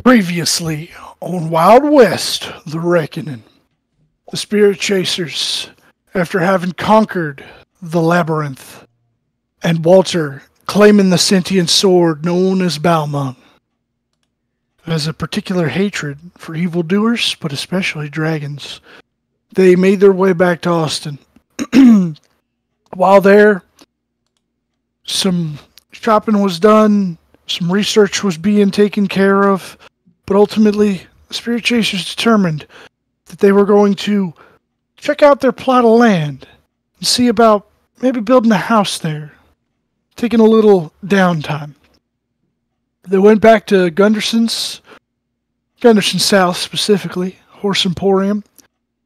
Previously on Wild West, The Reckoning, the Spirit Chasers, after having conquered the labyrinth, and Walter claiming the sentient sword known as Balmung, has a particular hatred for evildoers, but especially dragons. They made their way back to Austin. While there, some shopping was done, some research was being taken care of, but ultimately, the Spirit Chasers determined that they were going to check out their plot of land and see about maybe building a house there, taking a little downtime. They went back to Gunderson South specifically, Horse Emporium,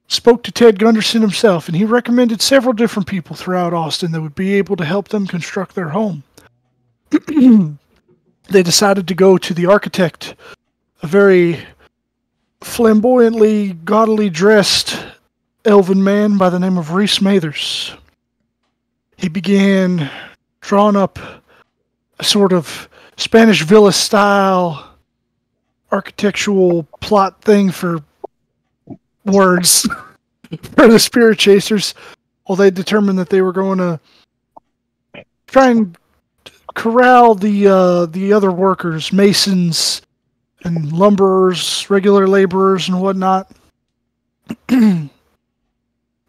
spoke to Ted Gunderson himself, and he recommended several different people throughout Austin that would be able to help them construct their home. They decided to go to the architect, a very flamboyantly, gaudily dressed elven man by the name of Reese Mathers. He began drawing up a sort of Spanish villa-style architectural plot thing for words for the Spirit Chasers, while they determined that they were going to try and corral the other workers, masons and lumberers, regular laborers and whatnot.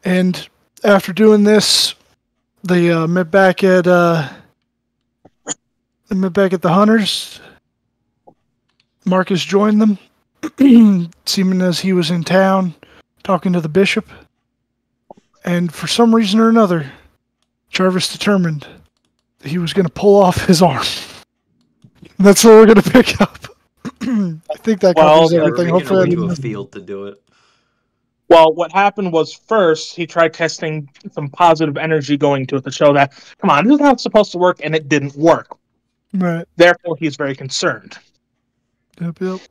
And after doing this, they met back at the Hunters. Marcus joined them, seeming as he was in town, talking to the bishop. And for some reason or another, Jarvis determined that he was going to pull off his arm. And that's what we're going to pick up. I think that covers everything. Hopefully, into a field to do it. Well, what happened was first he tried testing some positive energy going to it to show that, come on, this is how it's supposed to work, and it didn't work. Right. Therefore, he's very concerned. Yep.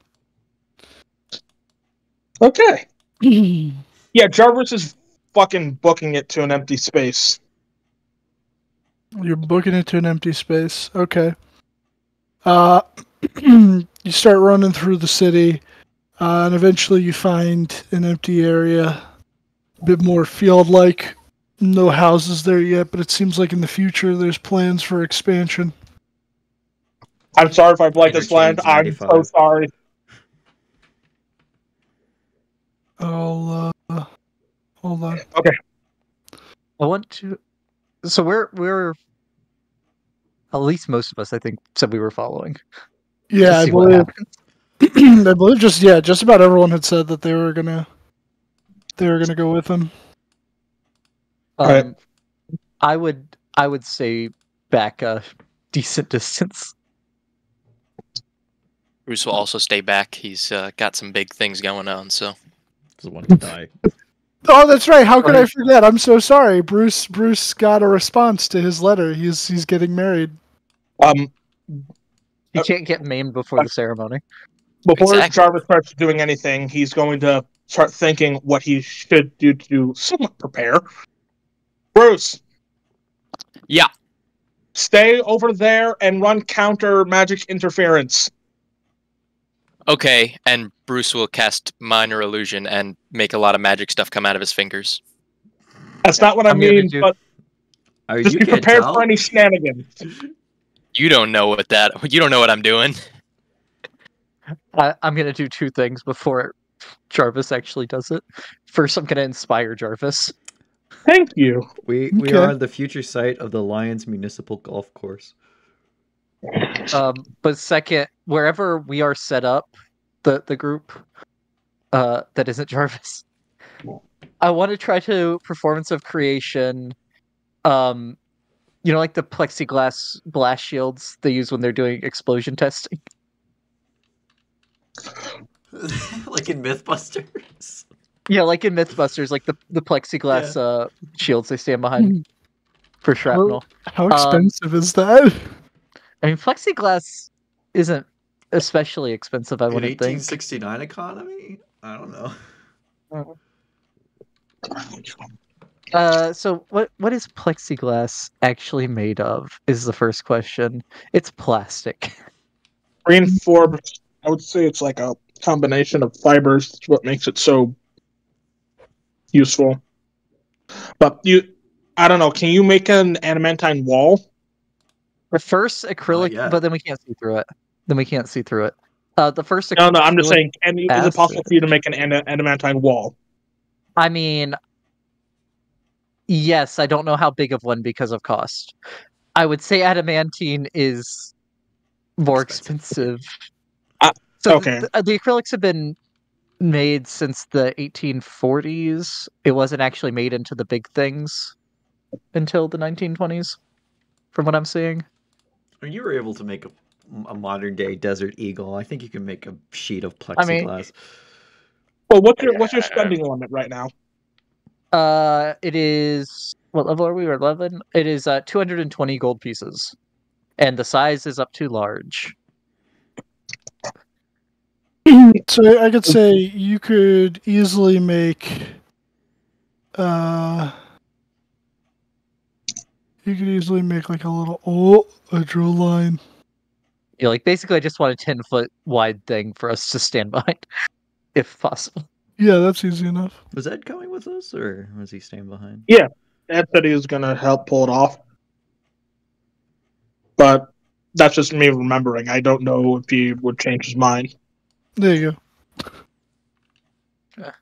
Okay. Yeah, Jarvis is fucking booking it to an empty space. You're booking it to an empty space. Okay. You start running through the city, and eventually you find an empty area, a bit more field-like. No houses there yet, but it seems like in the future there's plans for expansion. I'm sorry if I blight this land. I'm so sorry. I'll, hold on. Okay. I want to... So we're... At least most of us, I think, said we were following. Yeah, I believe just about everyone had said that they were gonna go with him. Right. I would say back a decent distance. Bruce will also stay back. He's got some big things going on, so. Doesn't want to die. Oh, that's right. How could I forget? I'm so sorry. Bruce got a response to his letter. He's getting married. He can't get maimed before the ceremony. Before Jarvis starts doing anything, he's going to start thinking what he should do to somewhat prepare. Bruce. Yeah. Stay over there and run counter magic interference. Okay, and Bruce will cast minor illusion and make a lot of magic stuff come out of his fingers. That's not what I mean, but just be prepared for any shenanigans. You don't know what I'm doing. I'm gonna do two things before Jarvis actually does it. First, I'm gonna inspire Jarvis. Thank you. We are on the future site of the Lions Municipal Golf Course. But second, wherever we are set up, the group that isn't Jarvis, I want to try to performance of creation. Like the plexiglass blast shields they use when they're doing explosion testing. Like in Mythbusters? Yeah, like in Mythbusters, like the plexiglass shields they stand behind for shrapnel. How expensive is that? I mean, plexiglass isn't especially expensive, I wouldn't think. 1869 economy? I don't know. So what is plexiglass actually made of? Is the first question. It's plastic. I would say it's like a combination of fibers. That's what makes it so useful. But I don't know. Can you make an adamantine wall? The first acrylic, yet. but then we can't see through it. The first No, I'm just acrylic saying. Is it possible acid. for you to make an adamantine wall? I mean, yes, I don't know how big of one because of cost. I would say adamantine is more expensive. So Okay. the acrylics have been made since the 1840s. It wasn't actually made into the big things until the 1920s, from what I'm seeing. You were able to make a modern day desert eagle. I think you can make a sheet of I mean, plexiglass. Well, what's your spending limit right now? it is what level are we? We're 11. It is 220 gold pieces, and the size is up to large. So I could say you could easily make uh like a drill line. Yeah, like basically, I just want a 10-foot wide thing for us to stand behind, if possible. Yeah, that's easy enough. Was Ed coming with us, or was he staying behind? Yeah, Ed said he was gonna help pull it off, but that's just me remembering. I don't know if he would change his mind. There you go. Yeah.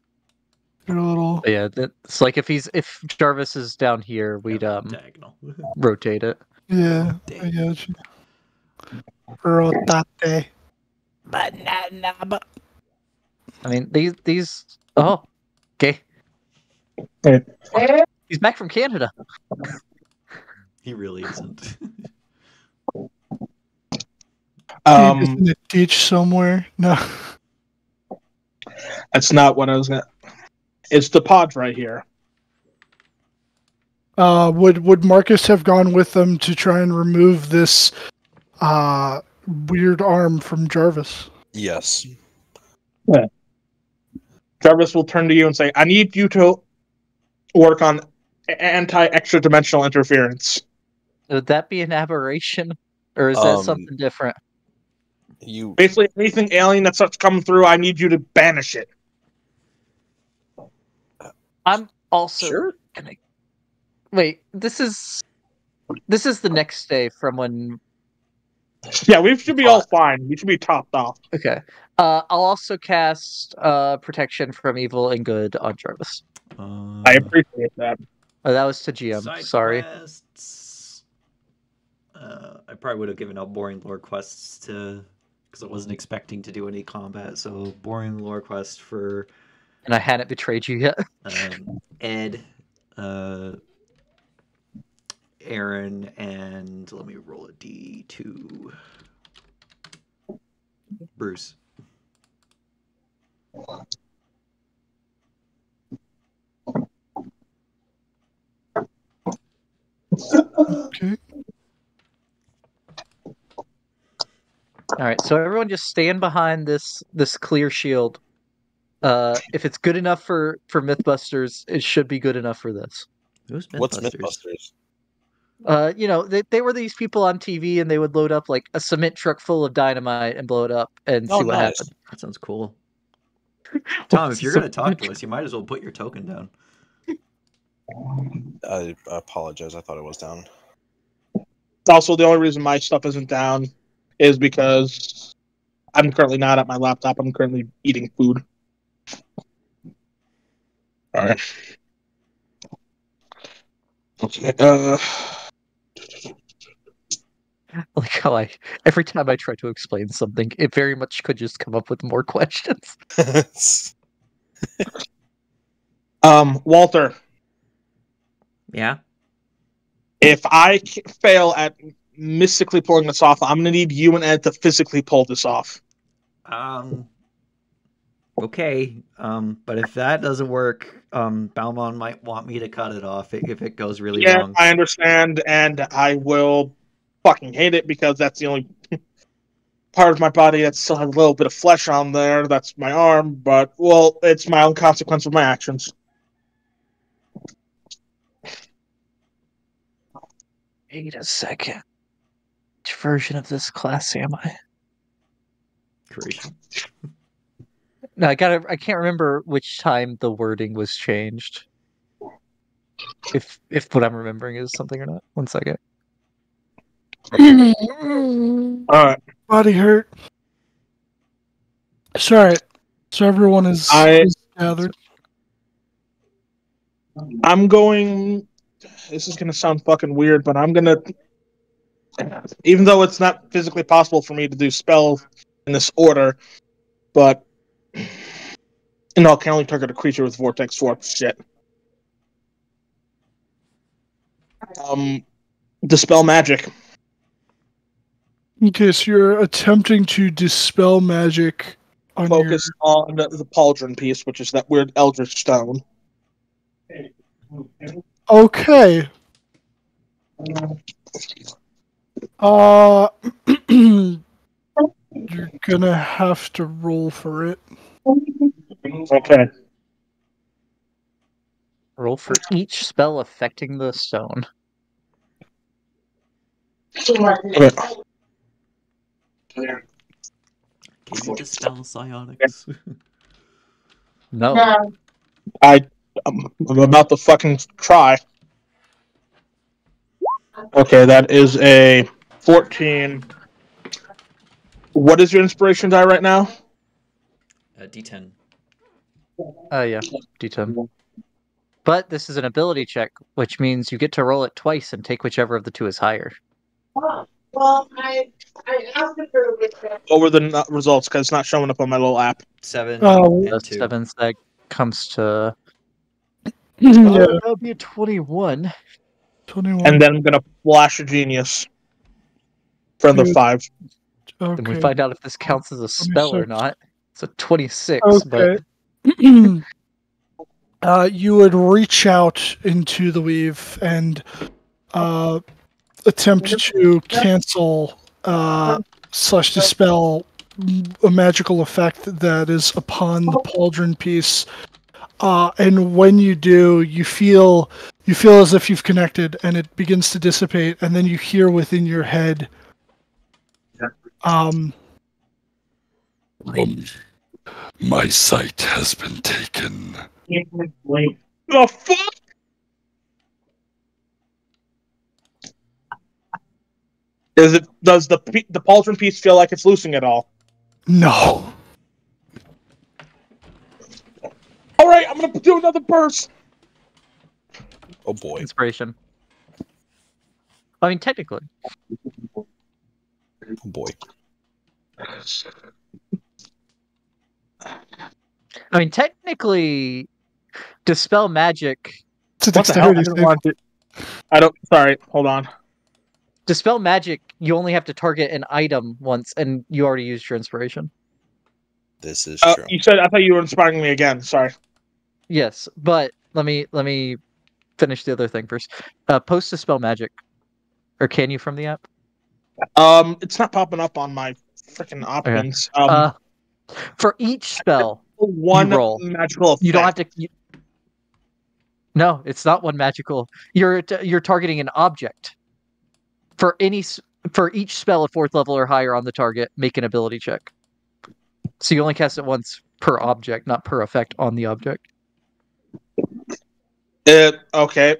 Get a little. But yeah, it's like if Jarvis is down here, we'd Diagonal. rotate it. Yeah, I got you. Rotate. Banana. I mean, these. Oh, okay. Okay. He's back from Canada. He really isn't. In a ditch somewhere. No. That's not what I was gonna. It's the pods right here. Would Marcus have gone with them to try and remove this weird arm from Jarvis? Yes. Yeah. Jarvis will turn to you and say, "I need you to work on anti-extra dimensional interference." Would that be an aberration, or is that something different? You Basically, anything alien that starts coming through, I need you to banish it. I'm also sure? gonna wait. This is the next day from when. Yeah, we should be all fine. We should be topped off. Okay. I'll also cast protection from evil and good on Jarvis. I appreciate that. Oh, that was to GM. Side Sorry. quests. I probably would have given out boring lore quests because I wasn't expecting to do any combat. So boring lore quest for. And I hadn't betrayed you yet. Ed, Aaron, and let me roll a D2. Bruce. Okay. All right, so everyone just stand behind this clear shield. If it's good enough for Mythbusters, it should be good enough for this. Who's Mythbusters? What's Mythbusters? They were these people on TV, and they would load up like a cement truck full of dynamite and blow it up and see what happened. That sounds cool. Tom, if you're going to talk to us, you might as well put your token down. I apologize. I thought it was down. Also, the only reason my stuff isn't down is because I'm currently not at my laptop. I'm currently eating food. All right. Okay. Like how every time I try to explain something, it very much could just come up with more questions. Walter. Yeah? If I fail at mystically pulling this off, I'm going to need you and Ed to physically pull this off. Okay. But if that doesn't work, Balmon might want me to cut it off if it goes really wrong. Yeah, I understand, and I will fucking hate it because that's the only part of my body that still has a little bit of flesh on there. That's my arm, but, well, it's my own consequence of my actions. Wait a second. Which version of this class am I? Creation. No, I can't remember which time the wording was changed. If what I'm remembering is something or not. 1 second. Alright. Body hurt. Sorry. So everyone is gathered. I'm going. This is gonna sound fucking weird, but I'm gonna. Even though it's not physically possible for me to do spells in this order, but no, I can only target a creature with Vortex Warp. Shit. Dispel magic. Okay, so you're attempting to dispel magic on Focus on the pauldron piece, which is that weird eldritch stone. Okay. You're gonna have to roll for it. Okay. Roll for each spell affecting the stone. Okay. Can you dispel psionics? No. I'm about to fucking try. Okay, that is a 14. What is your inspiration die right now? D10. Yeah, D10. But this is an ability check, which means you get to roll it twice and take whichever of the two is higher. Well, I asked it for what were the results because it's not showing up on my little app. 7 Oh. and 2. 7, that comes to... Yeah. that would be a 21. 21. And then I'm gonna flash a genius for the Dude. 5. Okay. And we find out if this counts as a spell or 26. not. It's a 26, but... Okay. You would reach out into the weave and attempt to cancel / dispel a magical effect that is upon the pauldron piece. And when you do, you feel as if you've connected, and it begins to dissipate. And then you hear within your head, My sight has been taken. The fuck? Does the pauldron piece feel like it's losing it all? no. All right, I'm gonna do another burst. Oh boy. Inspiration. I mean, technically. Oh boy. I mean, technically, dispel magic. It's a What the hell? dexterity I didn't save. want to. I don't. Sorry, hold on. Dispel magic, you only have to target an item once, and you already used your inspiration. This is true. You said I thought you were inspiring me again. Sorry. Yes, but let me finish the other thing first. Post dispel magic, or can you from the app? It's not popping up on my freaking options. For each spell, one you roll. magical effect. You don't have to. No, it's not one magical. You're targeting an object. For each spell at 4th level or higher on the target, make an ability check. So you only cast it once per object, not per effect on the object. Okay.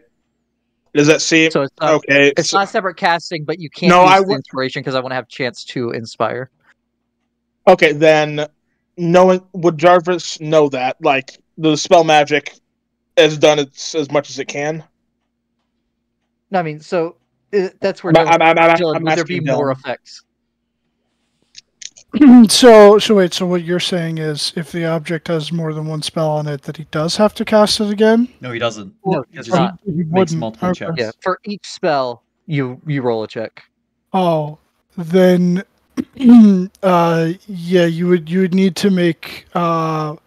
Does that seem So it's not, okay? It's not separate casting, but you can't No, use the inspiration because I want to have a chance to inspire. Okay, then would Jarvis know that? Like the spell magic has done as much as it can. No, I mean, so that's where I'm would there be asking more Dylan. effects? So wait. So what you're saying is, if the object has more than one spell on it, that he does have to cast it again? No, he doesn't. No, He it's just not. He makes wouldn't. multiple Okay. checks. Yeah, for each spell, you roll a check. Oh, then, yeah, you would need to make one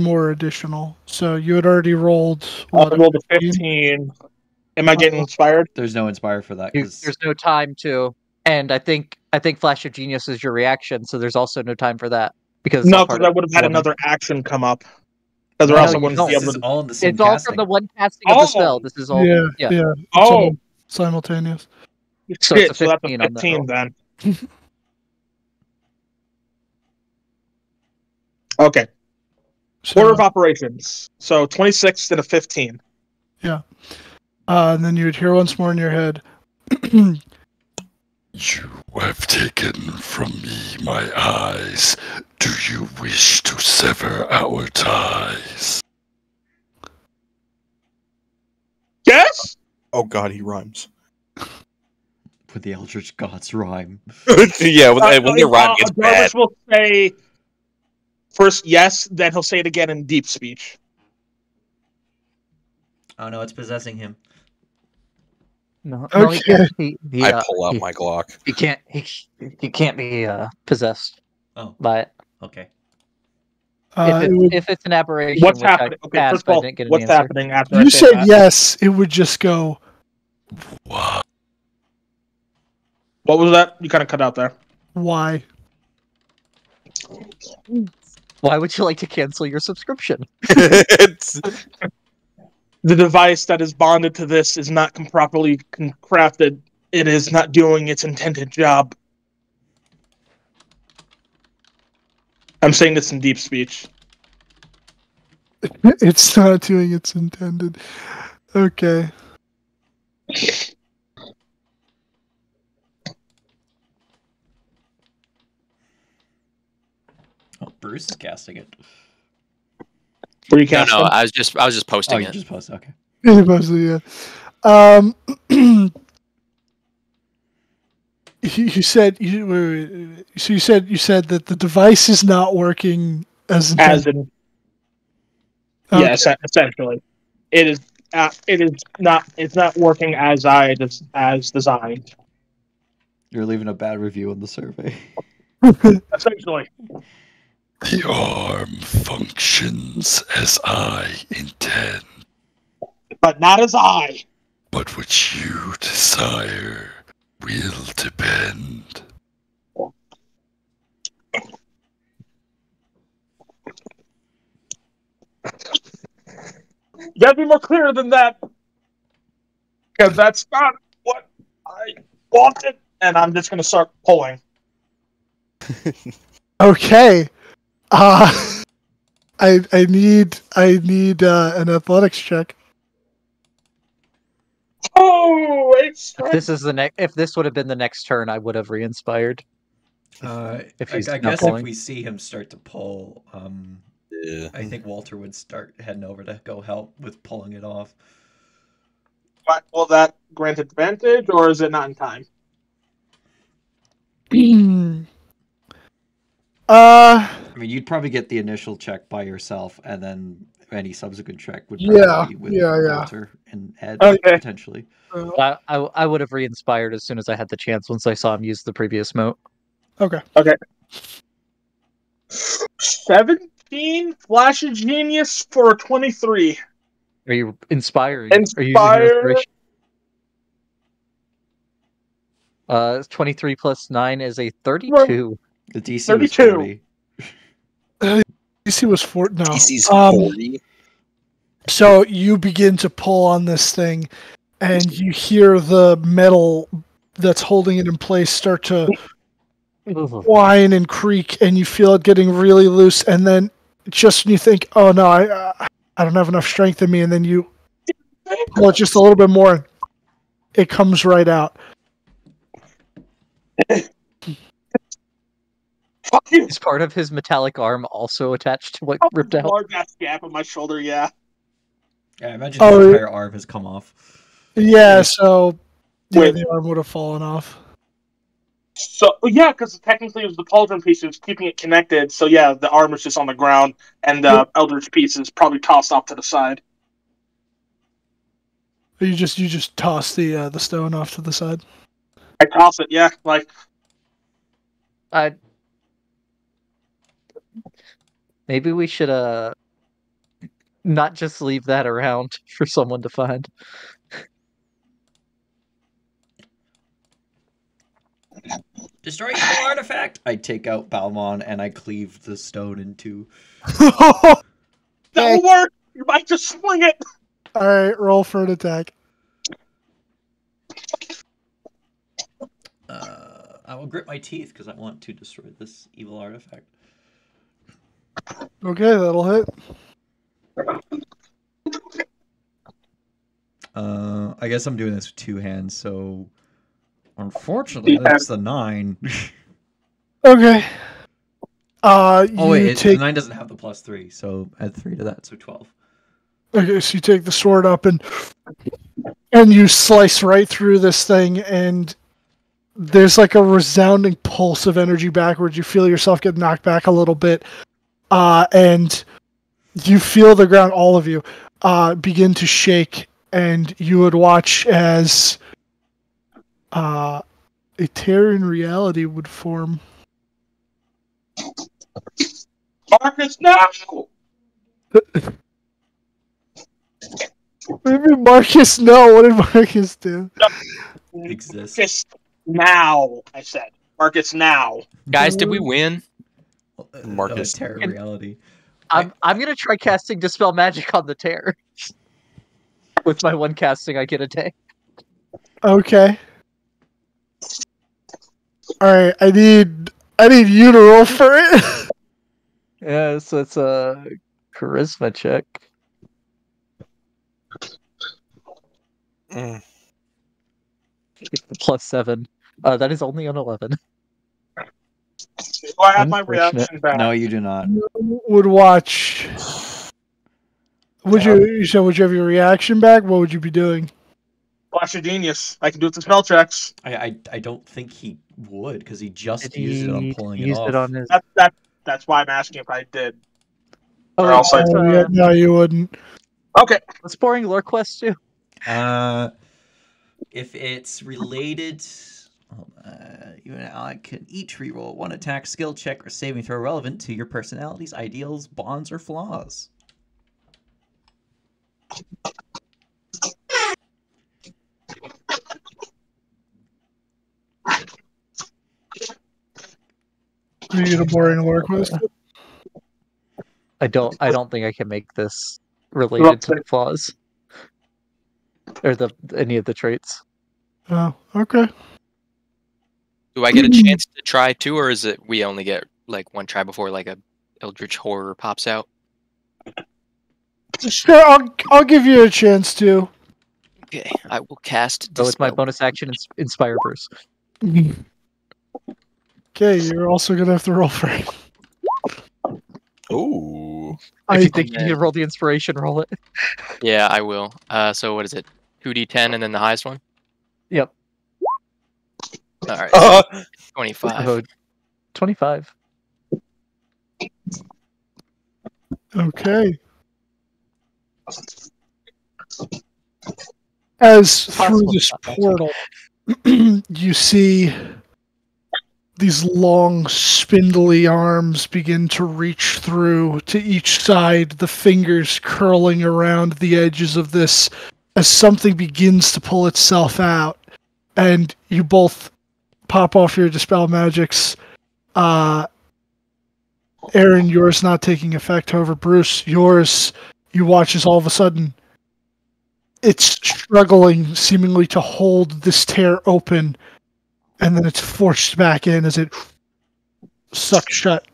more additional. So you had already rolled. I rolled a 15. Am I getting inspired? There's no inspire for that. There's no time to, and I think Flash of Genius is your reaction, so there's also no time for that because No, because I would have had another action come up. Because No, else I you wouldn't don't. be this able is to. all in the same It's all casting. from the one casting of the Oh! spell. This is all. Yeah. It's Oh, all simultaneous. So shit! it's a So that's a 15 on that 15 roll. then. Okay. So, Order of operations. So 26 and a 15. and then you would hear once more in your head. You have taken from me my eyes. Do you wish to sever our ties? Yes? Oh god, he rhymes. With the eldritch gods rhyme. Yeah, when they rhyme, it's bad. Jarvis will say first yes, then he'll say it again in deep speech. Oh no, it's possessing him. No, Okay. I pull out my Glock. He can't. He can't be possessed Oh, by it. okay. If it's an aberration, What's which happening? I Okay, asked, first of but I all, didn't get an what's answer. happening after If I you say said that? yes, it would just go. Why? What was that? You kind of cut out there. Why? Why would you like to cancel your subscription? It's- The device that is bonded to this is not properly crafted. It is not doing its intended job. I'm saying this in deep speech. It's not doing its intended. Okay. Oh, Bruce is casting it. Were you No, casting? no, I was just Oh, posting you it. just posted. Okay. Mostly, yeah. Um, you said so you said that the device is not working as As intended. in, Okay. yes, essentially, it is. It is not. It's not working as as designed. You're leaving a bad review on the survey. Essentially, The arm functions as I intend, but not as I. but what you desire will depend. You gotta be more clear than that, because that's not what I wanted. And I'm just gonna start pulling. Okay. I need an athletics check. Oh, it's If this is the next, if this would have been the next turn, I would have re-inspired. If he's I not guess pulling. if we see him start to pull, Yeah. I think Walter would start heading over to go help with pulling it off. But will that grant advantage, or is it not in time? I mean, you'd probably get the initial check by yourself, and then any subsequent check would probably be with Walter and Ed, potentially. I would have re-inspired as soon as I had the chance once I saw him use the previous mote. Okay. 17 Flash of Genius for a 23. Are you inspiring? Are you using your Inspire. inspiration? 23 plus 9 is a 32. The DC 32. was 40. DC was 4. No. DC's 40. So you begin to pull on this thing, and you hear the metal that's holding it in place start to whine and creak, and you feel it getting really loose. And then just when you think, "Oh no, I don't have enough strength in me," and then you pull it just a little bit more, and it comes right out. Fuck you. Is part of his metallic arm also attached to what ripped out? Large ass gap in my shoulder, yeah. Yeah, I imagine his entire arm has come off. Yeah, so Wait. the arm would have fallen off. So yeah, because technically it was the pauldron piece that was keeping it connected. So yeah, the arm is just on the ground, and the eldritch piece is probably tossed off to the side. You just toss the stone off to the side. I toss it, yeah, like Maybe we should not just leave that around for someone to find. Destroy evil artifact! I take out Balmon and I cleave the stone in two. that will work. You might just swing it. All right, roll for an attack. I will grit my teeth because I want to destroy this evil artifact. Okay, that'll hit. I guess I'm doing this with two hands, so unfortunately that's the 9. Okay. Oh You wait, the take 9 doesn't have the +3, so add 3 to that, so 12. okay, so you take the sword up and you slice right through this thing, and there's like a resounding pulse of energy backwards. You feel yourself get knocked back a little bit, and you feel the ground, all of you, begin to shake, and you would watch as a tear in reality would form. Marcus, no! Maybe Marcus, no. What did Marcus do? Exists. Marcus, now, I said. Marcus, now. Guys, did we win? Marcus. Terror reality. I'm gonna try casting Dispel Magic on the tear. With my one casting I get a day. Okay. All right, I need you to roll for it. Yeah, so it's a charisma check. Mm. +7. That is only an 11. Do I have my Unfortunate. reaction back? No, you do not. Would watch. Would you have your reaction back? What would you be doing? Watch your genius. I can do it with spell checks. I don't think he would, because he just Did used it on he pulling it use off. it on his? That's why I'm asking if I did. Oh, or else I- Oh, yeah, no, you wouldn't. Okay. what's boring lore quest do? If it's related, you and Alec can each reroll one attack, skill check, or saving throw relevant to your personalities, ideals, bonds, or flaws. Are you gonna boring lore quest? I don't think I can make this related to the flaws. Or any of the traits. Oh, okay. Do I get a chance to try too, or is it we only get like one try before like a eldritch horror pops out? Sure, I'll give you a chance to. Okay, I will cast. So with my Dispel. bonus action, Inspire Burst. Okay, you're also gonna have to roll for it. Ooh. If you I think you need to roll the inspiration, roll it. Yeah, I will. So what is it? 2d10 and then the highest one. Yep. All right. 25. Oh, 25. Okay. As through Possible this not, actually. portal, you see these long, spindly arms begin to reach through to each side, the fingers curling around the edges of this as something begins to pull itself out. And you both pop off your Dispel Magics. Aaron, yours not taking effect. However, Bruce, yours, you watch as all of a sudden it's struggling seemingly to hold this tear open, and then it's forced back in as it sucks shut.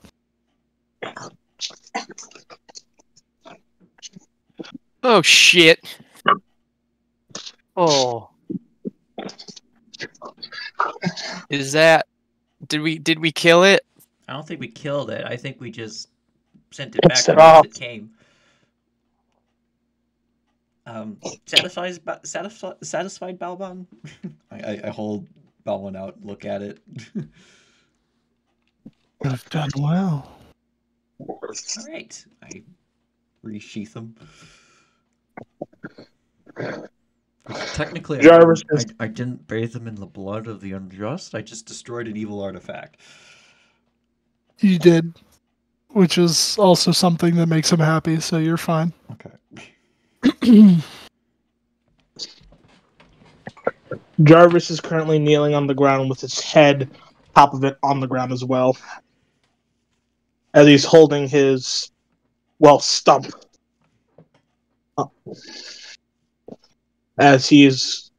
Oh shit! Oh. Is that? Did we kill it? I don't think we killed it. I think we just sent it Pinched back it as off. it came. Satisfied, Balbon? I hold Balbon out, look at it. You've done well. Alright. I resheath him. Technically, Jarvis is- I didn't bathe them in the blood of the unjust. I just destroyed an evil artifact. You did, which is also something that makes him happy, so you're fine. Okay. Jarvis is currently kneeling on the ground with his head, top of it, on the ground as well. As he's holding his, stump. As he is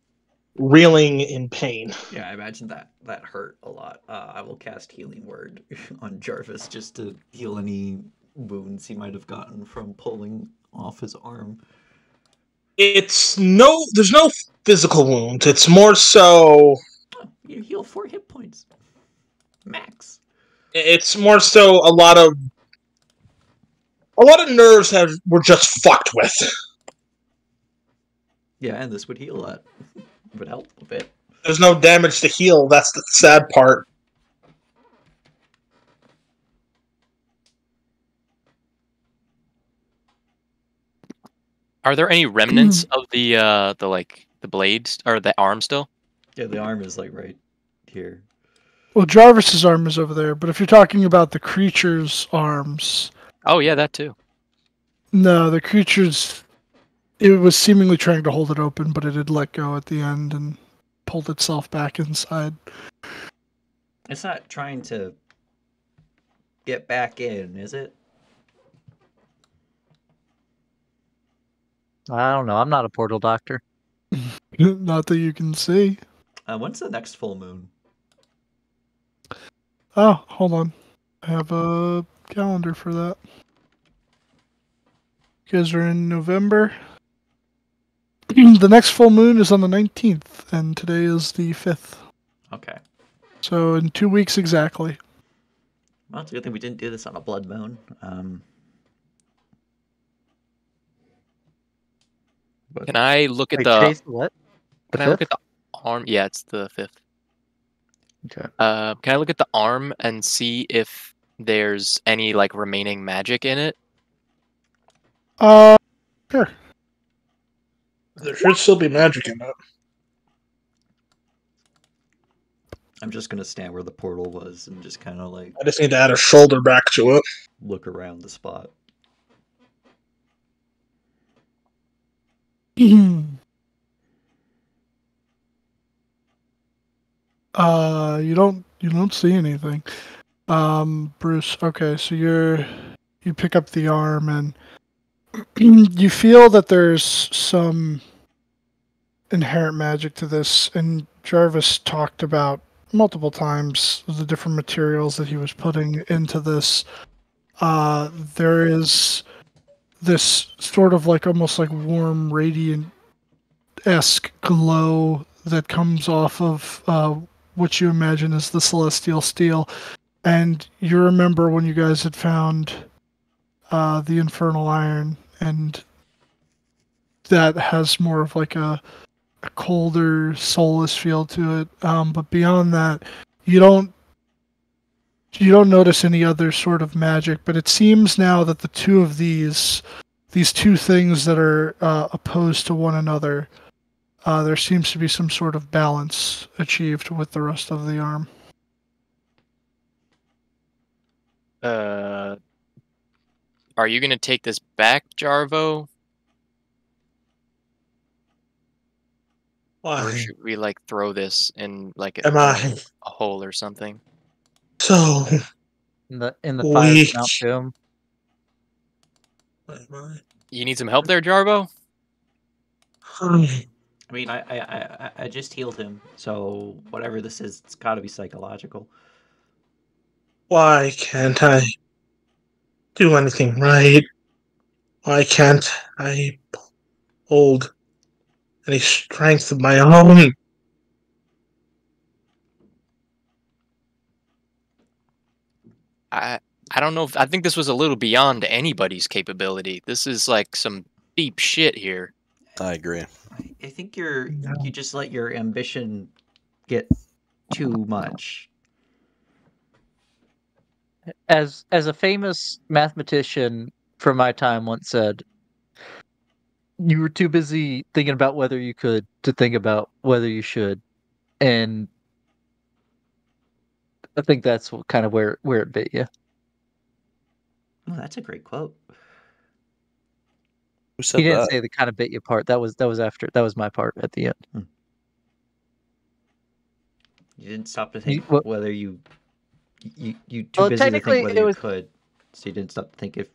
reeling in pain. Yeah, I imagine that hurt a lot. I will cast Healing Word on Jarvis just to heal any wounds he might have gotten from pulling off his arm. There's no physical wounds. It's more so. Oh, you heal 4 hit points. Max. It's more so a lot of nerves were just fucked with. Yeah, and this would heal that. Would help a bit. There's no damage to heal. That's the sad part. Are there any remnants of the blades or the arm still? Yeah, the arm is like right here. Well, Jarvis's arm is over there, but if you're talking about the creature's arms, Oh yeah, that too. no, the creature's. It was seemingly trying to hold it open, but it had let go at the end and pulled itself back inside. It's not trying to get back in, is it? I don't know. I'm not a portal doctor. Not that you can see. When's the next full moon? Oh, hold on. I have a calendar for that. You guys are in November. The next full moon is on the 19th, and today is the 5th. Okay. So in 2 weeks exactly. Well, it's a good thing we didn't do this on a blood moon. But Can I look at Wait, the? today's what? The Can I look fifth? at the arm? Yeah, it's the 5th. Okay. Can I look at the arm and see if there's any like remaining magic in it? Sure. There should still be magic in it. I'm just gonna stand where the portal was and just kind of like I just need to add a shoulder back to it. look around the spot. You don't see anything. Bruce, okay, so you pick up the arm and you feel that there's some inherent magic to this, and Jarvis talked about multiple times the different materials that he was putting into this. There is this sort of like almost like warm radiant-esque glow that comes off of what you imagine is the celestial steel. And you remember when you guys had found the infernal iron, and that has more of like a colder, soulless feel to it. But beyond that, you don't notice any other sort of magic. But it seems now that the two of these two things that are opposed to one another, there seems to be some sort of balance achieved with the rest of the arm. Are you gonna take this back, Jarvo? Or Why should we like throw this in like am I a hole or something? so In the fire of weak? Mount Doom. Why am I? You need some help there, Jarvo? I mean, I just healed him, so whatever this is, it's got to be psychological. Why can't I do anything right? Why can't I hold any strength of my own? I don't know if I think this was a little beyond anybody's capability. This is like some deep shit here. I agree. I think you just let your ambition get too much. As a famous mathematician from my time once said, you were too busy thinking about whether you could to think about whether you should. And I think that's kind of where it bit you. Oh, that's a great quote. Who said He didn't that? say the kind of bit you part. That was my part at the end. You didn't stop to think whether you too Well, busy to technically, think whether you could, so you didn't stop to think if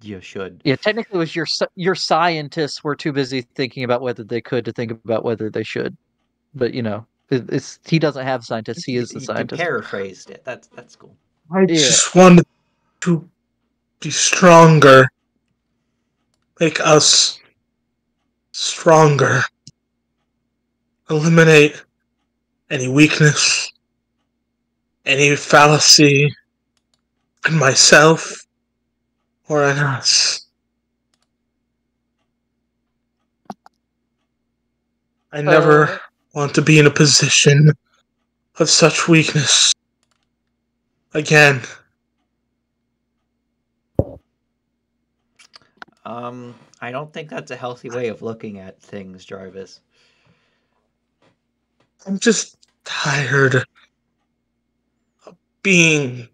you should. Yeah, technically, it was your scientists were too busy thinking about whether they could to think about whether they should. But he doesn't have scientists. He is the You scientist. paraphrased it. That's cool. I just wanted to be stronger. Make us stronger. Eliminate any weakness, any fallacy in myself or in us. I never want to be in a position of such weakness again. I don't think that's a healthy way of looking at things, Jarvis. I'm just tired of being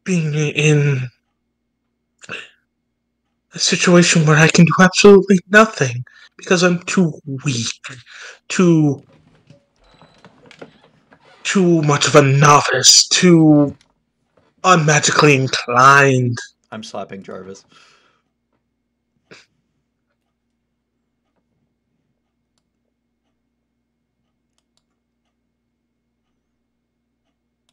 in a situation where I can do absolutely nothing because I'm too weak, too much of a novice, too unmagically inclined. I'm slapping Jarvis.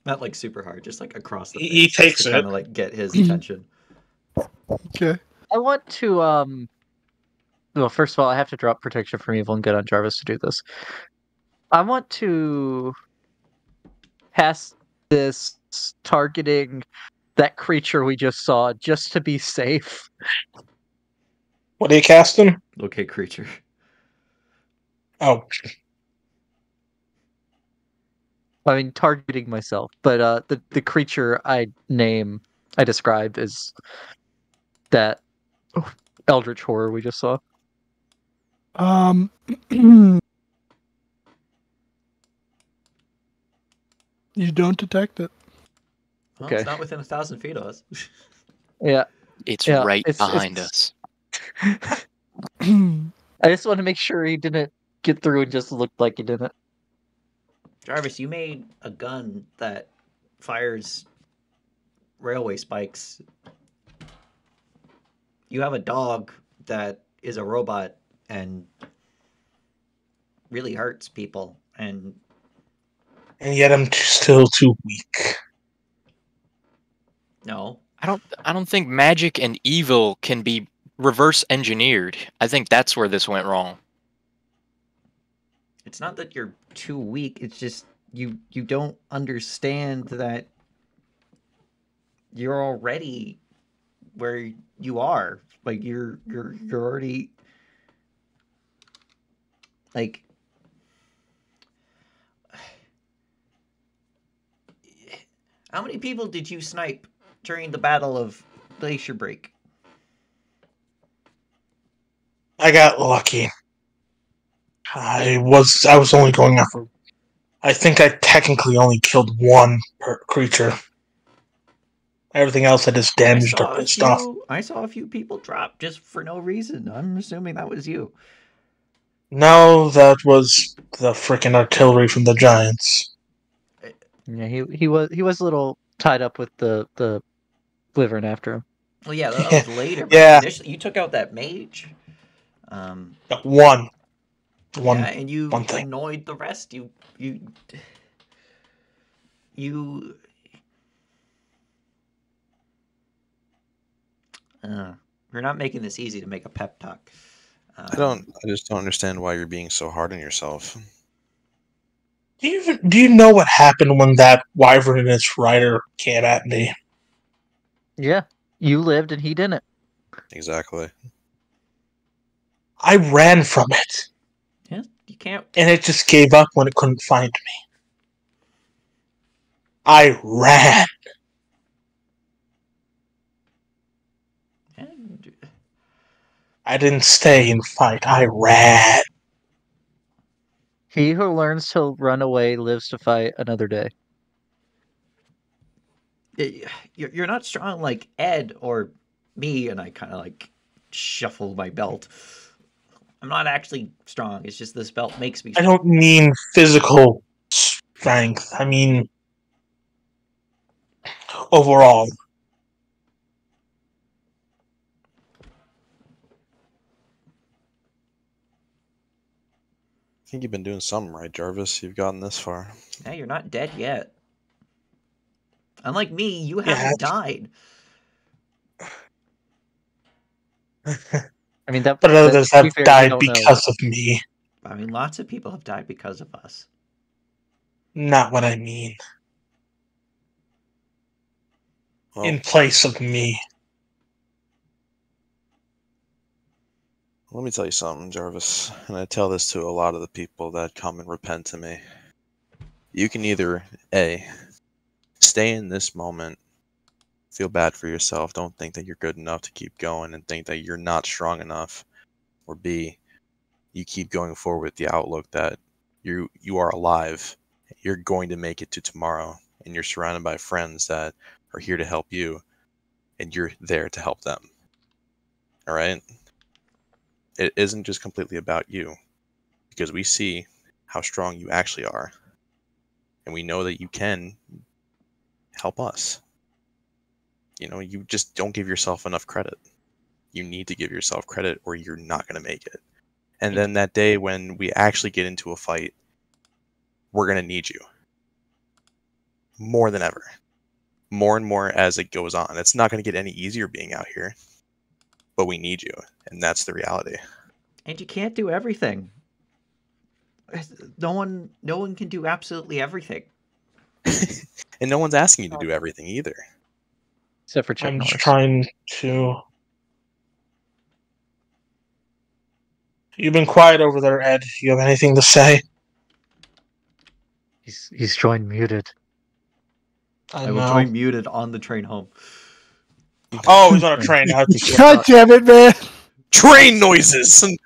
Not like super hard, just like across the face. He takes to it. kind of like get his attention. Okay. I want to well, first of all, I have to drop protection from evil and good on Jarvis to do this. I want to pass this targeting that creature we just saw just to be safe. What are you casting? Locate creature. Oh, I mean, targeting myself, but the creature I described is that eldritch horror we just saw. You don't detect it. Well, Okay. it's not within 1,000 feet of us. Yeah, It's Yeah, right it's- behind us. I just want to make sure he didn't get through and just looked like he didn't. Jarvis, you made a gun that fires railway spikes. You have a dog that is a robot and really hurts people. And yet I'm still too weak. no, I don't think magic and evil can be reverse engineered. I think that's where this went wrong. it's not that you're too weak. It's just you don't understand that you're already where you are. Like you're already like how many people did you snipe during the Battle of Glacier Break? I got lucky. I was only going after. I think I technically only killed one per creature. Everything else I just damaged or pissed off. I saw a few people drop just for no reason. I'm assuming that was you. No, that was the freaking artillery from the Giants. Yeah, he was a little tied up with the wyvern after him. Well, yeah, that was later. But Yeah. initially, you took out that mage. One. Yeah, and you one thing. annoyed the rest. You. You're not making this easy to make a pep talk. I just don't understand why you're being so hard on yourself. Do you know what happened when that wyvern and its rider came at me? Yeah, you lived and he didn't. Exactly. I ran from it, Yeah, you can't. and it just gave up when it couldn't find me. I ran. I didn't stay and fight. I ran. He who learns to run away lives to fight another day. You're not strong like Ed or me, and I kind of like shuffle my belt. I'm not actually strong. It's just this belt makes me I strong. don't mean physical strength. I mean overall. think you've been doing something right, Jarvis. You've gotten this far. Yeah, you're not dead yet. Unlike me, you Yeah. haven't died. I mean, that. But others to be have fair, we died don't know. because of me. I mean, lots of people have died because of us. Not what I mean. Well, In place of me. let me tell you something, Jarvis, and I tell this to a lot of the people that come and repent to me. You can either A, stay in this moment, feel bad for yourself, don't think that you're good enough to keep going and think that you're not strong enough, or B, you keep going forward with the outlook that you are alive, you're going to make it to tomorrow, and you're surrounded by friends that are here to help you, and you're there to help them. All right? It isn't just completely about you, because we see how strong you actually are, and we know that you can help us. You know, you just don't give yourself enough credit. You need to give yourself credit or you're not going to make it. And then that day when we actually get into a fight, we're going to need you. More than ever. More and more as it goes on. It's not going to get any easier being out here, but we need you. And that's the reality. And you can't do everything. No one can do absolutely everything. And no one's asking you to do everything either. Except for Chuck I'm Norris. just trying to... You've been quiet over there, Ed. You have anything to say? He's joined muted. I will join muted on the train home. Oh, he's on a train. I have to see. God damn it, man! Train noises! I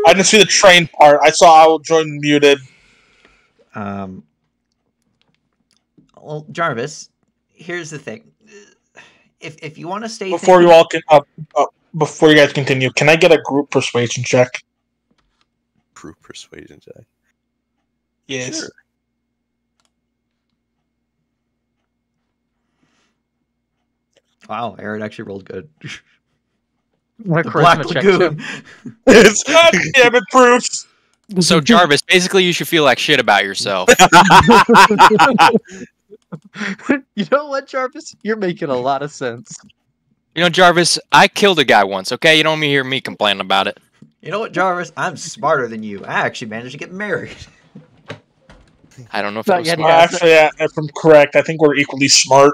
didn't see the train part. I saw I will join muted. Well, Jarvis, here's the thing. If you want to stay Before you all can before you guys continue, can I get a group persuasion check? Group persuasion check. Yes. Sure. Wow, Aaron actually rolled good. My The charisma Black check, Lagoon. too. God damn it, Bruce! So Jarvis, basically, you should feel like shit about yourself. You know what, Jarvis? You're making a lot of sense. You know, Jarvis, I killed a guy once. Okay, you don't hear me complaining about it. You know what, Jarvis? I'm smarter than you. I actually managed to get married. I don't know if Not that was yet, smart. yeah. Actually, if I'm correct, I think we're equally smart.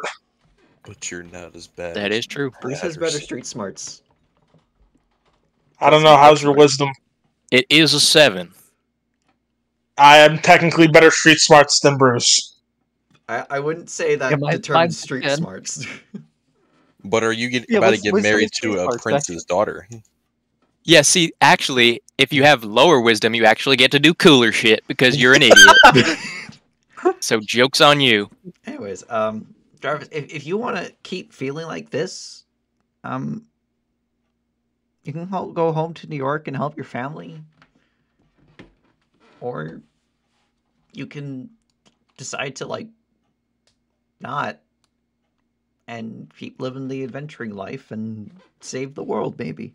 But you're not as bad. That is true. Bruce has better street smarts. I don't know. How's your wisdom? It is a 7. I am technically better street smarts than Bruce. I wouldn't say that Yeah, mine's determines street 10. smarts. But are you Yeah, about to what's- get what's married street to a smarts, prince's daughter? Yeah, see, actually, if you have lower wisdom, you actually get to do cooler shit because you're an idiot. So joke's on you. Anyways, Jarvis, if you want to keep feeling like this, you can go home to New York and help your family, or you can decide to not and keep living the adventuring life and save the world, maybe.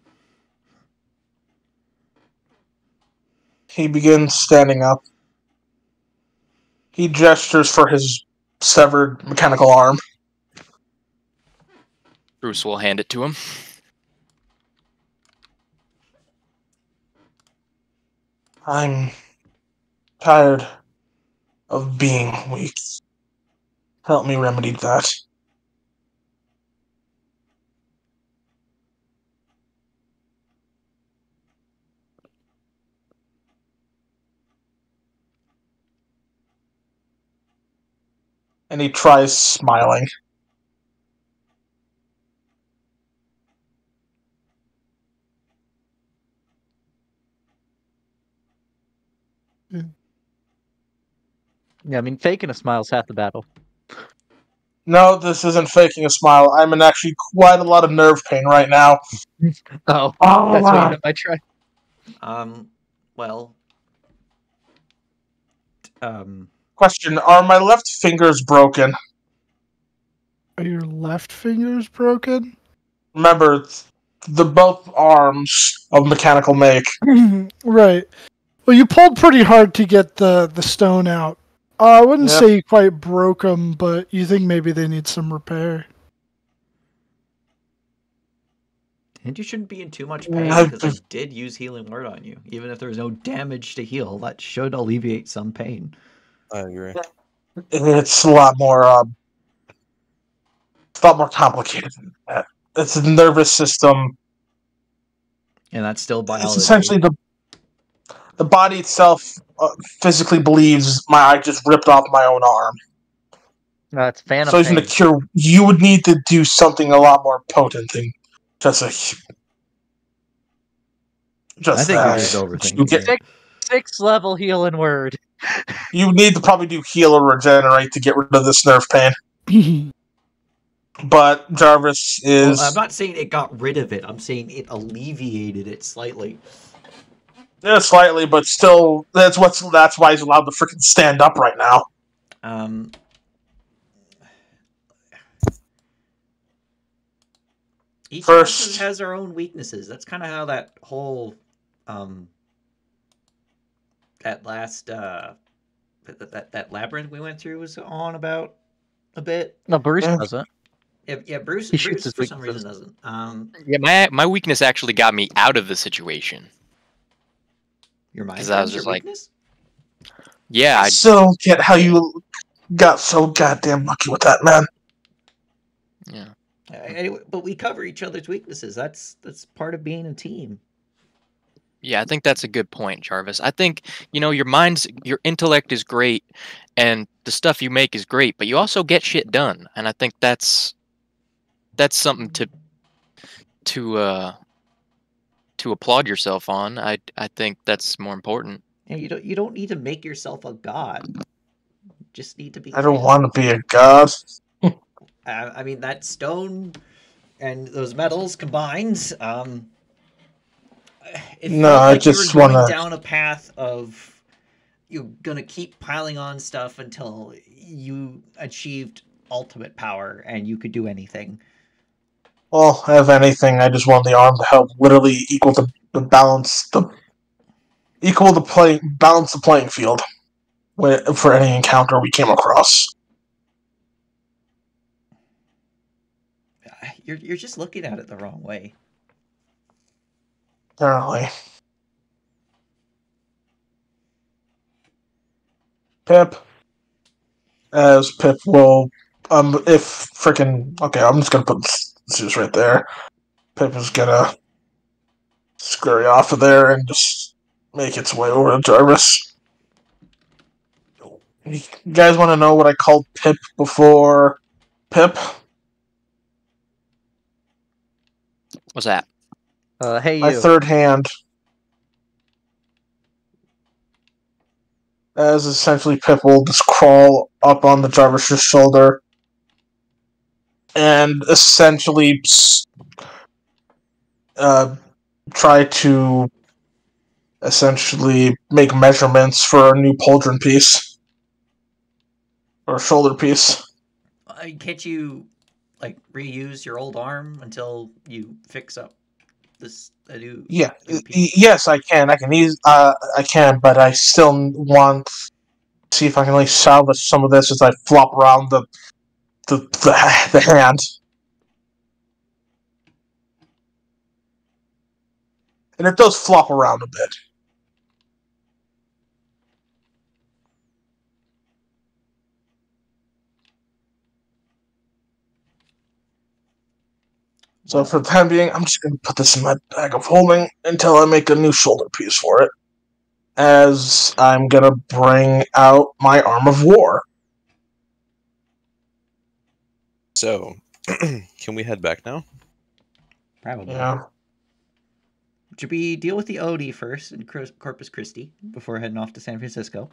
He begins standing up. He gestures for his severed mechanical arm. Bruce will hand it to him. I'm tired of being weak. Help me remedy that. And he tries smiling. Yeah, I mean, faking a smile's half the battle. No, this isn't faking a smile. I'm in actually quite a lot of nerve pain right now. Oh, Oh, that's what you meant by try. Well, Question, are my left fingers broken? Are your left fingers broken? Remember, the both arms of mechanical make. Right. Well, you pulled pretty hard to get the stone out. I wouldn't Yep. say you quite broke them, but you think maybe they need some repair. And you shouldn't be in too much pain I've- because I did use healing word on you. Even if there's no damage to heal, that should alleviate some pain. I agree. It's a lot more. It's a lot more complicated than that. It's a nervous system. And that's still biology. It's essentially the body itself physically believes my eye just ripped off my own arm. That's phantom So even to pain. cure, you would need to do something a lot more potent than just a. Just I think that. you're just overthinking You get- it. 6th level healing word. You need to probably do heal or regenerate to get rid of this nerve pain. But Jarvis is. Well, I'm not saying it got rid of it. I'm saying it alleviated it slightly. Yeah, slightly, but still, that's why he's allowed to freaking stand up right now. Each First- of us has our own weaknesses. That's kind of how that whole, that last that labyrinth we went through was on about a bit. No, Bruce Yeah. doesn't. Yeah, Bruce. He shoots Bruce his for some weaknesses. reason doesn't. Yeah, my weakness actually got me out of the situation. Your mind 'Cause I was turns your just like- weakness. Yeah, I still don't get how you got so goddamn lucky with that, man. yeah. Anyway, but we cover each other's weaknesses. That's part of being a team. Yeah, I think that's a good point, Jarvis. I think, your your intellect is great and the stuff you make is great, but you also get shit done. And I think that's something to applaud yourself on. I think that's more important. Yeah, you don't need to make yourself a god. You just need to be. I don't want to be a god. I mean, that stone and those metals combined. It No, felt I like just you were going wanna- down a path of you're gonna keep piling on stuff until you achieved ultimate power and you could do anything. Well, if anything, I just want the arm to help literally equal the balance, balance the playing field for any encounter we came across. You're just looking at it the wrong way. Apparently. Pip. As Pip will, if freaking, okay, I'm just gonna put Zeus right there. Pip is gonna scurry off of there and just make its way over to Jarvis. You guys want to know what I called Pip before Pip? What's that? Hey, My you. third hand. As essentially Pip will just crawl up on the Jarvis's shoulder and essentially try to essentially make measurements for a new pauldron piece or shoulder piece. Can't you like reuse your old arm until you fix up a new? Yeah, new piece? yes, I can. I can, but I still want to see if I can like salvage some of this as I flop around the hand. And it does flop around a bit. So for the time being, I'm just going to put this in my bag of holding until I make a new shoulder piece for it. As I'm going to bring out my arm of war. So, can we head back now? Probably. Yeah. Should we deal with the OD first in Corpus Christi before heading off to San Francisco?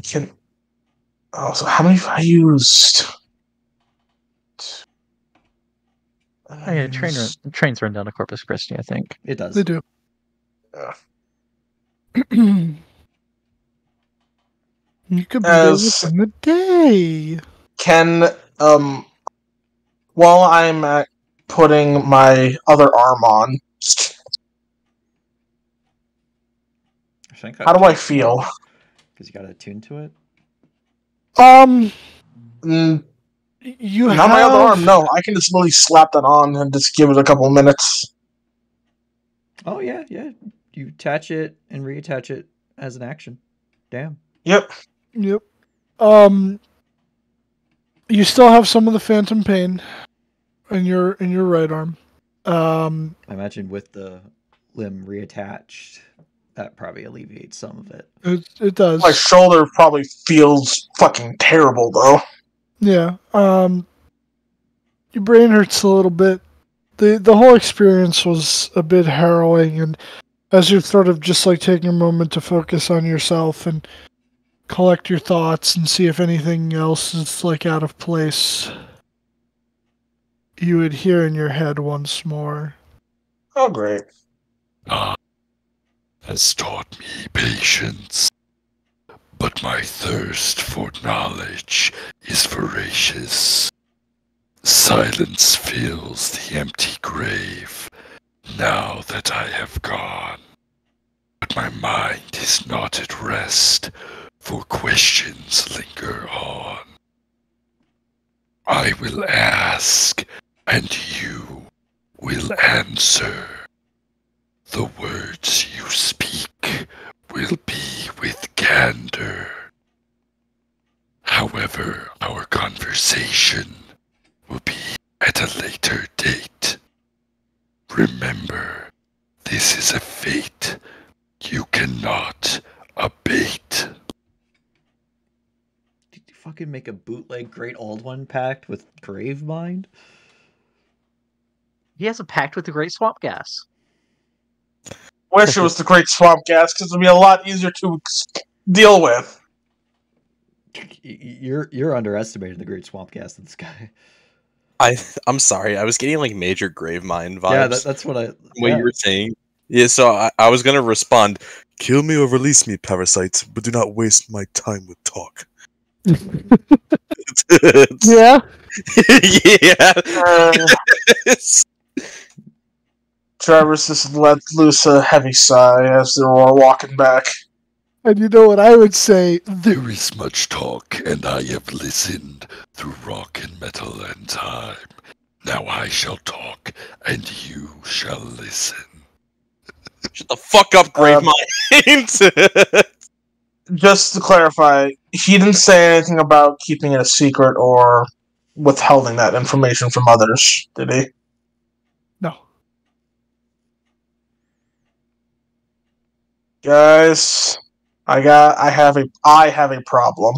Can. Oh, so how many have I used? Oh, yeah, trains run down to Corpus Christi, I think. It does. They do. You could be there within the day. Can while I'm putting my other arm on, how do I feel? Because you got to attune to it. You Not have my other arm. No, I can just really slap that on and just give it a couple minutes. Oh yeah. You attach it and reattach it as an action. Damn. Yep. You still have some of the phantom pain in your right arm. I imagine with the limb reattached, that probably alleviates some of it. It does. My shoulder probably feels fucking terrible though. Yeah. Your brain hurts a little bit. The whole experience was a bit harrowing, and as you're sort of just like taking a moment to focus on yourself and collect your thoughts and see if anything else is like out of place, you would hear in your head once more. Oh, great. Has taught me patience, but my thirst for knowledge is voracious. Silence fills the empty grave now that I have gone. But my mind is not at rest, for questions linger on. I will ask, and you will answer. The words you speak will be with candor. However, our conversation will be at a later date. Remember, this is a fate you cannot abate. Did you fucking make a bootleg Great Old One pact with Gravemind? He has a pact with the Great Swamp Gas. Wish it was the Great Swamp Gas because it'd be a lot easier to deal with. You're underestimating the Great Swamp Gas in this guy. I'm sorry. I was getting like major Gravemind vibes. Yeah, that's what I. What you were saying. Yeah, so I was gonna respond. Kill me or release me, parasites, but do not waste my time with talk. Yeah. Yeah. Jarvis just let loose a heavy sigh as they were walking back. And you know what I would say? There is much talk, and I have listened through rock and metal and time. Now I shall talk, and you shall listen. Shut the fuck up, Gravemind. Just to clarify, he didn't say anything about keeping it a secret or withholding that information from others, did he? No. Guys, I have a problem.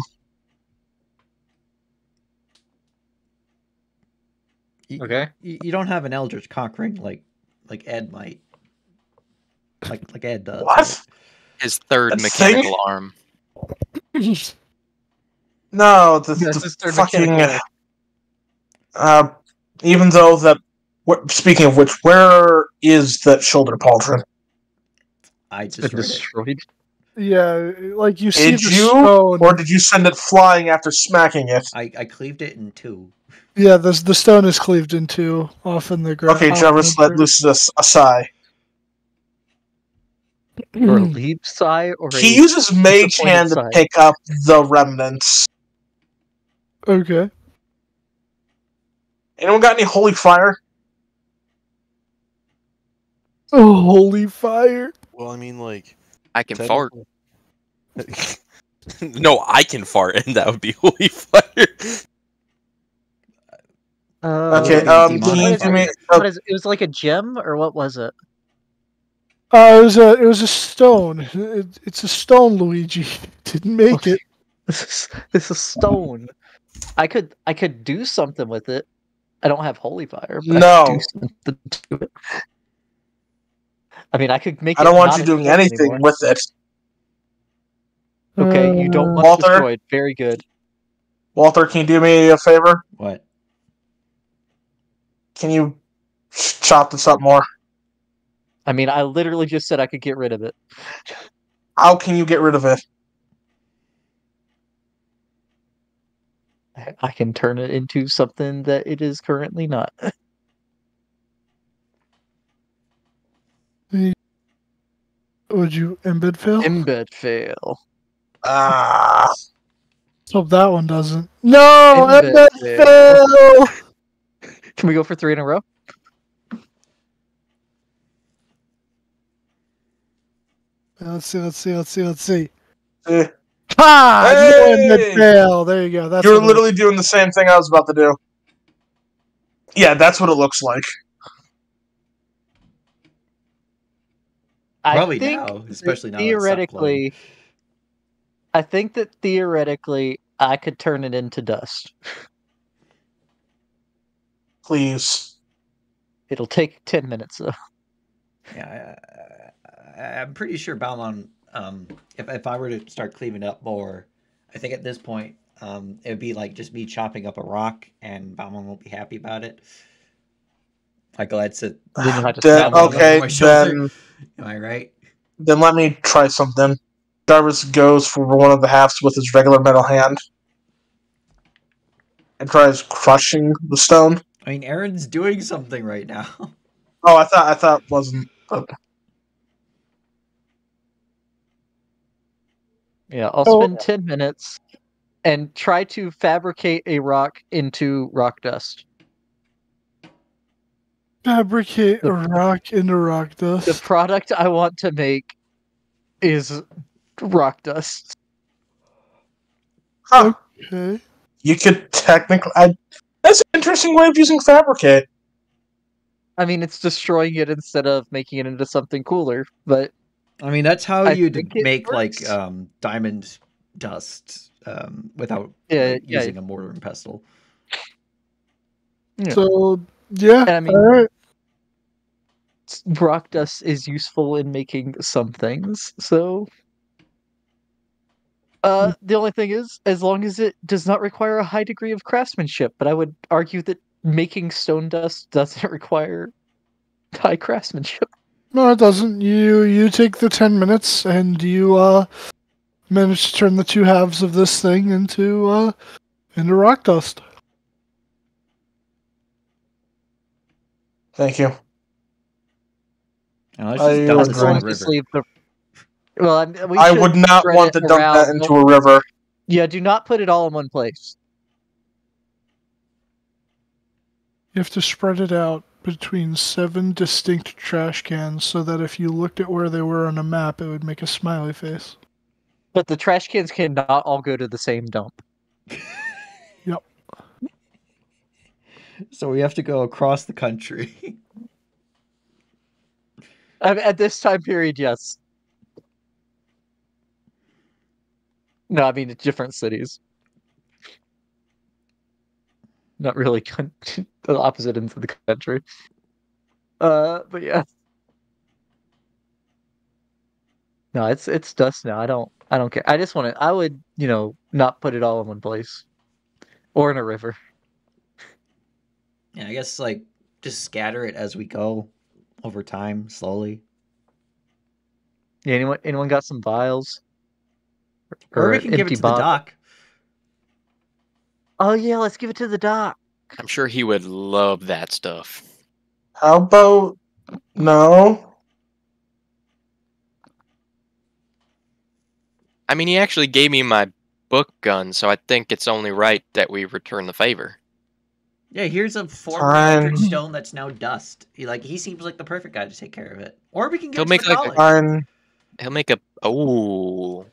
Okay. You don't have an eldritch conquering like Ed might. Like Ed does. What? His third That's mechanical arm. No, Yes, the his third fucking. mechanical Even though that. Speaking of which, where is that shoulder pauldron? I It's been destroyed. Yeah, like you see Did the you, stone. or did you send it flying after smacking it? I cleaved it in two. Yeah, the stone is cleaved in two, off in the ground. Okay, Jarvis, let loose a sigh. Or a leap sigh, or He a uses Mage disappointed Hand to sigh. pick up the remnants. Okay. Anyone got any holy fire? Oh, holy fire. Well, I mean, like, I can fart. no, I can fart, and that would be holy fire. Okay, can you can you do me? What is it? It was like a gem, or what was it? It was a stone. It's a stone, Luigi. Didn't make it. This is a stone. I could do something with it. I don't have holy fire, but I could do something to it. I mean, I could make. I don't want not you a doing gem anything anymore. with it. Okay, you don't want Walter? destroyed. Very good. Walter, can you do me a favor? What? Can you chop this up more? I mean, I literally just said I could get rid of it. How can you get rid of it? I can turn it into something that it is currently not. Would you embed fail? Embed fail. Ah. Let's hope that one doesn't. No, Embed embed fail. Can we go for 3 in a row? Let's see. Eh. Ha! No Hey! embed fail. There you go. That's You're what it literally doing the same thing I was about to do. Yeah, that's what it looks like. Probably I think now, especially now that theoretically, I think that theoretically I could turn it into dust. Please. It'll take 10 minutes though. Yeah, I'm pretty sure Balmon. If I were to start cleaning up more, I think at this point, it would be like just me chopping up a rock, and Balmon won't be happy about it. Like let's it. Then you'll have to Then, stop. okay, my shoulder. then Am I right? let me try something. Jarvis goes for one of the halves with his regular metal hand and tries crushing the stone. I mean, Aaron's doing something right now. Oh, I thought wasn't. Yeah, I'll Oh. spend 10 minutes and try to fabricate a rock into rock dust. Fabricate a rock into rock The dust. product I want to make is rock dust. Huh. Okay. You could technically. That's an interesting way of using fabricate. I mean, it's destroying it instead of making it into something cooler, but I mean, that's how I you'd think it make like works. diamond dust without Yeah, like, yeah. using a mortar and pestle. Yeah. So yeah. And I mean, all right. rock dust is useful in making some things, so the only thing is, as long as it does not require a high degree of craftsmanship, but I would argue that making stone dust doesn't require high craftsmanship. No, it doesn't. You take the 10 minutes and you manage to turn the two halves of this thing into rock dust. Thank you. Now, let's I just dump would this As in long the as we river. leave the well, we I should would not spread want it to dump that around. into a river. Yeah, do not put it all in one place. You have to spread it out between 7 distinct trash cans so that if you looked at where they were on a map, it would make a smiley face. But the trash cans cannot all go to the same dump. Yep. So we have to go across the country. At this time period, yes. No, I mean, it's different cities. Not really the opposite ends of the country. But yeah. No, it's dust now. I don't care. I just want to. I would, not put it all in one place, or in a river. Yeah, I guess like just scatter it as we go over time, slowly. Yeah, anyone got some vials Or we an can give it empty to the bottle? doc. Oh yeah, let's give it to the doc. I'm sure he would love that stuff. How about no? I mean, he actually gave me my book gun, so I think it's only right that we return the favor. Yeah, here's a form of Fine. eldritch stone that's now dust. He seems like the perfect guy to take care of it. Or we can give He'll it make to the like a- college. Fine. He'll make a ooh,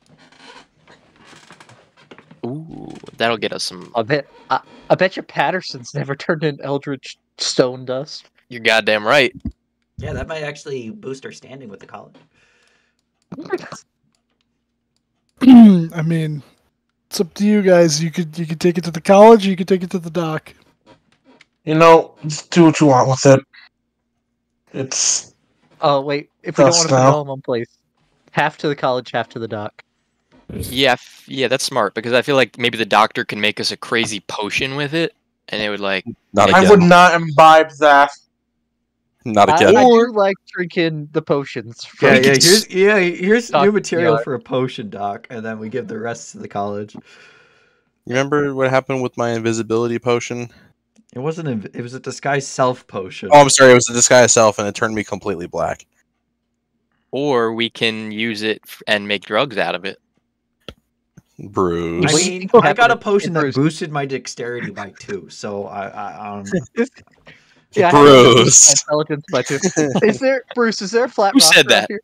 that'll get us some. I bet you Patterson's never turned in eldritch stone dust. You're goddamn right. Yeah, that might actually boost our standing with the college. I mean, it's up to you guys. You could take it to the college, or you could take it to the doc. Just do what you want with it. It's Oh wait, if we don't want dust to put it now. all in one place, half to the college, half to the doc. Yeah, yeah, that's smart because I feel like maybe the doctor can make us a crazy potion with it, and it would like. Not I again. would not imbibe that. Not I again. do like drinking the potions. From Here's Doc new material PR. for a potion, Doc, and then we give the rest to the college. You remember what happened with my invisibility potion? It wasn't. It was a disguised self potion. Oh, I'm sorry. It was a disguise self, and it turned me completely black. Or we can use it and make drugs out of it. Bruce. I What do you mean, think will I got a happen potion that Bruce? boosted my dexterity by 2, so I Yeah, I had to boost Bruce. my intelligence by 2. Is there Bruce? Is there a flat Who rock said around that? here?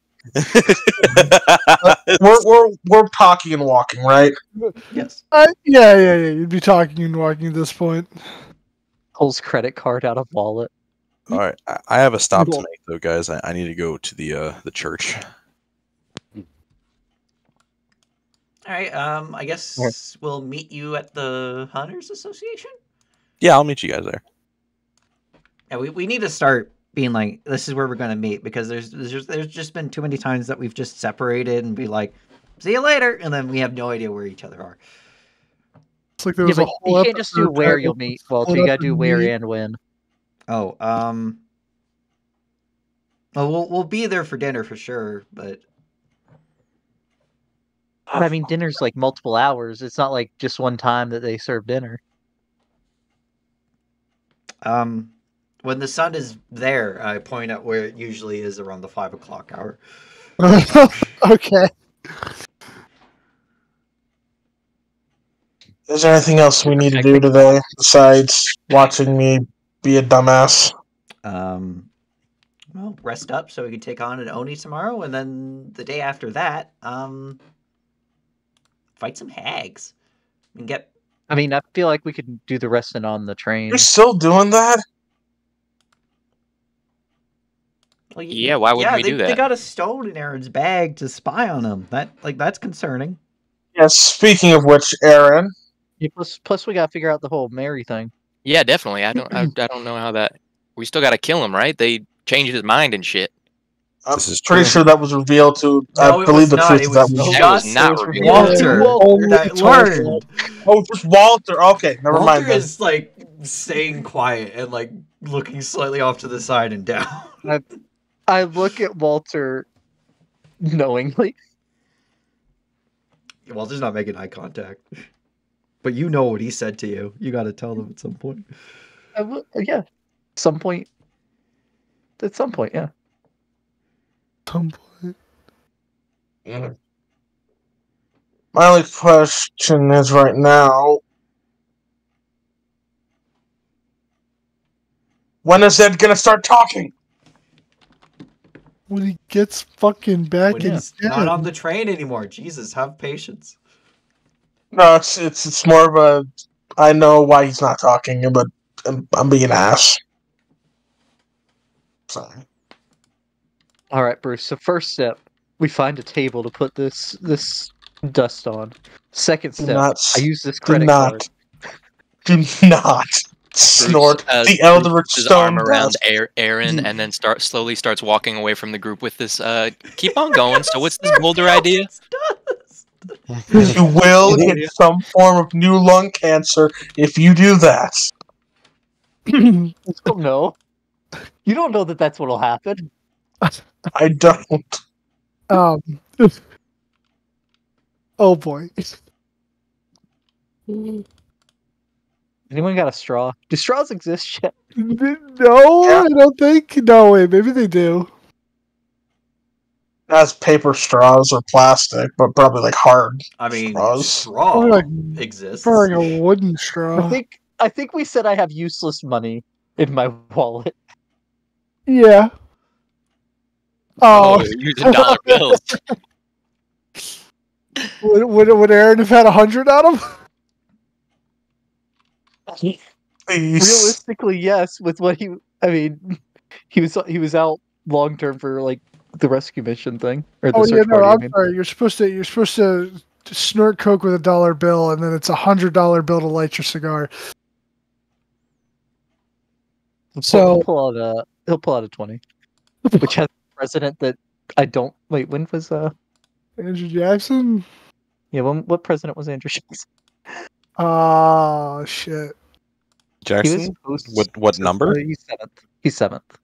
We're talking and walking, right? yes. Yeah. You'd be talking and walking at this point. Pulls credit card out of wallet. All right, I have a stop to Cool. make though, guys. I need to go to the church. All right. I guess we'll meet you at the Hunters Association. Yeah, I'll meet you guys there. Yeah, we need to start being like, this is where we're gonna meet, because there's just been too many times that we've just separated and be like, see you later, and then we have no idea where each other are. It's like there Yeah, was a but whole you can't just do episode where that you'll was meet. split Well, you up gotta do and where meet. and when. Oh, well, we'll be there for dinner for sure, but I mean, dinner's like multiple hours. It's not like just one time that they serve dinner. when the sun is there, I point out where it usually is around the 5 o'clock hour. Okay. Is there anything else we need to do today besides watching me be a dumbass? Well, rest up so we can take on an Oni tomorrow, and then the day after that, fight some hags and get. I mean, I feel like we could do the resting on the train. You're still doing that? Well, Yeah, why would we do They that? got a stone in Aaron's bag to spy on him. That's concerning. Yes. Speaking of which, Aaron, Yeah, plus we gotta figure out the whole Mary thing. Yeah, definitely. I don't know how that. We still got to kill him, right? They changed his mind and shit. I'm This is pretty true. sure that was revealed to. No, I it believe was the not. truth It of that was was. That was just not revealed. Walter Only that told learned. Oh, just Walter. Okay, never mind. Walter Then. is like staying quiet and like looking slightly off to the side and down. I look at Walter knowingly. Walter's not making eye contact, but you know what he said to you. You got to tell them at some point. Yeah, some point. At some point, yeah. Some point. My only question is right now: when is Ed gonna start talking? When he gets fucking back When in he's not on the train anymore. Jesus, have patience. No, it's more of a. I know why he's not talking, but I'm being an ass. Sorry. All right, Bruce. So first step, we find a table to put this dust on. Second Do step, not. I use this Do credit not. card. Do not snort the Bruce eldritch puts his stone arm around dust. Aaron and then slowly starts walking away from the group with this. Keep on going. So what's this boulder idea? You will get some form of new lung cancer if you do that. Oh no, you don't know that that's what'll happen. I don't. Oh boy. Anyone got a straw? Do straws exist yet? No, Yeah. I don't think. No, wait, maybe they do. That's paper straws or plastic, but probably like hard I mean, straws. straw Probably like exists. Probably like a wooden straw. I think we said I have useless money in my wallet. Yeah. Oh, using dollar bills. would Aaron have had 100 on him? Please. Realistically, yes. With what he was out long term for like the rescue mission thing or the Oh yeah, search no, party. I I'm mean. sorry. You're supposed to snort coke with $1 bill, and then it's $100 bill to light your cigar. So He'll pull out a 20, which has a president that I don't wait. When was Andrew Jackson? Yeah, what president was Andrew Jackson? Oh shit. Jackson? What number? He's seventh.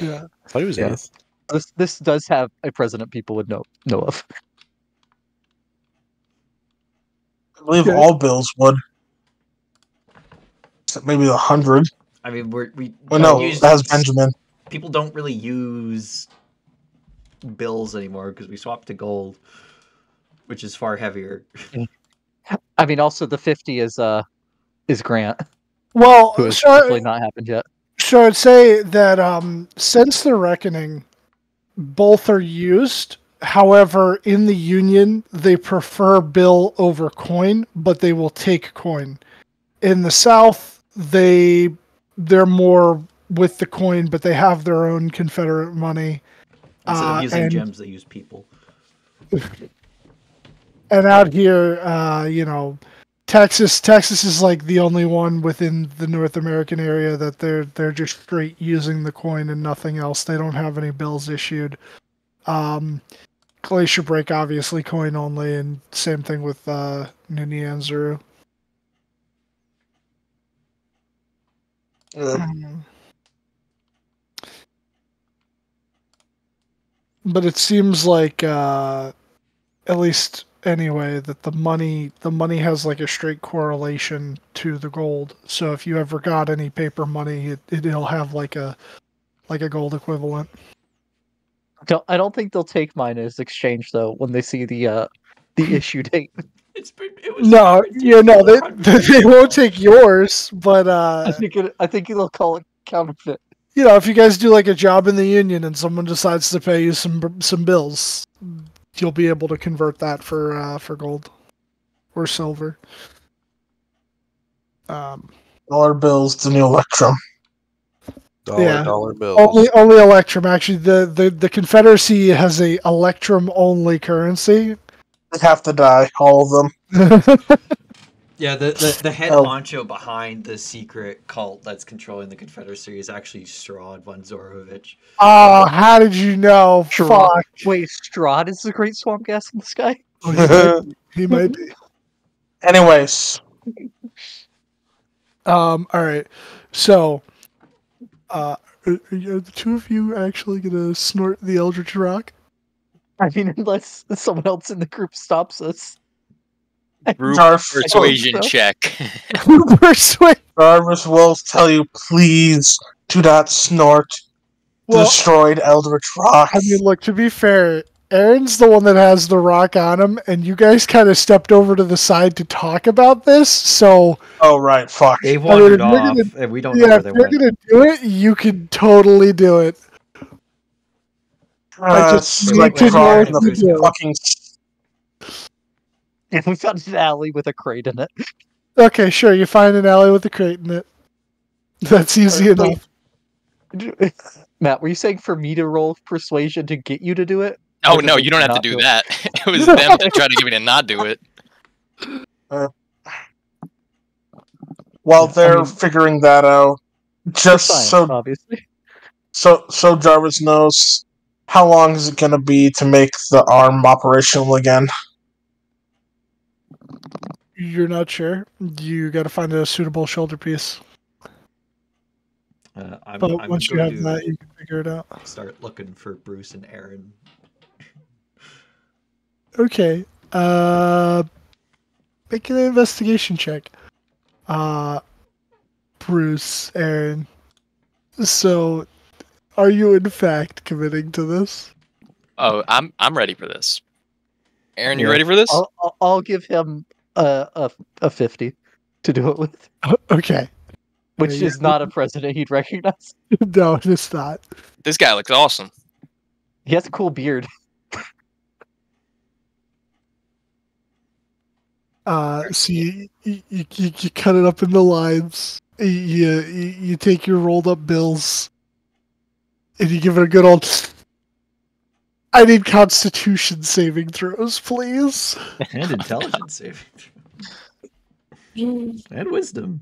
Yeah. I thought he was Yeah. eighth. This does have a president people would know of. I believe Okay. all bills would. Except maybe 100. I mean, we Well, don't no, use that has Benjamin. people don't really use bills anymore because we swapped to gold, which is far heavier. I mean, also the 50 is Grant, Well, who has so, hopefully not happened yet. so I'd say that since the Reckoning, both are used. However, in the Union, they prefer bill over coin, but they will take coin. In the South, they're more with the coin, but they have their own Confederate money. Instead of using and gems, they use people. and out here, Texas is like the only one within the North American area that they're just straight using the coin and nothing else. They don't have any bills issued. Glacier Break, obviously coin only, and same thing with Nini Anzuru. But it seems like, at least anyway, that the money has like a straight correlation to the gold. So if you ever got any paper money, it'll have like a gold equivalent. I don't think they'll take mine as exchange though when they see the issue date. It was No, yeah, no, they 400 won't take yours, but I think they'll call it counterfeit. if you guys do like a job in the Union and someone decides to pay you some bills, you'll be able to convert that for gold or silver. Dollar bills, the new Electrum. Dollar bills. Only Electrum. Actually, the Confederacy has a Electrum only currency. They have to die, all of them. Yeah, the head honcho behind the secret cult that's controlling the Confederacy is actually Strahd von Zorovich. Oh, how did you know? Strahd. Fuck. Wait, Strahd is the great swamp gas in the sky? He might be. Anyways. All right. So, are the two of you actually gonna snort the Eldritch Rock? I mean, unless someone else in the group stops us. Group Jarvis, persuasion so. check. Persuade. Jarvis will tell you, please do not snort Well, destroyed Eldritch Rock. I mean, look, to be fair, Aaron's the one that has the rock on him, and you guys kind of stepped over to the side to talk about this, so... Oh, right, fuck. They've wandered if you're off, gonna- and we don't know Yeah, where if they you're went. gonna do it, you can totally do it. I just It's need like to know drawing what the to do. fucking... And we found an alley with a crate in it. Okay, sure, you find an alley with a crate in it. That's easy enough. Matt, were you saying for me to roll persuasion to get you to do it? Oh Or to no, make you don't have to not do it? that. It was them that tried to get me to not do it. While they're mean- figuring that out, just Science, obviously. so Jarvis knows, how long is it going to be to make the arm operational again? You're not sure? You gotta find a suitable shoulder piece. I'm But once you going have to that, you can figure it out. start looking for Bruce and Aaron. Okay. Make an investigation check. Bruce, Aaron. So, are you in fact committing to this? Oh, I'm ready for this. Aaron, you Yeah. ready for this? I'll give him a 50 to do it with, Okay. which Yeah, is not a president he'd recognize. No, it's not. This guy looks awesome. He has a cool beard. So you cut it up into lines. You take your rolled up bills, and you give it a good old. I need Constitution saving throws, please. And intelligence saving throw. And wisdom.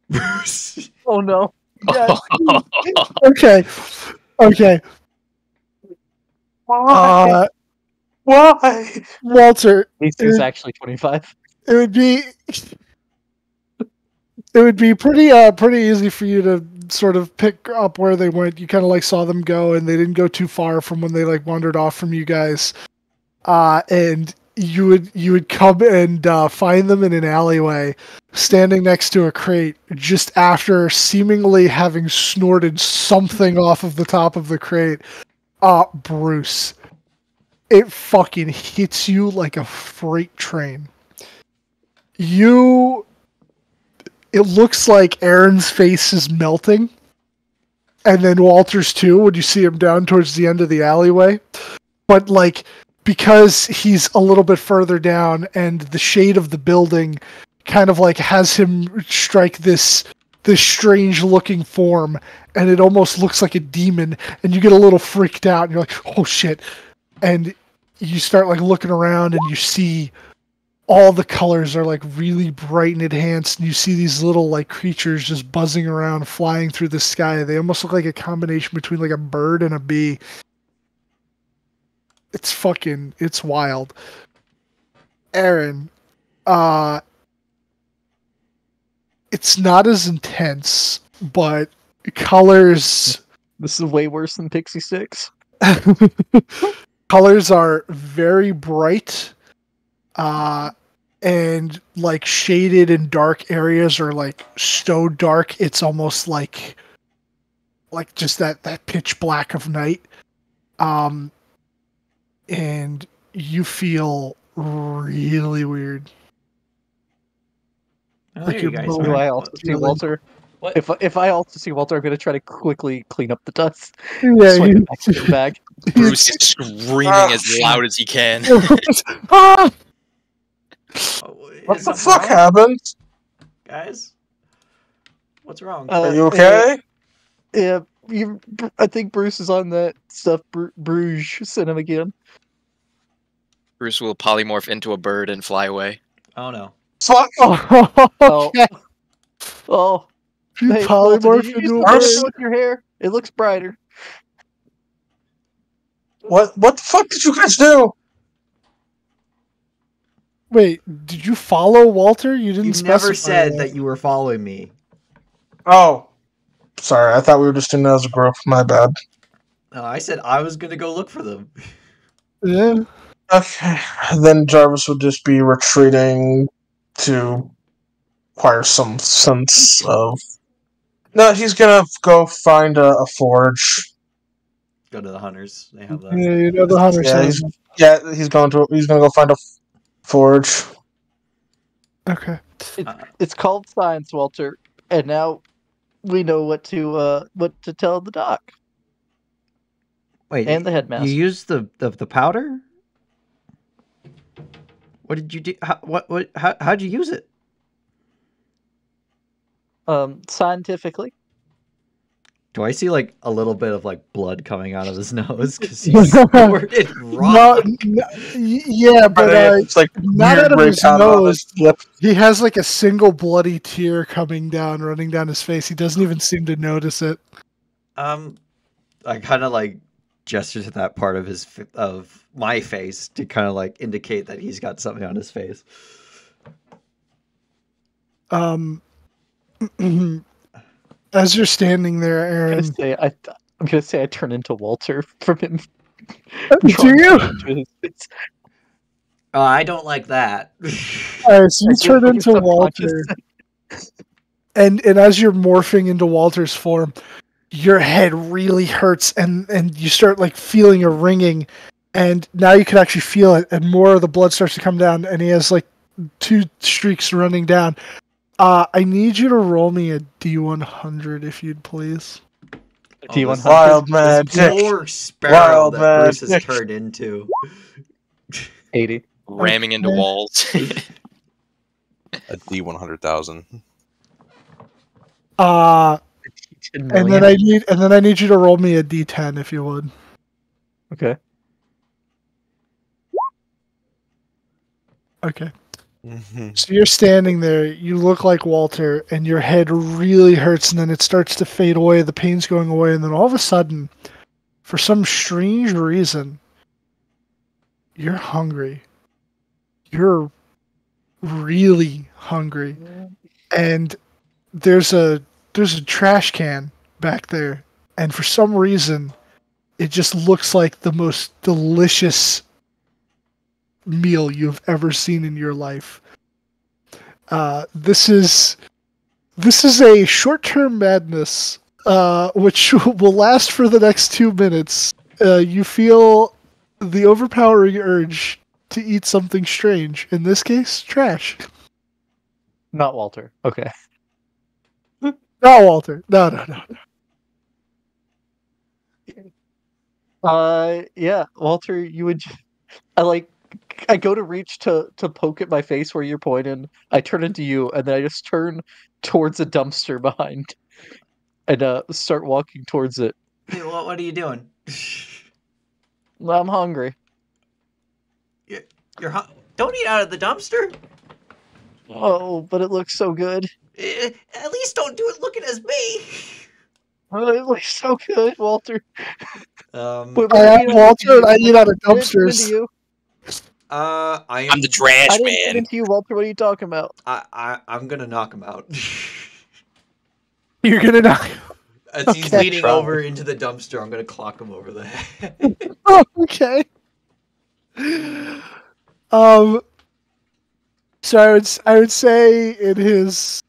Bruce. Oh no. Yes. Okay. Why? Walter, He's actually 25. it would be pretty easy for you to sort of pick up where they went. You kind of like saw them go, and they didn't go too far from when they like wandered off from you guys. And you would come and find them in an alleyway, standing next to a crate, just after seemingly having snorted something off of the top of the crate. Bruce, it fucking hits you like a freight train. It looks like Aaron's face is melting, and then Walter's too when you see him down towards the end of the alleyway. But like, because he's a little bit further down, and the shade of the building kind of like has him strike this strange looking form, and it almost looks like a demon, and you get a little freaked out, and you're like, oh shit. And you start like looking around, and you see all the colors are like really bright and enhanced, and you see these little like creatures just buzzing around, flying through the sky. They almost look like a combination between like a bird and a bee. It's wild. Aaron, it's not as intense, but colors... This is way worse than Pixie Sticks. Colors are very bright, and like shaded and dark areas are like so dark it's almost like just that pitch black of night. And you feel really weird. Oh, Like there you your guys boat. Do are. I also see Walter? What? If I also see Walter, I'm going to try to quickly clean up the dust. Yeah, Swing it back to the bag. Bruce is screaming as loud as he can. Ah! Oh, is What the something fuck wrong, happened? guys? What's wrong? Are you okay? Yeah, I think Bruce is on that stuff. Bruges sent him again. Bruce will polymorph into a bird and fly away. Oh no. Fuck! Oh, Okay. oh. You Hey, Walter, polymorph did you into use a the bird. lotion with your hair? It looks brighter. What the fuck did you guys do? Wait, did you follow Walter? You didn't You specify never said that you were following me. Oh. Sorry, I thought we were just in as a group. My bad. No, I said I was gonna go look for them. Yeah. Okay. Then Jarvis would just be retreating to acquire some sense of... No, he's gonna go find a forge. Go to the hunters. They have that. Yeah, you know the hunter He's gonna go find a forge. Okay. It's called science, Walter, and now we know what to tell the doc Wait, and the headmaster. you used the powder? What did you do? How'd you use it? Scientifically. Do I see like a little bit of like blood coming out of his nose because he's snorted raw? Yeah, but It's like not weird out of break his out of nose. his lip. He has like a single bloody tear running down his face. He doesn't even seem to notice it. I kind of like gesture to that part of my face to kind of like indicate that he's got something on his face. As you're standing there, Aaron, I'm gonna say I turn into Walter from him. do you? Oh, I don't like that. All right, so you I feel turn like into subconscious. Walter, and as you're morphing into Walter's form, your head really hurts, and you start like feeling a ringing, and now you can actually feel it, and more of the blood starts to come down, and he has like 2 streaks running down. I need you to roll me a D100 if you'd please. D100. Wild magic. Poor sparrow Wild that Bruce has magic. turned into. 80. Ramming into walls. A D100,000. And then I need you to roll me a D10 if you would. Okay. Okay. Mm-hmm. So you're standing there, you look like Walter, and your head really hurts, and then it starts to fade away, the pain's going away, and then all of a sudden, for some strange reason, you're hungry. You're really hungry. And there's a trash can back there, and for some reason, it just looks like the most delicious meal you've ever seen in your life. This is a short-term madness, which will last for the next 2 minutes. You feel the overpowering urge to eat something strange. In this case, trash. Not Walter. Okay. Not Walter. No. Yeah, Walter, you would. I go to reach to poke at my face where you're pointing. I turn into you, and then I just turn towards a dumpster behind, and start walking towards it. Hey, what are you doing? I'm hungry. Don't eat out of the dumpster. Oh, but it looks so good. At least don't do it looking as me. Oh, it looks so good, Walter. I am Walter, and I eat out of dumpsters. I'm the trash I didn't man. get into you, Walter. What are you talking about? I'm gonna knock him out. You're gonna knock. As he's leaning over into the dumpster, I'm gonna clock him over the head. Oh, okay. So I would say in his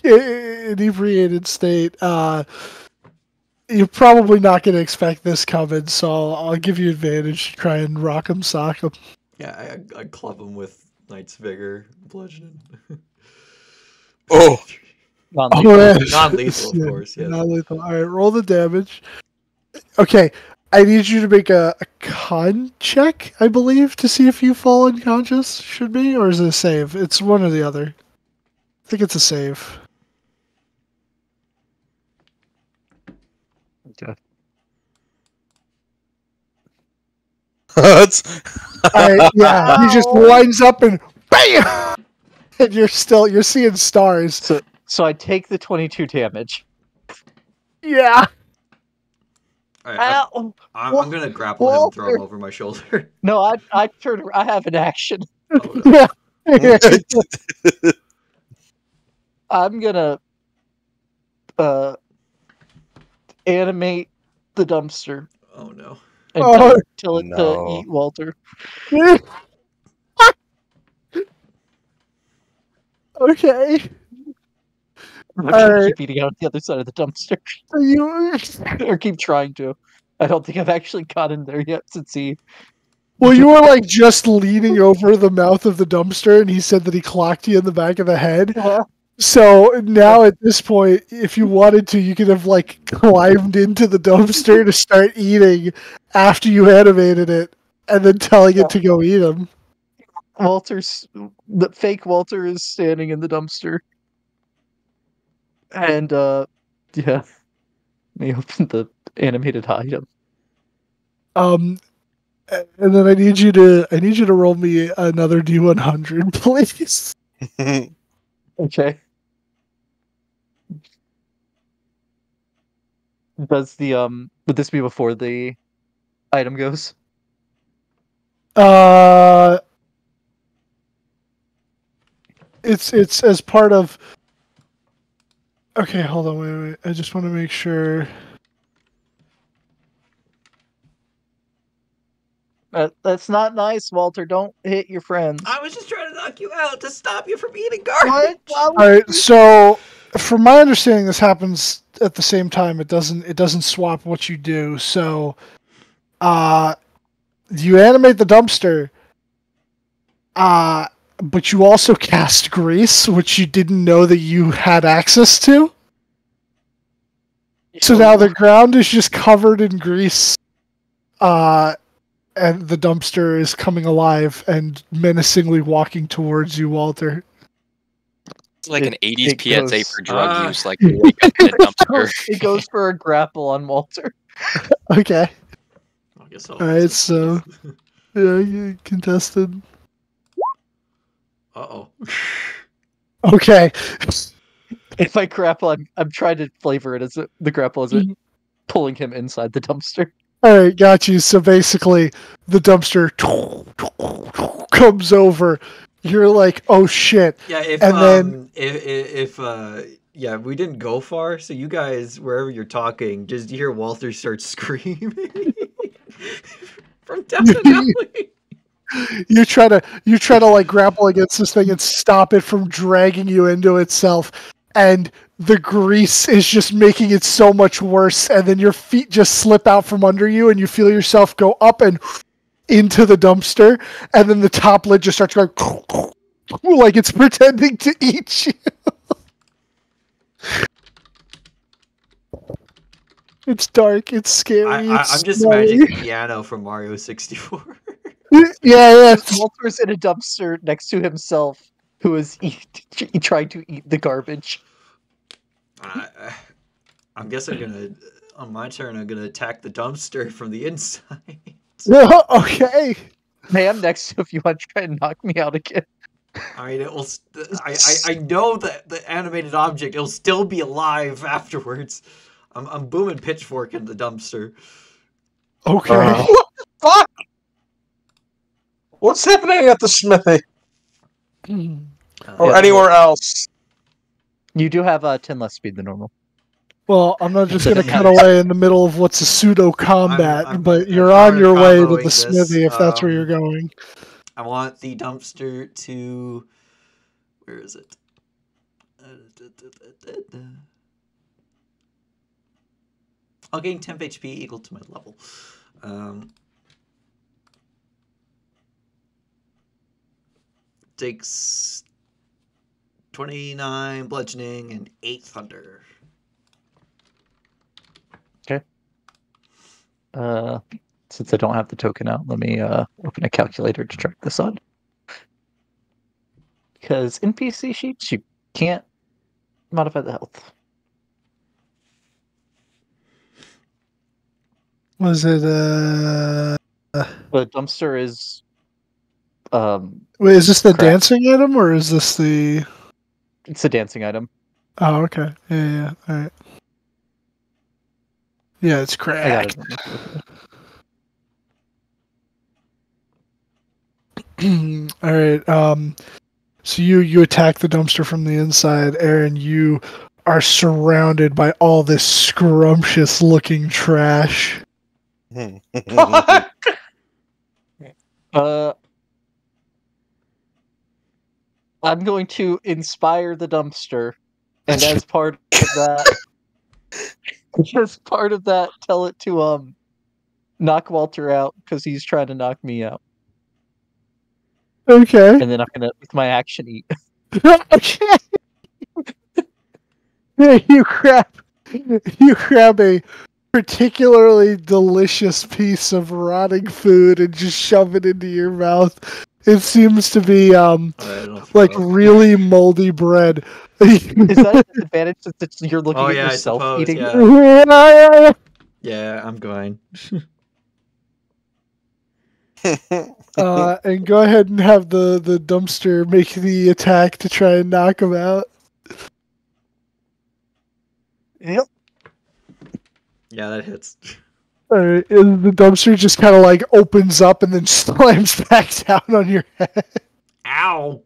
inebriated state, you're probably not going to expect this coming. So I'll give you advantage to try and rock him, sock him. Yeah, I club him with Knight's Vigor, bludgeoning. Oh, Non-lethal, of course. Yes. Non-lethal. All right, roll the damage. Okay, I need you to make a con check, I believe, to see if you fall unconscious. Should be, or is it a save? It's one or the other. I think it's a save. Okay. Yeah, he just winds up and BAM! And you're seeing stars. So I take the 22 damage. Yeah. All right, I'm gonna grapple him and throw him over my shoulder. No, I have an action. Yeah. I'm gonna animate the dumpster Oh no. and tell it to eat Walter. Okay. I'm gonna keep eating out on the other side of the dumpster. Or keep trying to. I don't think I've actually got in there yet since he... Well, you were like just leaning over the mouth of the dumpster, and he said that he clocked you in the back of the head. So now at this point, if you wanted to, you could have like climbed into the dumpster to start eating after you animated it, and then telling it to go eat him. The fake Walter is standing in the dumpster. And, yeah. Let me open the animated item. And then I need you to roll me another D100, please. Okay. Does would this be before the item goes? It's as part of. Okay, hold on, wait. I just want to make sure. That's not nice, Walter. Don't hit your friends. I was just trying to knock you out to stop you from eating garbage. All right, so from my understanding, this happens at the same time. It doesn't swap what you do. So, you animate the dumpster. But you also cast grease, which you didn't know that you had access to. So now the ground is just covered in grease. And the dumpster is coming alive and menacingly walking towards you, Walter. It's like an 80s PSA for drug use, like you wake up in a dumpster. It goes for a grapple on Walter. Okay. I guess Alright, so yeah, you contested. Uh-oh. Okay. If I grapple, I'm trying to flavor it as the grapple isn't pulling him inside the dumpster. Alright, got you. So basically, the dumpster comes over. You're like, oh shit. Yeah, if Yeah, we didn't go far, so you guys, wherever you're talking, just hear Walter start screaming from down an alley. You try to like grapple against this thing and stop it from dragging you into itself, and the grease is just making it so much worse, and then your feet just slip out from under you and you feel yourself go up and into the dumpster, and then the top lid just starts going like it's pretending to eat you. It's dark, it's scary. I'm it's just smelly. imagining the piano from Mario 64. Yeah. Walter's in a dumpster next to himself, who is trying to eat the garbage. I'm guessing on my turn, I'm gonna attack the dumpster from the inside. Okay. Hey, I'm next to if you want to try and knock me out again. I mean, it will. I know that the animated object, it'll still be alive afterwards. I'm booming pitchfork in the dumpster. Okay. What the fuck? What's happening at the smithy or Yeah. anywhere else? You do have 10 less speed than normal. Well, I'm not just going to cut away in the middle of what's a pseudo combat, I'm but I'm you're on your way to comboing the this, smithy if that's where you're going. I want the dumpster to. Where is it? I'll gain temp HP equal to my level. Takes 29 bludgeoning and 8 thunder. Since I don't have the token out, let me open a calculator to track this on. Because NPC sheets, you can't modify the health. Was it The dumpster is wait, is this the crap. dancing item or is this the It's a dancing item. Oh, okay. Yeah, alright. Yeah, it's I got cracked. it. Alright, so you attack the dumpster from the inside, Aaron. You are surrounded by all this scrumptious looking trash. I'm going to inspire the dumpster, and as part of that, tell it to knock Walter out because he's trying to knock me out, Okay. and then I'm gonna with my action eat. Okay. Yeah, you grab a particularly delicious piece of rotting food and just shove it into your mouth. It seems to be like really moldy bread. Is that an advantage since you're looking at yeah, yourself I suppose, eating? yeah. Yeah, I'm going. And go ahead and have the dumpster make the attack to try and knock him out. Yep. Yeah, that hits. Alright, and the dumpster just kind of like opens up and then slams back down on your head. Ow!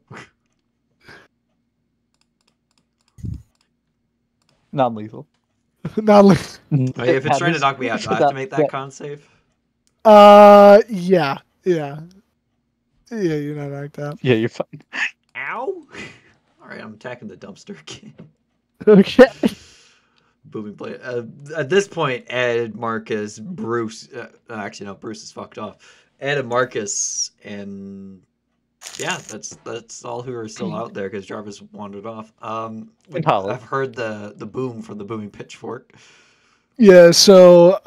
Non-lethal. Not like, If it's trying to knock me out, do I have to make that con save? yeah, you're not knocked out. Yeah, you're fine. Ow! Alright, I'm attacking the dumpster again. Okay. Booming play. At this point, Ed, Marcus, Bruce. Actually, no, Bruce is fucked off. Ed and Marcus, and yeah, that's all who are still out there because Jarvis wandered off. I've heard the boom from the booming pitchfork. Yeah, so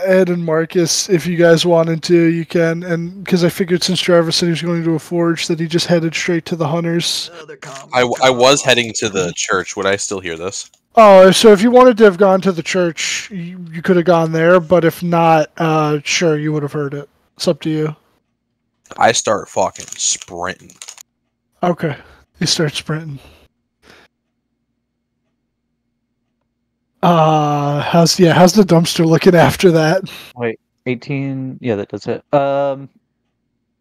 Ed and Marcus, if you guys wanted to, you can. And because I figured since Jarvis said he was going to a forge, that he just headed straight to the hunters. I was heading to the church. Would I still hear this? Oh, so if you wanted to have gone to the church, you could have gone there. But if not, sure, you would have heard it. It's up to you. I start fucking sprinting. Okay, you start sprinting. How's the dumpster looking after that? Wait, 18. Yeah, that does it. That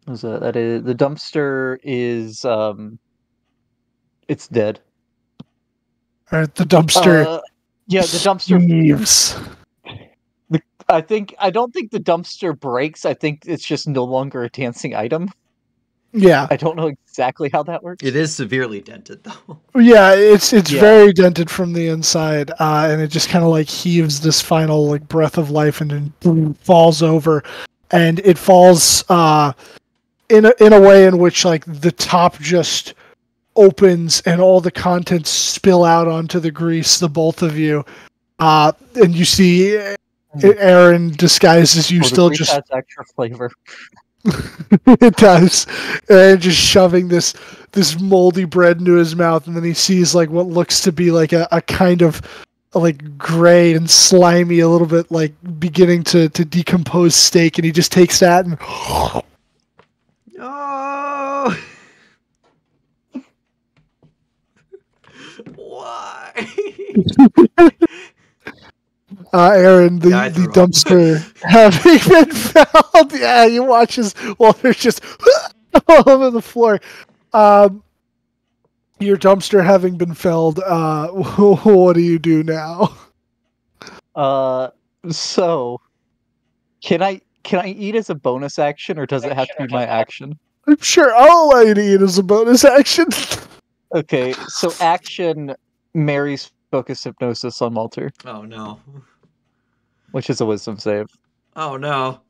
is the dumpster is it's dead. Or the dumpster Yeah, the dumpster. heaves. I don't think the dumpster breaks. I think it's just no longer a dancing item. Yeah. I don't know exactly how that works. It is severely dented, though. Yeah, it's Yeah. very dented from the inside, and it just kind of like heaves this final like breath of life, and then boom, falls over, and it falls in a way in which like the top just opens and all the contents spill out onto the grease, the both of you, and you see Aaron disguised as you The still grease just has extra flavor. it does, and just shoving this moldy bread into his mouth, and then he sees like what looks to be like a kind of like gray and slimy, a little bit like beginning to decompose steak, and he just takes that and No. Why? Aaron, the Yeah, I threw up. dumpster having been found. Yeah, he watches Walter just all over the floor. Your dumpster having been felled, what do you do now? So can I eat as a bonus action, or does it have to be my action? I'm sure I'll allow you to eat as a bonus action. Okay, so action marries focus hypnosis on Walter, Oh no. which is a wisdom save. Oh no.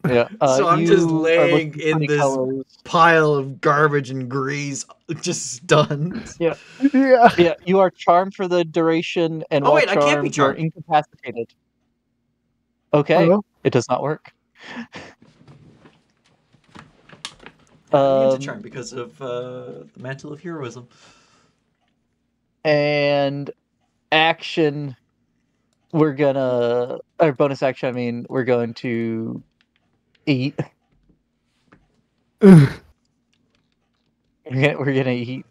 Yeah. So I'm just you are laying looking in funny this colors. pile of garbage and grease, just stunned. Yeah. Yeah, you are charmed for the duration, and Oh, while wait, I can't be charmed, you are charmed. incapacitated. Okay, Hello? it does not work. I'm immune to Um, charm because of the mantle of heroism. And action, we're gonna, or bonus action, I mean, we're going to eat. We're gonna eat,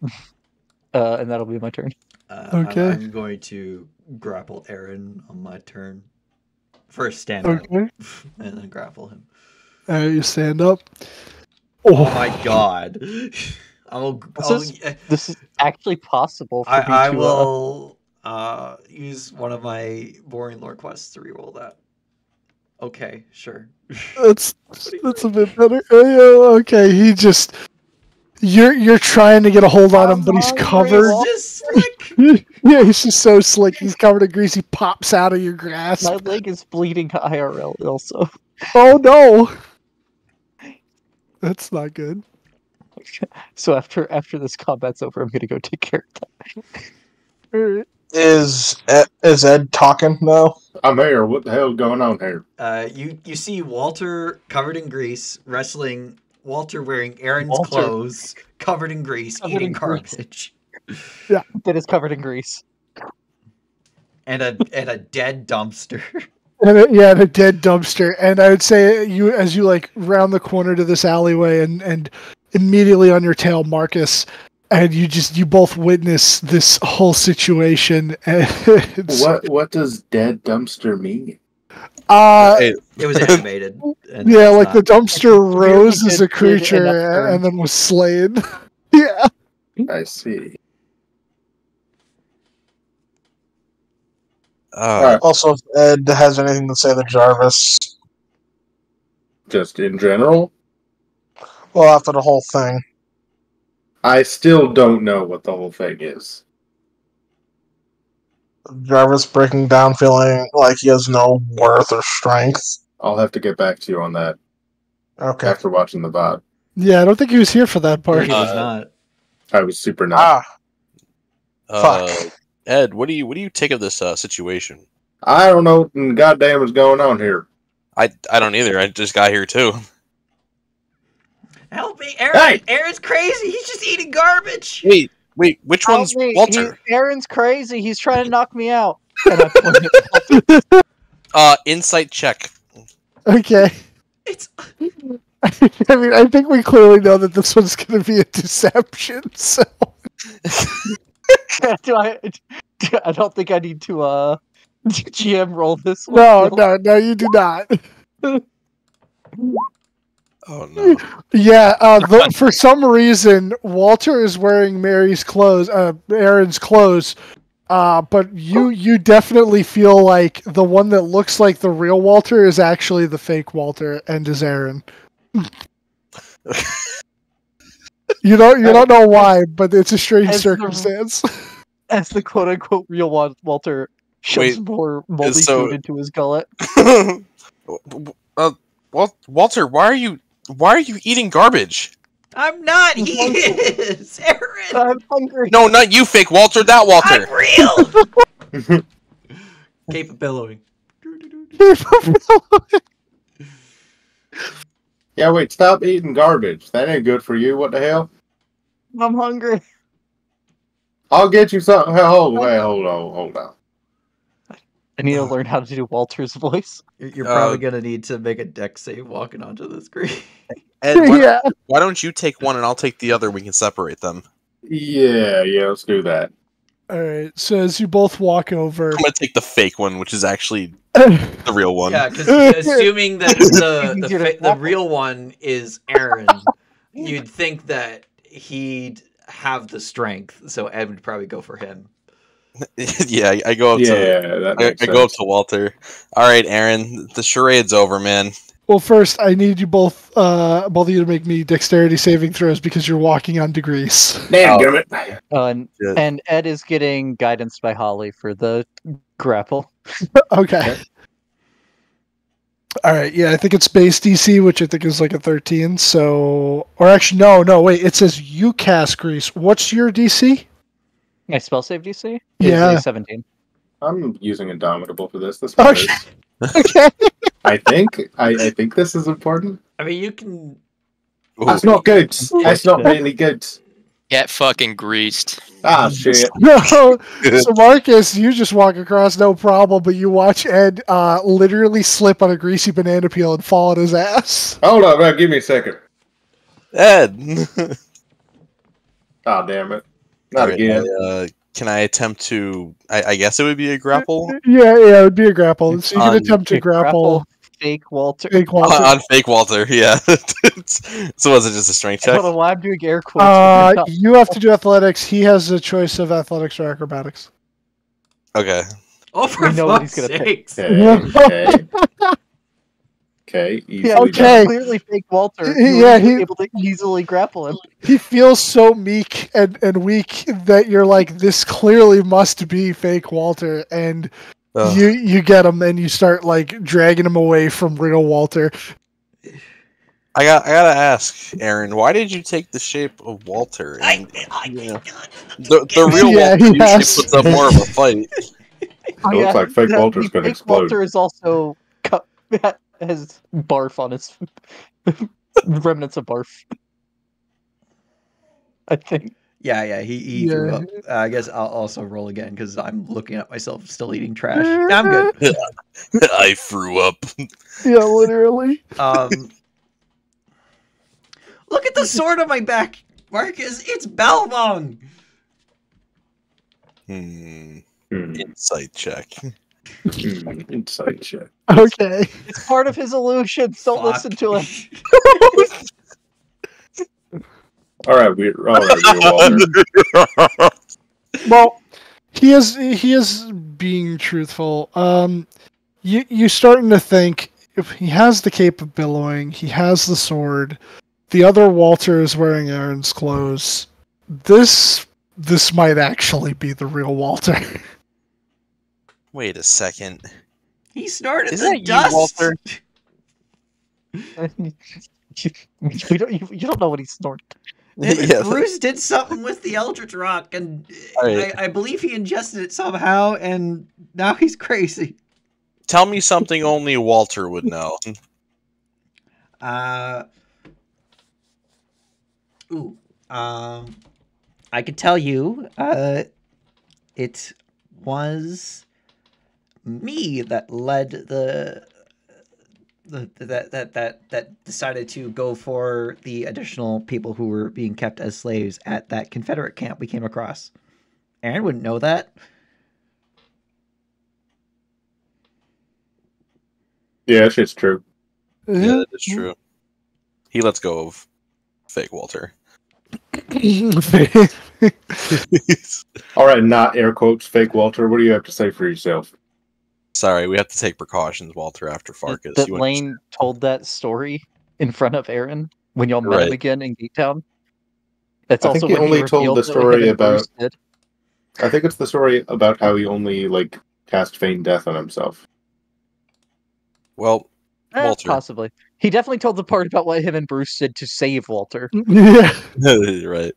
and that'll be my turn. Okay. I'm going to grapple Aaron on my turn. First stand up, Okay. and then grapple him. You stand up. Oh my god. This is actually possible for me I to. will use one of my boring lore quests to reroll that. Okay, sure. That's a bit better. Okay, he just you're trying to get a hold on him, but he's covered. Just slick. Yeah, he's just so slick. He's covered in grease. He pops out of your grasp. My leg is bleeding IRL also. Oh no, that's not good. So after this combat's over, I'm gonna go take care of that. Alright. Is Ed talking though? I'm here. What the hell's going on here? You see Walter covered in grease wrestling. Walter wearing Aaron's Walter. clothes, covered in grease, Covered eating in grease. garbage, That is covered in grease. and a dead dumpster. And a dead dumpster. And I would say as you like round the corner to this alleyway, and immediately on your tail, Marcus, and you both witness this whole situation. And What does dead dumpster mean? Hey, It was animated. And yeah, it's like not- the dumpster It's rose really as a good kid and creature upturned. and then was slain. Yeah. I see. Also, if Ed has anything to say to Jarvis, Just in general, well, after the whole thing, I still don't know what the whole thing is. Jarvis breaking down, feeling like he has no worth or strength. I'll have to get back to you on that Okay. after watching the VOD. Yeah, I don't think he was here for that He part. was not. I was super not. Fuck. Ed, what do you take of this situation? I don't know what in goddamn is going on here. I don't either. I just got here too. Help me, Aaron! Hey! Aaron's crazy. He's just eating garbage. Wait, which one's Walter? Aaron's crazy. He's trying to knock me out. And I point at Insight check. Okay. It's I mean, I think we clearly know that this one's going to be a deception. So I don't think I need to GM roll this one. no, you do not. Oh no. Yeah, for some reason, Walter is wearing Mary's clothes, Aaron's clothes, but you definitely feel like the one that looks like the real Walter is actually the fake Walter and is Aaron. You don't know why, but it's a strange As circumstance. As the quote unquote real Walter shoves Wait, more moldy so- food into his gullet. Walter, why are you eating garbage? I'm not. He is. Aaron. I'm hungry. No, not you, fake Walter. That Walter. I'm real. Capability. Yeah, wait, stop eating garbage. That ain't good for you. What the hell? I'm hungry. I'll get you something. Hold on. I need to learn how to do Walter's voice. You're probably gonna need to make a deck save walking onto the screen. Ed, why don't you take one and I'll take the other? We can separate them. Yeah, let's do that. All right, so as you both walk over, I'm gonna take the fake one, which is actually the real one. Yeah, because assuming that the real one is Aaron, you'd think that he'd have the strength, so Ed would probably go for him. Yeah, I go up I go up to Walter. All right, Aaron, the charade's over, man. well, first I need you both of you to make me dexterity saving throws because you're walking on degrees. Damn, it. And Ed is getting guidance by Holly for the grapple. Okay. All right, yeah, I think it's base DC, which I think is like a 13. So, or actually, no, wait. It says you cast grease. What's your DC? My spell save DC? Yeah. Is a 17. I'm using Indomitable for this. This Okay. matters. Okay. I think this is important. I mean, you can. That's not good. That's not really good. Get fucking greased. Ah, shit. No, so Marcus, you just walk across no problem, but you watch Ed literally slip on a greasy banana peel and fall on his ass. Hold on, man. Give me a second. Ed. Ah, damn it. Not again. Can I attempt to? I guess it would be a grapple Yeah, it would be a grapple. So you can attempt to grapple Fake Walter. fake Walter. on fake Walter. Yeah. So was it just a strength I check? don't know why I'm doing air quotes. but they're not. You have to do athletics. He has a choice of athletics or acrobatics. Okay. Oh, for We know what fuck's he's gonna pick. sakes! Okay. Easily Yeah, Okay. clearly fake Walter. Yeah, He was he- able to easily grapple him. He feels so meek and weak that you're like, this clearly must be fake Walter, and Ugh. you get him and you start like dragging him away from real Walter. I gotta ask, Aaron, why did you take the shape of Walter? And, the real Yeah, Walter he usually has. puts up more of a fight. It looks like fake Walter's gonna fake explode. Walter is also has barf on his remnants of barf. I think. Yeah, he threw Yeah. up. I guess I'll also roll again because I'm looking at myself still eating trash. I'm good. I threw up. Yeah, literally. Look at the sword on my back, Marcus. It's Balmong. Insight check. Insight check. Okay. It's part of his illusions. Don't Fuck. listen to him. All right, real Walter. Well, he is being truthful. You're starting to think if he has the cape of billowing, he has the sword. The other Walter is wearing Aaron's clothes. This might actually be the real Walter. Wait a second. He snorted Is the that you, dust. Walter? You don't know what he snorted. Yeah. Bruce did something with the eldritch rock, and Right. I believe he ingested it somehow, and now he's crazy. Tell me something only Walter would know. I could tell you, it was me that led that decided to go for the additional people who were being kept as slaves at that Confederate camp we came across. Aaron wouldn't know that. Yeah, that shit's true. Yeah, that is true. He lets go of fake Walter. All right, not air quotes, fake Walter. What do you have to say for yourself? Sorry, we have to take precautions, Walter, after Farkas. That You Lane told that story in front of Aaron when y'all met Right. him again in Gatetown. It's I also think he when only he told revealed the that him story and Bruce about. did. I think it's the story about how he only like cast feign death on himself. Well, Walter. Possibly. He definitely told the part about what him and Bruce did to save Walter. Yeah. Right.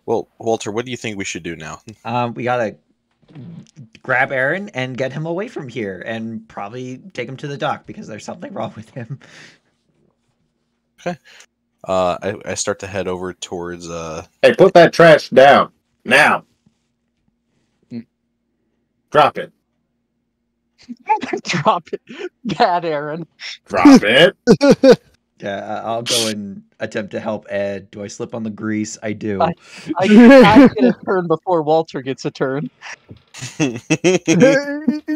Well, Walter, what do you think we should do now? We gotta grab Aaron and get him away from here, and probably take him to the dock because there's something wrong with him. I start to head over towards Hey, put that trash down now. Drop it. Drop it. Bad Aaron. Drop it. Yeah, I'll go and attempt to help Ed. Do I slip on the grease? I do. I get a turn before Walter gets a turn.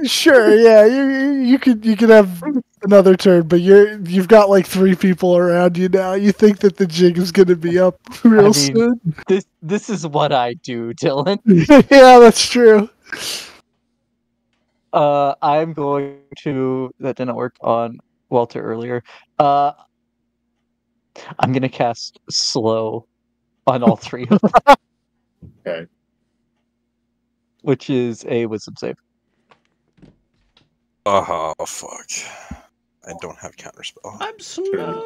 Sure, yeah, you could have another turn, but you've got like 3 people around you now. You think that the jig is going to be up real soon? This is what I do, Dylan. Yeah, that's true. I'm going to. That didn't work on Walter earlier. I'm going to cast slow on all 3 of them. Okay. Which is a wisdom save. Oh, fuck. I don't have counterspell. I'm slow.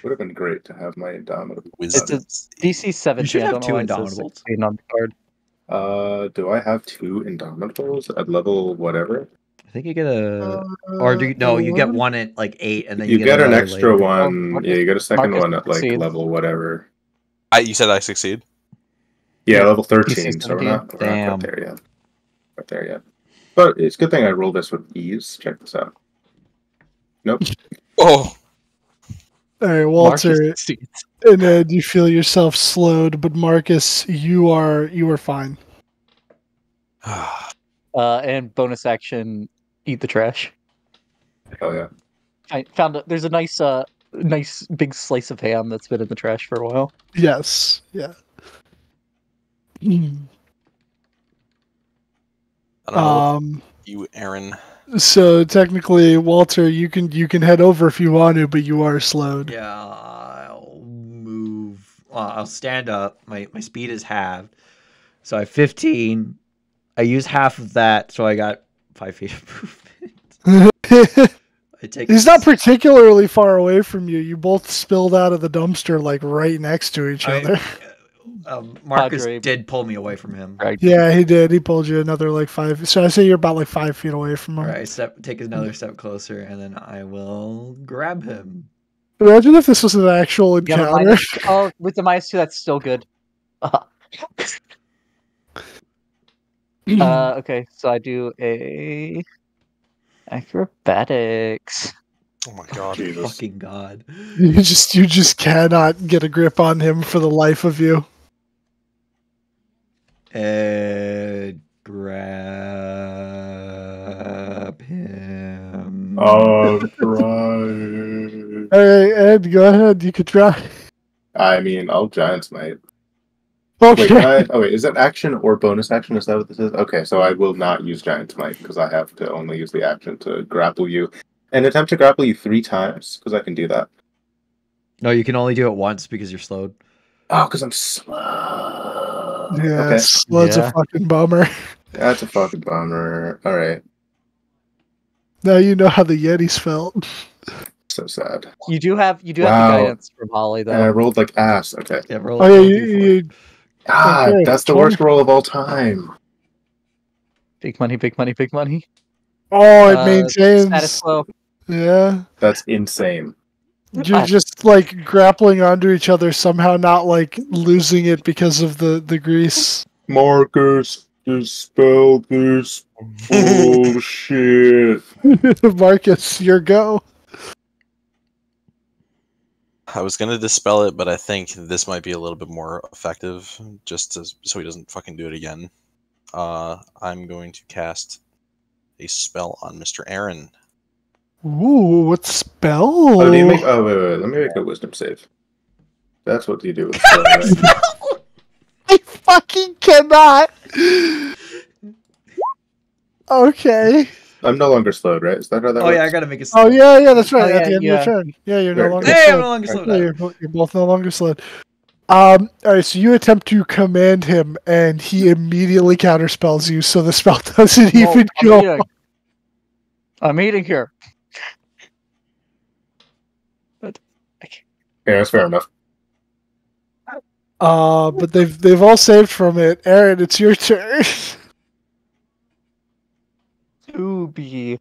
Would have been great to have my indomitable. Wisdom. DC 17. You should I have don't know 2 why it says indomitables. 16 on the card. Do I have 2 indomitables at level whatever? I think you get a, or do you, no? You get one at like 8, and then you, You get an another extra later. one. Marcus- Yeah, you get a second Marcus one at like succeeds. level whatever. You said I succeed? Yeah, Yeah, level DC 13. So we're 17. not quite Damn. there yet. Not there yet. But it's a good thing I rolled this with ease. Check this out. Nope. Oh! All right, Marcus Walter, succeeds. and Ed, you feel yourself slowed, but Marcus, you are fine. And bonus action, eat the trash. Oh yeah. I found there's a nice big slice of ham that's been in the trash for a while. Yes, yeah. I don't know what Um. you, Aaron. So technically, Walter, you can head over if you want to, but you are slowed. Yeah, I'll move. I'll stand up. My speed is halved, so I have 15. I use half of that, so I got 5 feet of movement. I take. He's not particularly far away from you. You both spilled out of the dumpster like right next to each other. Marcus Padre. did pull me away from him. Right. Yeah, he did. He pulled you another like 5. So I say you're about like 5 feet away from him. All right, take another step closer, and then I will grab him. Imagine if this was an actual You have a encounter. minus, with the -2, that's still good. Okay, so I do a acrobatics. Oh my god. Jesus. Fucking god. You just cannot get a grip on him for the life of you. Grab him. Oh, right. All right, Ed, go ahead. You could try. I mean, I'll giant smite. Okay. Wait, is that action or bonus action? Is that what this is? Okay, so I will not use giant smite because I have to only use the action to grapple you and attempt to grapple you 3 times because I can do that. No, you can only do it once because you're slowed. Oh, because I'm slow. Yeah, Okay, slow's a fucking bummer. that's a fucking bummer. All right, Now you know how the Yetis felt. so sad. You do have the Wow. guidance from Holly And I though. rolled like ass. Okay. Yeah, roll. Oh yeah, roll you D4. God, Okay, that's the 20. worst roll of all time. Big money, big money, big money. Oh, it Status maintains. quo. Yeah. That's insane. You're just like grappling onto each other, somehow not like losing it because of the grease. Marcus, dispel this bullshit. Marcus, your go. I was gonna dispel it, but I think this might be a little bit more effective, just so he doesn't fucking do it again. I'm going to cast a spell on Mr. Aaron. Ooh, what spell? Oh, do you make? Oh, wait. Let me make a wisdom save. That's what you do with spell, right? I fucking cannot. Okay. I'm no longer slowed, right? Is that how that Oh works? yeah, I gotta make a. Oh slow. yeah, that's right. Oh, At the yeah, end of your turn. Yeah, you're no Right. longer Hey, I'm slowed. no longer slowed. Yeah, you're both no longer slowed. All right, so you attempt to command him, and he immediately counterspells you, so the spell doesn't No, even I'm go. eating. I'm eating here. Yeah, that's fair enough. But they've all saved from it. Aaron, it's your turn. To be,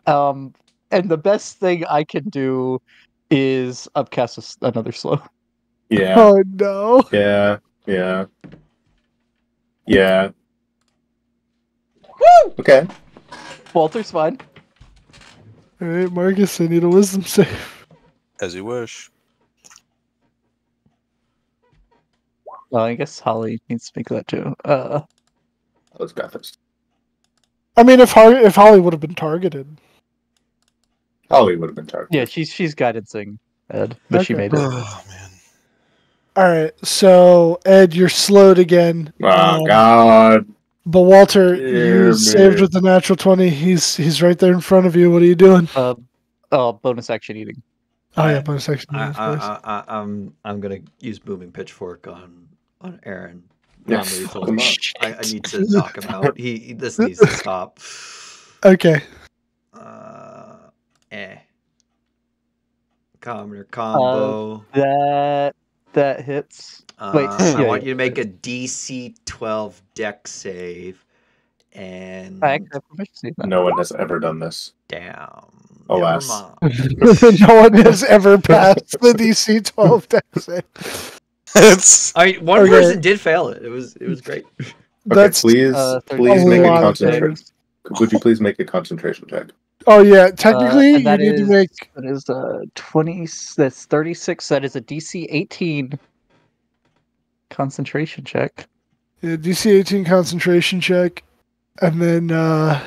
and the best thing I can do is upcast another slow. Yeah. Oh no. Yeah. Woo! Okay. Walter's fine. All right, Marcus, I need a wisdom save. As you wish. Well, I guess Holly needs to make that too. Let's go this. I mean, if Holly would have been targeted. Holly would have been targeted. Yeah, she's guidancing Ed, but she Okay. made it. Oh man. All right, so Ed, you're slowed again. Oh God. But Walter, Dear you saved me. with the natural 20. He's right there in front of you. What are you doing? Bonus action eating. Oh yeah, bonus action. I'm gonna use booming pitchfork on Aaron. Yes, Non-lethal. come on. I need to knock him out. This needs to stop. Okay. Commoner combo. That hits. Wait, I yeah, want you to make a DC 12 deck save. And I actually have proficiency in that. No one has ever done this. damn. Alas. Never mind. No one has ever passed the DC 12 deck save. It's One Okay. person did fail it. It was great. Okay, That's please a make a lot of concentration. things. Would you please make a concentration check? Oh yeah, technically and you need to make. that is 20. That's 36. That is a DC 18 concentration check. Yeah, DC 18 concentration check, and then I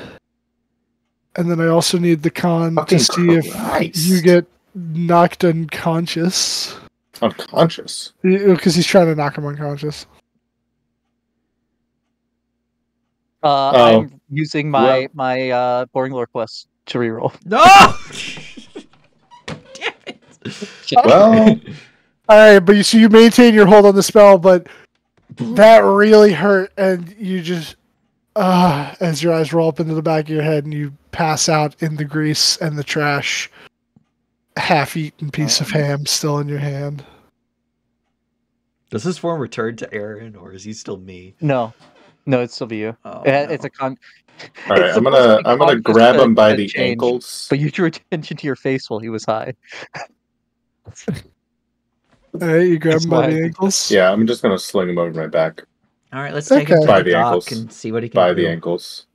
also need the con Fucking to see if Christ. you get knocked unconscious. Unconscious. Because he's trying to knock him unconscious. I'm using my boring lore quest to reroll. No! Damn it. Well, All right, but you maintain your hold on the spell, but that really hurt, and you just as your eyes roll up into the back of your head, and you pass out in the grease and the trash. Half-eaten piece of ham still in your hand. Does this form return to Aaron, or is he still me? No, it's still you. Oh, It's no. a con. all right. It's I'm supposed to be gonna conscious grab him by to the change, ankles. But you drew attention to your face while he was high. All right, you grab That's him by why I the did ankles. Yeah, I'm just gonna sling him over my back All right, let's take him Okay. to By the the dock ankles. and see what he can by do. the ankles.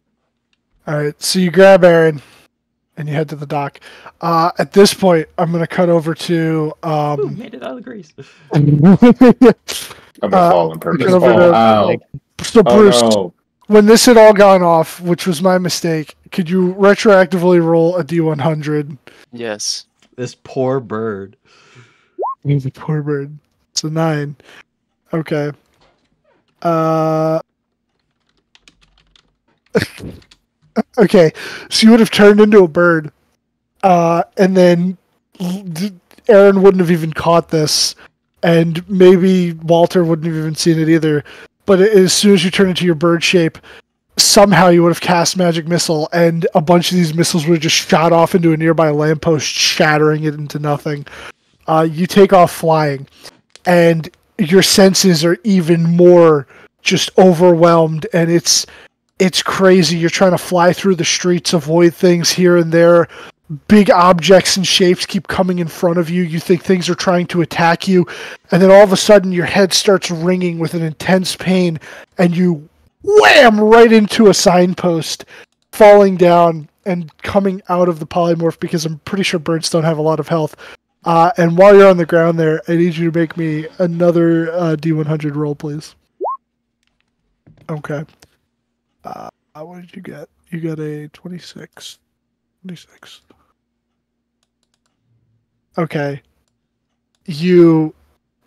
All right, so you grab Aaron, and you head to the dock. At this point, I'm going to cut over to. Ooh, made it out of the grease. I'm gonna fall on purpose. cut over Oh, to- ow. So Oh Bruce, no. when this had all gone off, which was my mistake, could you retroactively roll a D100? Yes. This poor bird. The poor bird. It's a 9. Okay. Okay, so you would have turned into a bird, and then Aaron wouldn't have even caught this, and maybe Walter wouldn't have even seen it either. But as soon as you turn into your bird shape, somehow you would have cast magic missile, and a bunch of these missiles would have just shot off into a nearby lamppost, shattering it into nothing. You take off flying, and your senses are even more just overwhelmed, and it's crazy. You're trying to fly through the streets, avoid things here and there. Big objects and shapes keep coming in front of you. You think things are trying to attack you, and then all of a sudden your head starts ringing with an intense pain, and you wham right into a signpost, falling down and coming out of the polymorph, because I'm pretty sure birds don't have a lot of health. And while you're on the ground there, I need you to make me another D100 roll, please. Okay. What did you get? You got a 26. 26. Okay. You're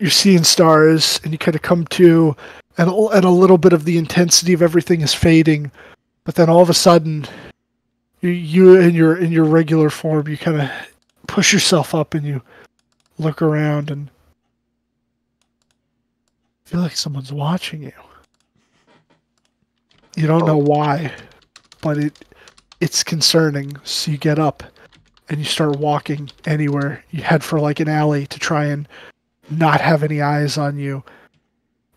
seeing stars, and you kind of come to, and a little bit of the intensity of everything is fading, but then all of a sudden, you in your regular form, you kind of push yourself up and you look around and feel like someone's watching you. You don't know why, but it's concerning. So you get up and you start walking anywhere. You head for like an alley to try and not have any eyes on you.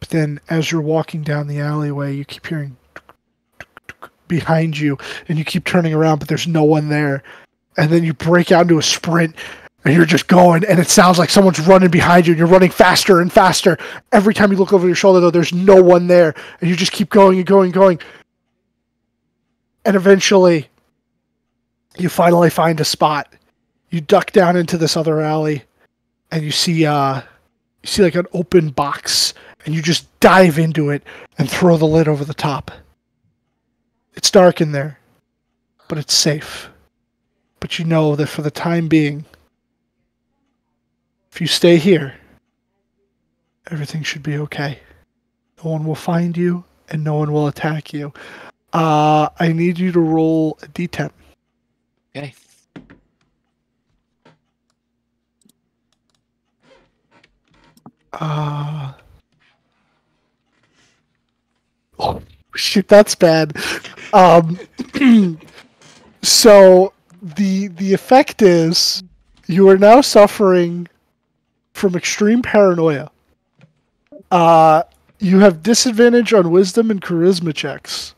But then as you're walking down the alleyway, you keep hearing behind you and you keep turning around, but there's no one there. And then you break out into a sprint and you're just going, and it sounds like someone's running behind you, and you're running faster and faster. Every time you look over your shoulder, though, there's no one there, and you just keep going and going and going. And eventually, you finally find a spot. You duck down into this other alley, and you see like an open box, and you just dive into it and throw the lid over the top. It's dark in there, but it's safe. But you know that for the time being, if you stay here, everything should be okay. No one will find you, and no one will attack you. I need you to roll a d10. Okay. Oh, shit, that's bad. So the effect is you are now suffering from extreme paranoia. You have disadvantage on wisdom and charisma checks.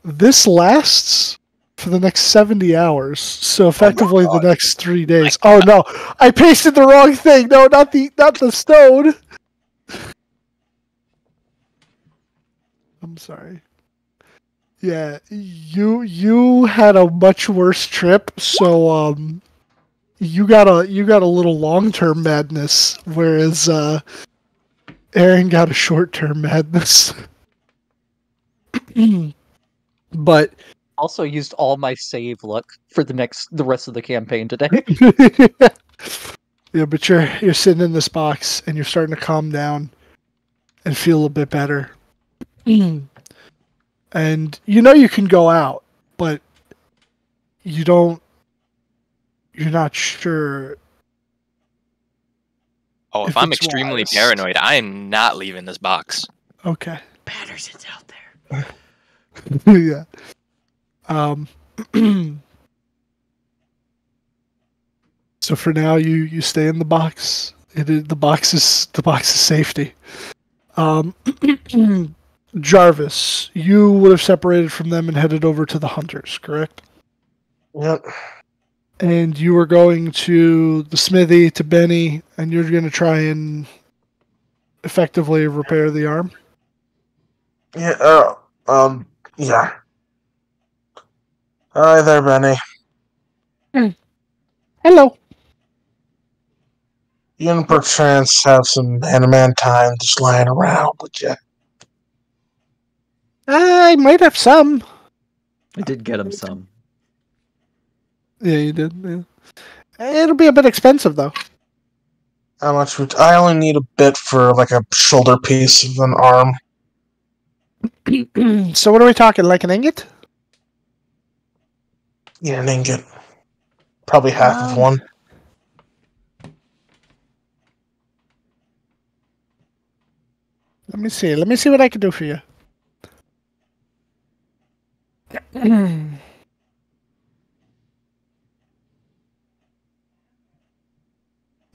This lasts for the next 70 hours, so effectively the next 3 days. Oh no, I pasted the wrong thing. No, not the stone. I'm sorry. Yeah, you had a much worse trip, so you got a little long-term madness, whereas Aaron got a short-term madness. But Also used all my save luck for the rest of the campaign today. yeah, but you're sitting in this box and you're starting to calm down and feel a bit better. And you know you can go out, but you're not sure. Oh, if If I'm it's extremely wise. paranoid, I am not leaving this box. Okay. Patterson's out there. Yeah. So for now, you stay in the box. The box is safety. Jarvis, you would have separated from them and headed over to the hunters, correct? Yep. And you were going to the smithy to Benny, and you're going to try and effectively repair the arm. Yeah. Yeah. Hi there, Benny. Hello. You and perchance have some man time just lying around, would you? I might have some. I did get him some. Yeah, you did. Yeah. It'll be a bit expensive, though. How much would I only need a bit for like a shoulder piece of an arm? So what are we talking? Like an ingot? Yeah, an ingot. Probably half of one. Let me see. Let me see what I can do for you.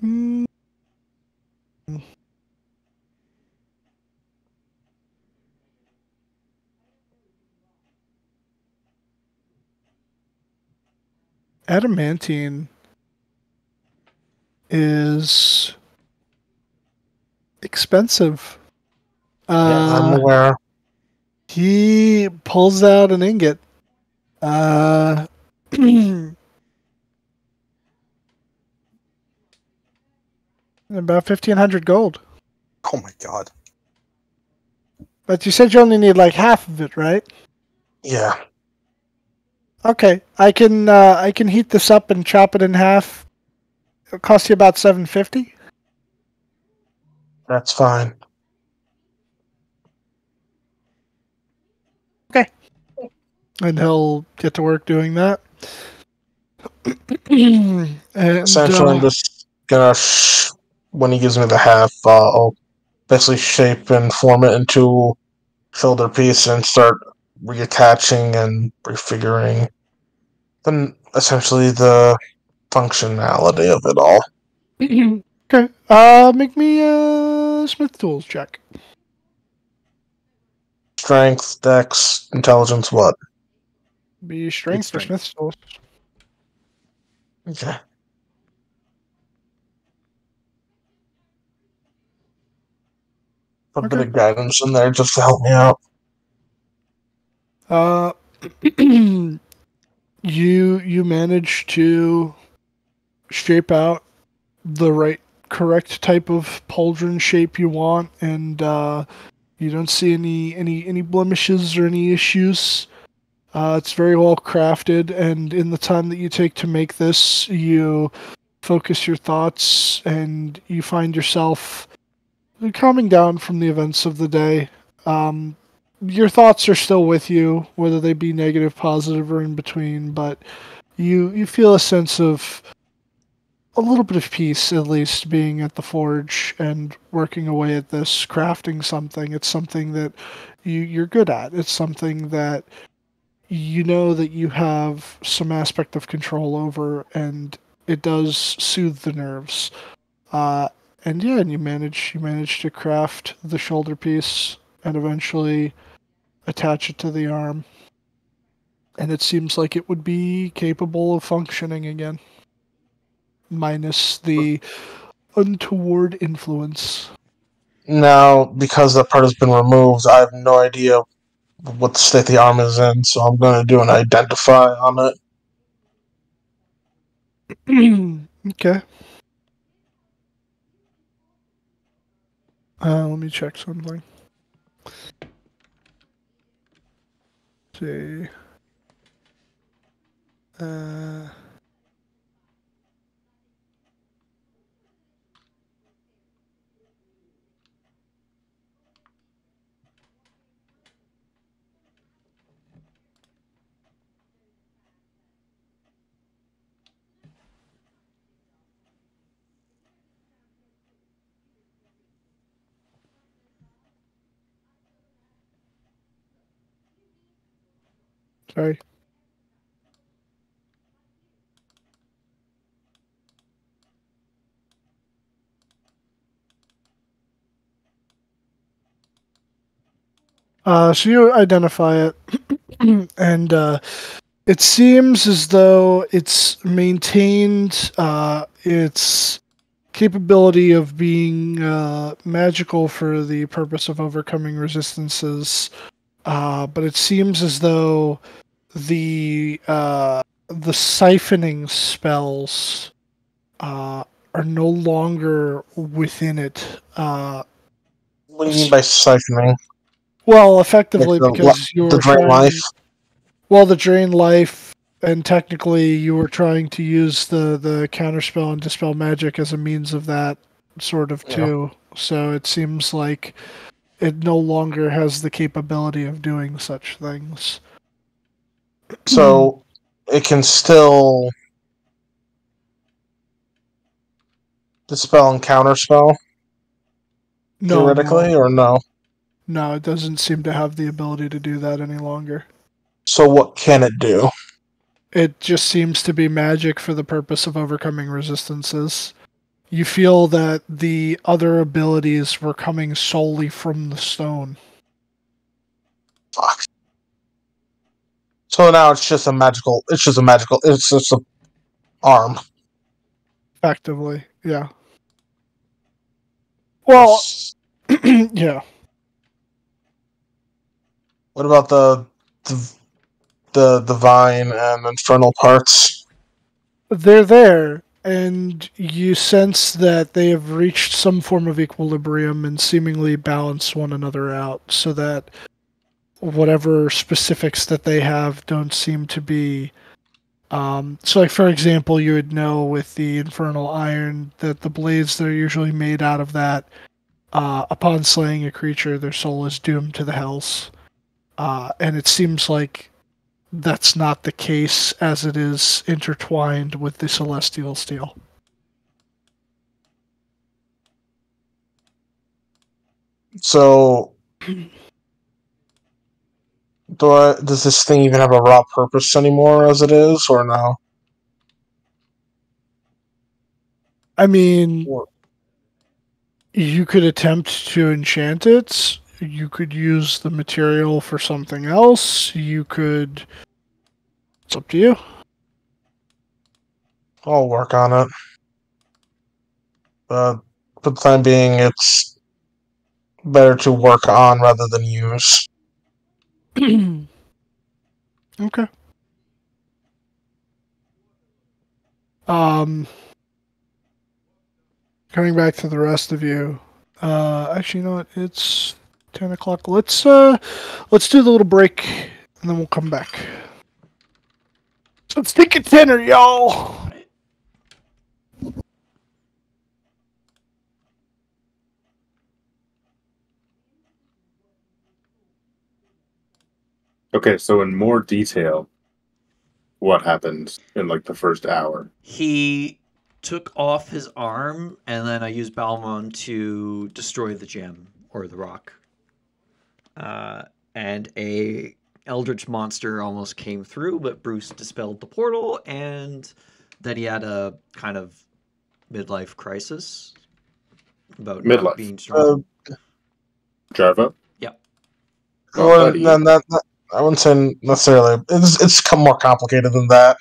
Hmm. Adamantine is expensive. I'm aware. He pulls out an ingot. About 1,500 gold. Oh my god. But you said you only need like half of it, right? Yeah. Okay, I can heat this up and chop it in half, It'll cost you about $750. That's fine. And he'll get to work doing that. And Essentially, I'm just gonna, when he gives me the half, I'll basically shape and form it into shoulder piece and start reattaching and refiguring. Then essentially the functionality of it all. okay. Make me a Smith Tools check. Strength, dex, intelligence, what? Be strength for strength. Smith Tools. Okay. A bit of guidance in there just to help me out. You manage to shape out the correct type of pauldron shape you want, and you don't see any blemishes or any issues. It's very well crafted, and in the time that you take to make this, you focus your thoughts, and you find yourself calming down from the events of the day. Your thoughts are still with you, whether they be negative, positive, or in between, but you feel a sense of a little bit of peace, at least, being at the forge and working away at this, crafting something. It's something that you're good at. It's something that you know that you have some aspect of control over, and it does soothe the nerves. And you manage to craft the shoulder piece and eventually attach it to the arm. And it seems like it would be capable of functioning again, minus the untoward influence. Now, because that part has been removed, I have no idea what state the arm is in, so I'm going to do an identify on it. Okay. Let me check something. Let's see. Sorry. So you identify it, and it seems as though it's maintained its capability of being magical for the purpose of overcoming resistances, but it seems as though the siphoning spells are no longer within it. What do you mean by siphoning? Well, effectively, Like because you're the drain life? Well, the drain life, and technically you were trying to use the counterspell and dispel magic as a means of that sort of too. So it seems like it no longer has the capability of doing such things. So it can still dispel and counterspell, theoretically, or no? No, it doesn't seem to have the ability to do that any longer. So what can it do? It just seems to be magic for the purpose of overcoming resistances. You feel that the other abilities were coming solely from the stone. Fuck. So now it's just a arm. Effectively, yeah. Well, yeah. What about the vine and infernal parts? They're there, and you sense that they have reached some form of equilibrium and seemingly balance one another out, so that whatever specifics that they have don't seem to be So, like for example, you would know with the infernal iron that the blades that are usually made out of that, upon slaying a creature, their soul is doomed to the hells. And it seems like that's not the case as it is intertwined with the celestial steel. So, does this thing even have a raw purpose anymore as it is, or no? I mean, you could attempt to enchant it. You could use the material for something else. You could... It's up to you. I'll work on it. But for the time being, it's better to work on rather than use. Okay. Coming back to the rest of you. Actually, you know what? It's 10 o'clock. Let's do the little break, and then we'll come back. So let's take a dinner, y'all! Okay, so in more detail, what happened in like the first hour? He took off his arm, and then I used Balmon to destroy the gem or the rock. And a eldritch monster almost came through, but Bruce dispelled the portal, and then he had a kind of midlife crisis about not Midlife. being strong. Jarvo? Yep. Oh, Well, buddy. then I wouldn't say necessarily. It's more complicated than that.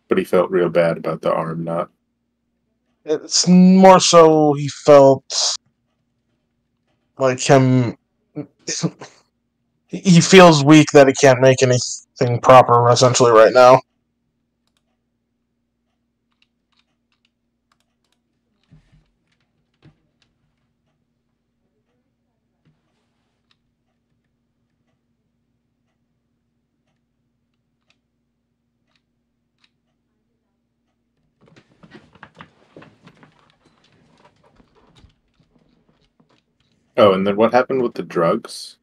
But he felt real bad about the arm not. It's more so he felt like him. He feels weak that he can't make anything proper essentially right now. Oh, and then what happened with the drugs?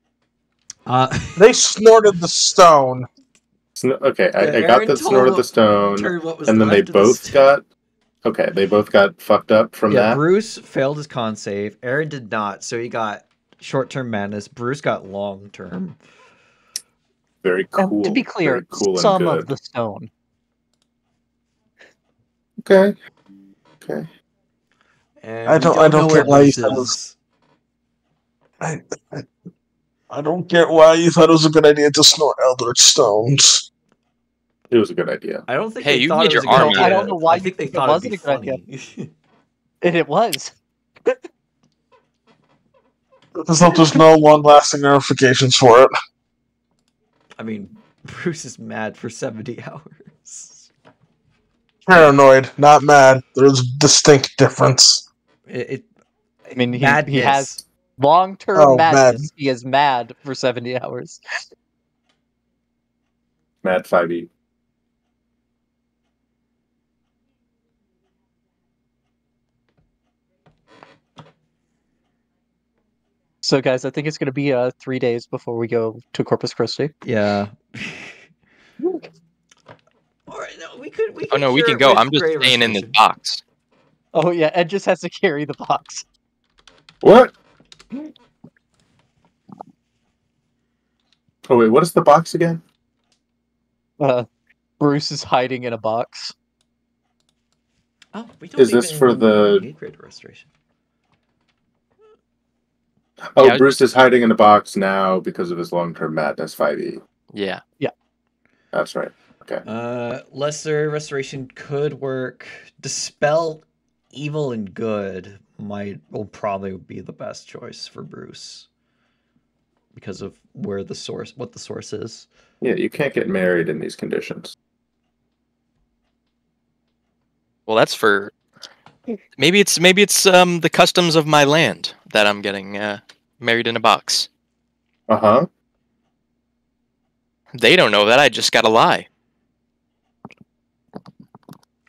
They snorted the stone. Okay, I got Aaron that told snorted the him- stone, turned what was and then they left of the both stone. got... Okay, they both got fucked up from Yeah, that? Bruce failed his con save. Aaron did not, so he got short-term madness. Bruce got long-term. Very cool. To be clear, Very cool some and of good. the stone. Okay. Okay. And I we don't know where get why you Bruce said it is. was- I don't get why you thought it was a good idea to snort eldritch stones. It was a good idea. I don't think Hey, they you thought made it was a your good arm idea. out. I don't know why I think you they think it thought it'd be wasn't a good funny. And it was. Let's hope there's no long-lasting ramifications for it. I mean, Bruce is mad for 70 hours. Paranoid, not mad. There's a distinct difference. I mean, he Madness. has long-term Oh, madness. He is mad for 70 hours. Mad 5e. So, guys, I think it's going to be 3 days before we go to Corpus Christi. Yeah. All right, no, we could. Oh no, we cure can it go. with I'm just Great staying in this Restoration. box. Oh, yeah, Ed just has to carry the box. What? Oh, wait, what is the box again? Bruce is hiding in a box. Oh, we don't Is this for the... need Great Restoration. Oh, Yeah, Bruce is hiding in a box now because of his long-term madness 5e. Yeah. That's right. Okay. Lesser Restoration could work. Dispel Evil and Good will probably be the best choice for Bruce because of what the source is. Yeah, you can't get married in these conditions. Well, that's for maybe it's the customs of my land that I'm getting married in a box. Uh-huh. They don't know that. I just gotta lie.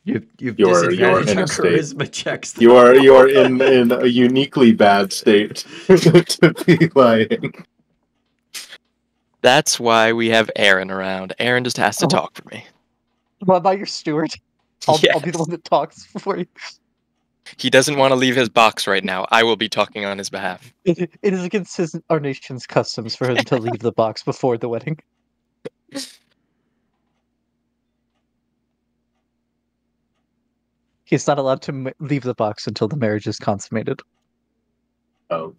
You've You're disadvantaged in your a state. charisma checks. You are in a uniquely bad state to be lying. That's why we have Aaron around. Aaron just has to talk for me. What about your steward? I'll be the Yes. one that talks for you. He doesn't want to leave his box right now. I will be talking on his behalf. It is against our nation's customs for him to leave the box before the wedding. He's not allowed to leave the box until the marriage is consummated. Oh.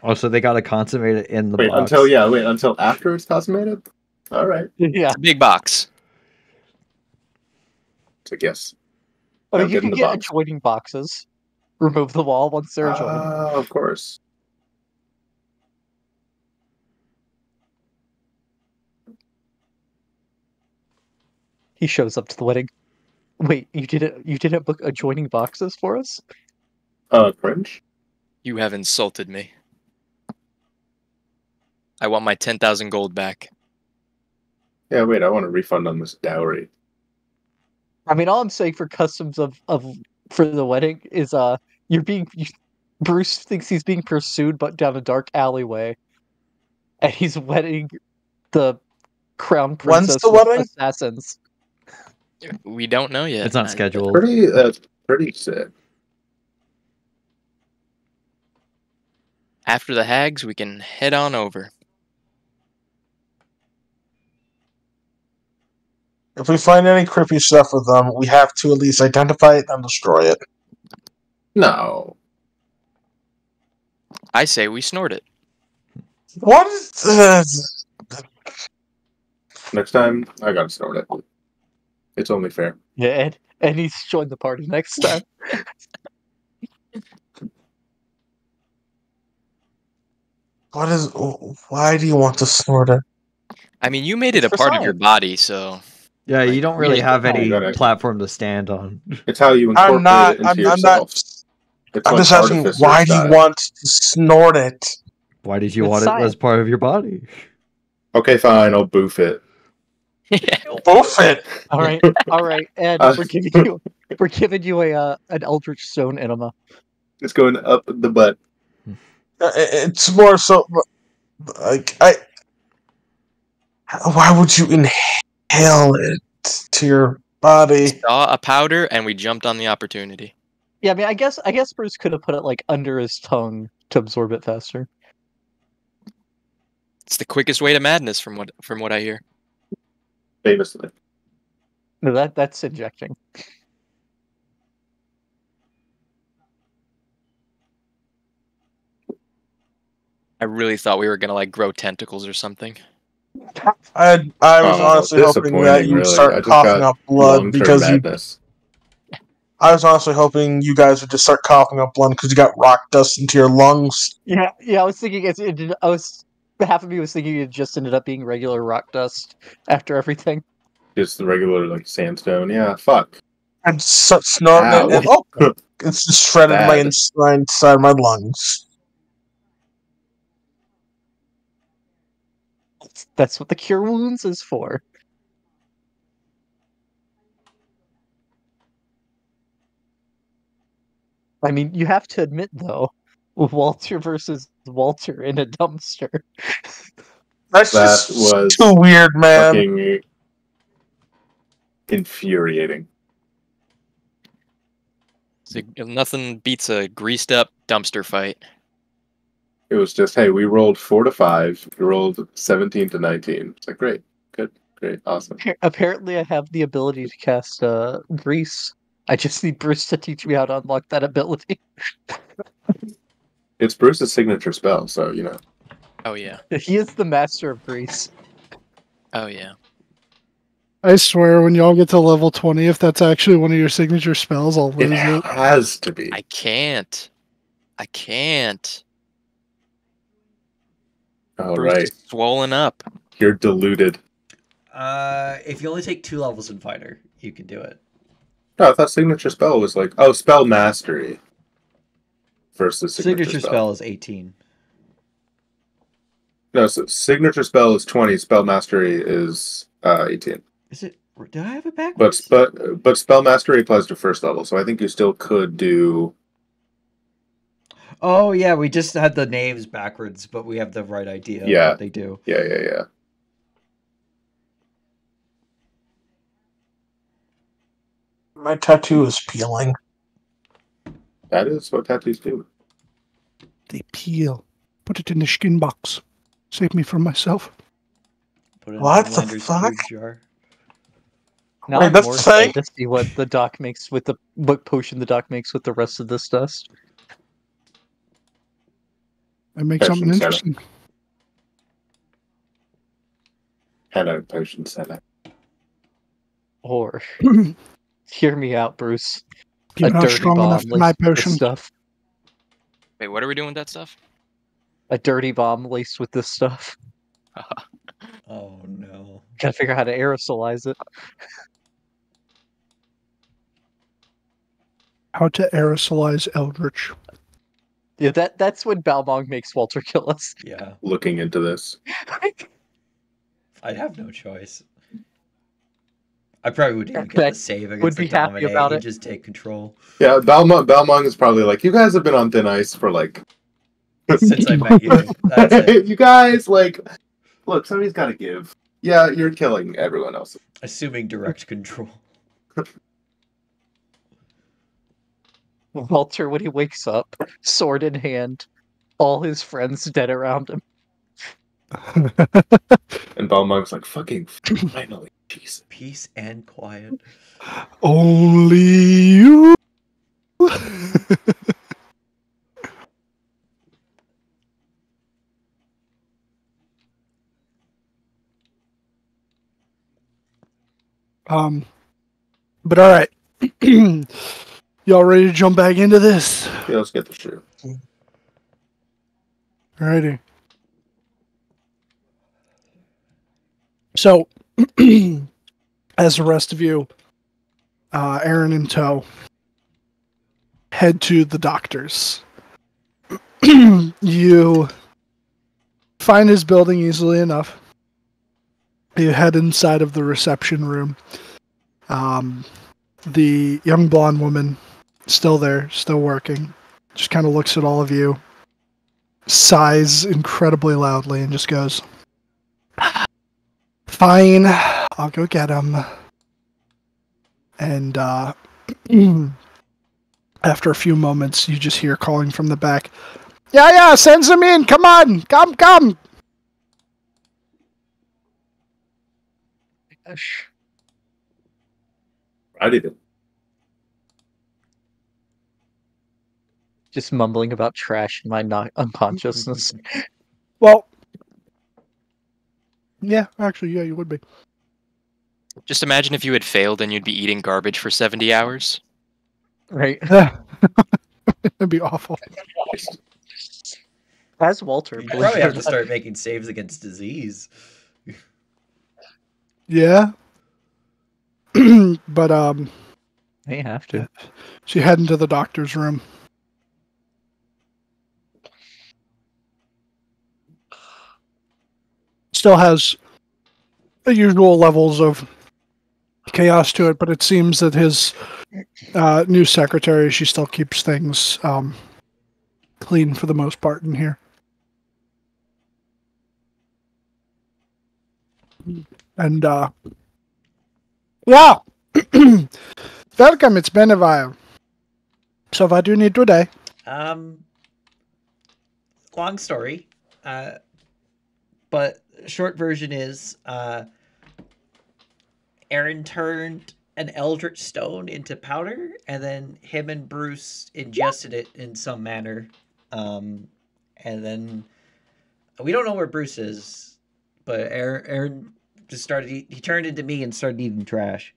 Oh, so they gotta consummate it in the box. Until after it's consummated? Alright. Yeah. It's a big box. So yes. I mean, Now you get in can the get box. adjoining boxes. Remove the wall once they're adjoining. Of course. He shows up to the wedding. Wait, you didn't book adjoining boxes for us? Cringe? You have insulted me. I want my 10,000 gold back. Yeah, wait, I want a refund on this dowry. I mean, all I'm saying for customs for the wedding is Bruce thinks he's being pursued but down a dark alleyway, and he's wedding the crown When's princess the with wedding? assassins. We don't know yet. It's not I- scheduled. Pretty sick. After the hags, we can head on over. If we find any creepy stuff with them, we have to at least identify it and destroy it. No. I say we snort it. What is Next time, I gotta snort it. It's only fair. Yeah, and he's joined the party next time. Why do you want to snort it? I mean, you made it a For part of your science. body, so Yeah, you don't really have any You gotta- platform to stand on. It's how you incorporate it into yourself. It's I'm like just asking, artificer why do you style. want to snort it? Why did you It's want it as science. part of your body? Okay, fine, I'll boof it. Boof it! all right, and Uh, we're giving you an eldritch stone enema. It's going up the butt. It's more so like why would you inhale it to your body? Saw a powder and we jumped on the opportunity. Yeah, I mean, I guess Bruce could have put it like under his tongue to absorb it faster. It's the quickest way to madness, from what I hear. Famously. No, that's injecting. I really thought we were gonna like grow tentacles or something. I was honestly hoping that disappointing, you'd really. I start just coughing got up blood long-term because madness. I was honestly hoping you guys would just start coughing up blood because you got rock dust into your lungs. Yeah. I was thinking half of me was thinking it just ended up being regular rock dust after everything. Just the regular like sandstone. Yeah, fuck. And start snorting it, and it's just shredded my inside my lungs. That's what the cure wounds is for. I mean, you have to admit though, Walter versus Walter in a dumpster. That's That just was too weird, man. Fucking infuriating. Nothing beats a greased up dumpster fight. It was just, hey, we rolled 4 to 5. We rolled 17 to 19. It's like, great, good, great, awesome. Apparently, I have the ability to cast grease. I just need Bruce to teach me how to unlock that ability. It's Bruce's signature spell, so you know. Oh yeah. He is the master of grease. Oh yeah. I swear, when y'all get to level 20, if that's actually one of your signature spells, I'll lose It it. has to be. I can't. All Bruce right, is swollen up. you're deluded. If you only take 2 levels in fighter, you can do it. No, I thought signature spell was like, spell mastery versus signature Signature spell is 18. No, so signature spell is 20. Spell mastery is 18. Is it? Do I have it But backwards? but spell mastery applies to first level, so I think you still could do. Oh yeah, we just had the names backwards, but we have the right idea of Yeah. what they do. Yeah. My tattoo is peeling. That is what tattoos do. They peel. Put it in the skin box. Save me from myself. Put it in What the Homelander's fuck? food jar. Now Wait, I'm that's more the thing? excited to see what the doc makes with what potion the doc makes with the rest of this dust. I make Potion something setup. interesting. Hello, potion seller. Or hear me out, Bruce. You're a not dirty strong bomb enough for my laced with this potion. stuff. Wait, what are we doing with that stuff? A dirty bomb laced with this stuff. Oh no. Gotta figure out how to aerosolize it. How to aerosolize eldritch. Yeah, that's when Balmong makes Walter kill us. Yeah. Looking into this. I'd have no choice. I probably wouldn't even get Beck the save would against be the happy dominate. about You it. just take control. Yeah, Balmong is probably like, you guys have been on thin ice for like. Since I met you. That's it. You guys, like, look, somebody's got to give. Yeah, you're killing everyone else. Assuming direct control. Walter, when he wakes up, sword in hand, all his friends dead around him. And Balmong's like, fucking finally, Jesus. Peace and quiet. Only you. But all right. Y'all ready to jump back into this? Yeah, let's get the shoe. Alrighty. So, as the rest of you, Aaron and Toe, head to the doctor's. You find his building easily enough. You head inside of the reception room. The young blonde woman, still there, still working, just kind of looks at all of you, sighs incredibly loudly, and just goes, "Fine, I'll go get him." And after a few moments, you just hear calling from the back, Yeah, send him in, come on, come. Gosh. Righty then. Just mumbling about trash in my unconsciousness. Well, yeah, actually, yeah, you would be. Just imagine if you had failed and you'd be eating garbage for 70 hours. Right? It'd be awful. As Walter, You believe probably it or have to not. start making saves against disease. Yeah. But, May have to. so you head into the doctor's room. Still has the usual levels of chaos to it, but it seems that his new secretary, she still keeps things clean for the most part in here. And, yeah! Welcome, it's been a while. So what do you need today? Long story. But short version is, Aaron turned an eldritch stone into powder, and then him and Bruce ingested it in some manner. And then we don't know where Bruce is, but Aaron just started. He turned into me and started eating trash.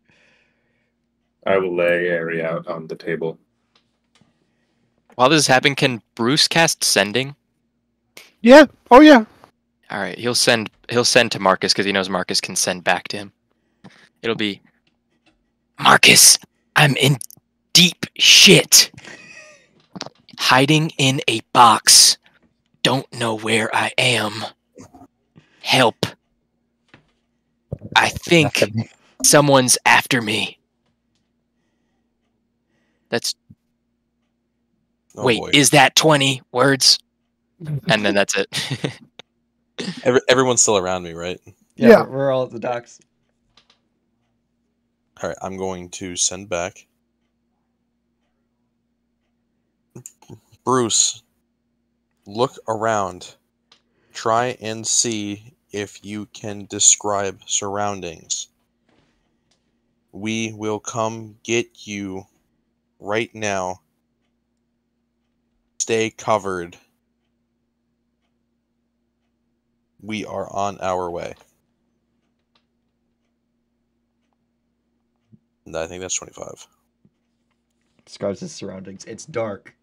I will lay Ari out on the table. While this is happening, can Bruce cast sending? Yeah. Oh, yeah. All right, he'll send to Marcus because he knows Marcus can send back to him. It'll be, Marcus, I'm in deep shit. Hiding in a box. Don't know where I am. Help. I think Nothing. someone's after me. That's... Oh, Wait, boy. is that 20 words? And then that's it. Everyone's still around me, right? Yeah. We're all at the docks. All right, I'm going to send back. Bruce, look around. Try and see if you can describe surroundings. We will come get you right now. Stay covered. We are on our way. And I think that's 25. Describes his surroundings. It's dark.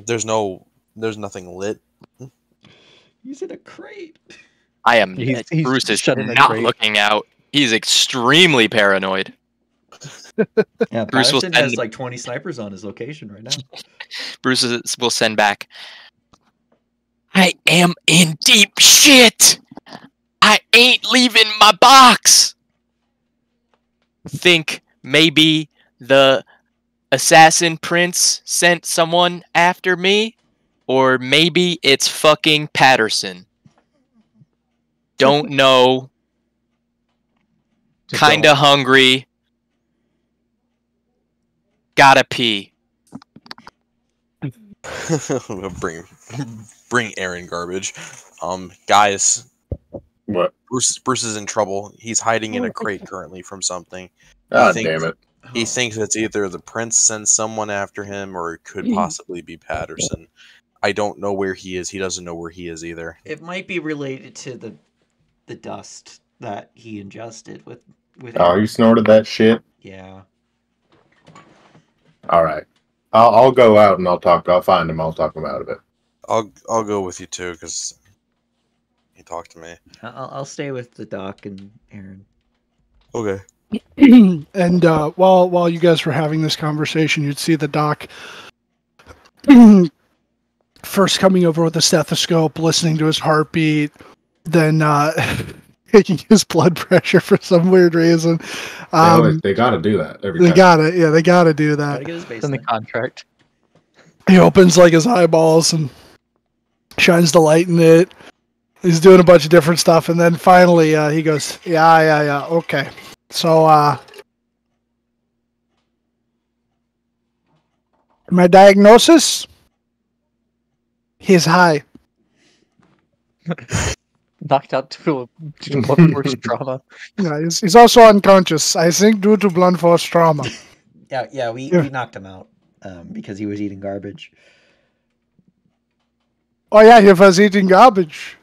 There's nothing lit. He's in a crate. I am... He's Bruce is shut in a not crate. looking out. He's extremely paranoid. Yeah, Bruce will Patterson has send- like 20 snipers on his location right now. Bruce will send back. I am in deep shit. I ain't leaving my box. Think maybe the assassin prince sent someone after me? Or maybe it's fucking Patterson. Don't know. Just Kinda don't. hungry. Gotta pee. bring Aaron garbage. Guys, What? Bruce is in trouble. He's hiding in a crate currently from something. God think- damn it. He thinks it's either the prince sent someone after him or it could possibly be Patterson. I don't know where he is. He doesn't know where he is either. It might be related to the dust that he ingested with Oh, you snorted that shit? Yeah. Alright. I'll go out and I'll find him. I'll talk him out of it. I'll go with you too because he talked to me. I'll stay with the doc and Aaron. Okay. And while you guys were having this conversation, you'd see the doc first coming over with a stethoscope, listening to his heartbeat, then taking his blood pressure for some weird reason. They gotta do that every They time. they gotta do that. Gotta get his It's in the baseline. contract. He opens like his eyeballs and shines the light in it. He's doing a bunch of different stuff, and then finally he goes, yeah, okay. So my diagnosis, he's high. Knocked out to blunt force trauma. Yeah, he's also unconscious, I think, due to blunt force trauma. Yeah, we knocked him out because he was eating garbage. Oh yeah, he was eating garbage.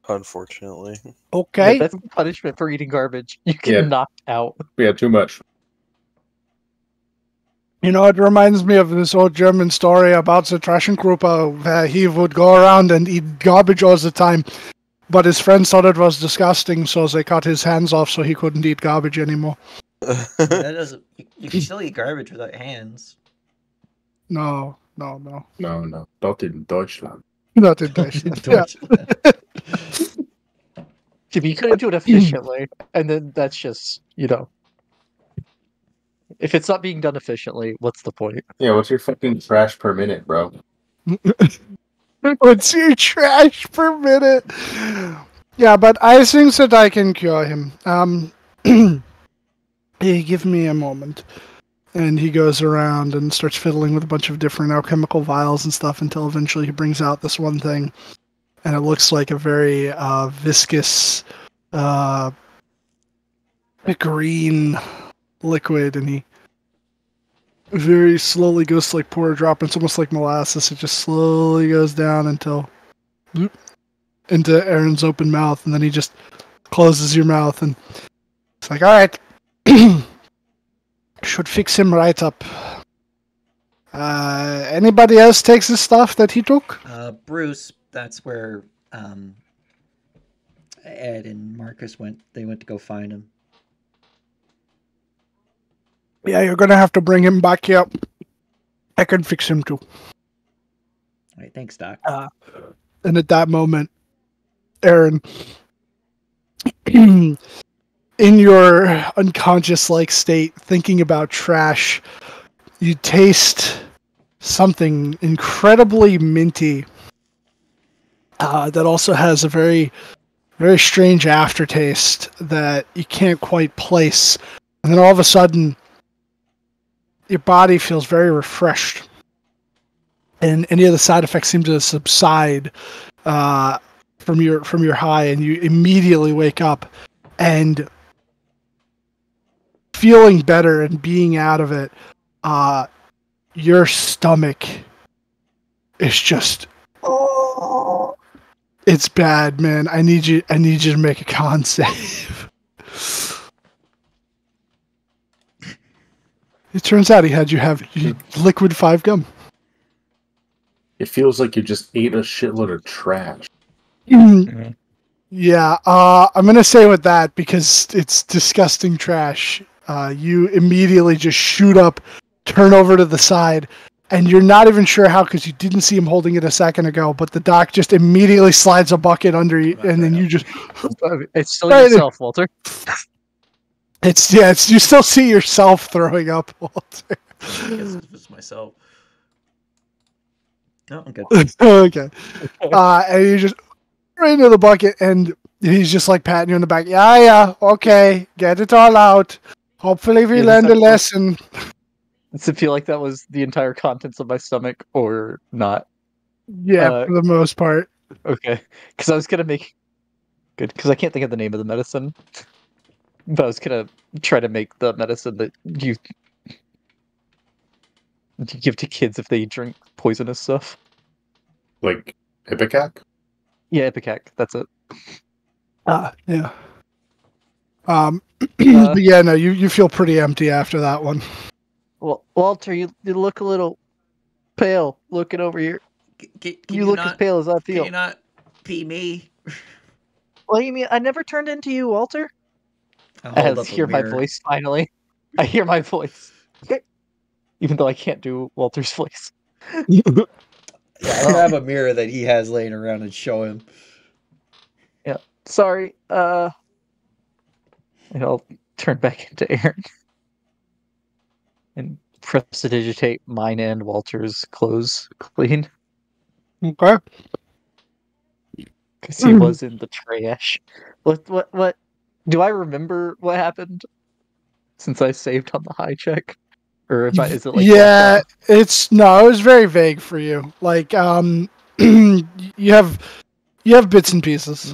Unfortunately. Okay. Yeah, that's the punishment for eating garbage. You get Yeah. knocked out. Yeah, too much. You know, it reminds me of this old German story about the Trashengruppe where he would go around and eat garbage all the time. But his friends thought it was disgusting, so they cut his hands off so he couldn't eat garbage anymore. That doesn't. You can still eat garbage without hands. No. No. Not in Deutschland. Not in Deutschland. Yeah. If you couldn't do it efficiently, and then that's just, if it's not being done efficiently, what's the point? Yeah, what's your fucking trash per minute, bro? What's your trash per minute? Yeah, but I think that I can cure him. Hey, give me a moment. And he goes around and starts fiddling with a bunch of different alchemical vials and stuff until eventually he brings out this one thing. And it looks like a very viscous green liquid, and he very slowly goes to like pour a drop. It's almost like molasses. It just slowly goes down until bloop, into Aaron's open mouth, and then he just closes your mouth, and it's like, all right, should fix him right up. Anybody else takes the stuff that he took? Bruce, that's where Ed and Marcus went. They went to go find him. Yeah, you're gonna have to bring him back here. I can fix him too. Right, thanks, Doc. And at that moment, Aaron, in your unconscious-like state, thinking about trash, you taste something incredibly minty that also has a very, very strange aftertaste that you can't quite place. And then all of a sudden, your body feels very refreshed. And any of the side effects seem to subside from your high, and you immediately wake up and feeling better and being out of it. Your stomach is just it's bad, man. I need you to make a con save. It turns out he had you have liquid 5 gum. It feels like you just ate a shitload of trash. Yeah, I'm gonna say with that, because it's disgusting trash. You immediately just shoot up, turn over to the side, and you're not even sure how, because you didn't see him holding it a second ago. But the doc just immediately slides a bucket under you, and then you just It's still yourself, Walter. it's you still see yourself throwing up, Walter. I guess it's myself. No, I'm good. Okay. And you just right into the bucket, and he's just like patting you on the back. Yeah, okay, get it all out. Hopefully we learned a lesson. Does it feel like that was the entire contents of my stomach, or not? Yeah, for the most part. Okay, because I was gonna make good, because I can't think of the name of the medicine, but I was gonna try to make the medicine that you give to kids if they drink poisonous stuff. Like Ipecac? Yeah, Ipecac. That's it. Yeah. But yeah, no, you feel pretty empty after that one. Well, Walter, you look a little pale looking over here. Can You look as pale as I feel. Can you not pee me? What do you mean? I never turned into you, Walter. I hear my voice finally. I hear my voice. Even though I can't do Walter's voice. Yeah, I'll grab a mirror that he has laying around and show him. Yeah. Sorry. And I'll turn back into Aaron. And prestidigitate mine and Walter's clothes clean. Okay. Because he was in the trash. What? Do I remember what happened? Since I saved on the high check? Or is it like... Yeah, it was very vague for you. Like, you have bits and pieces.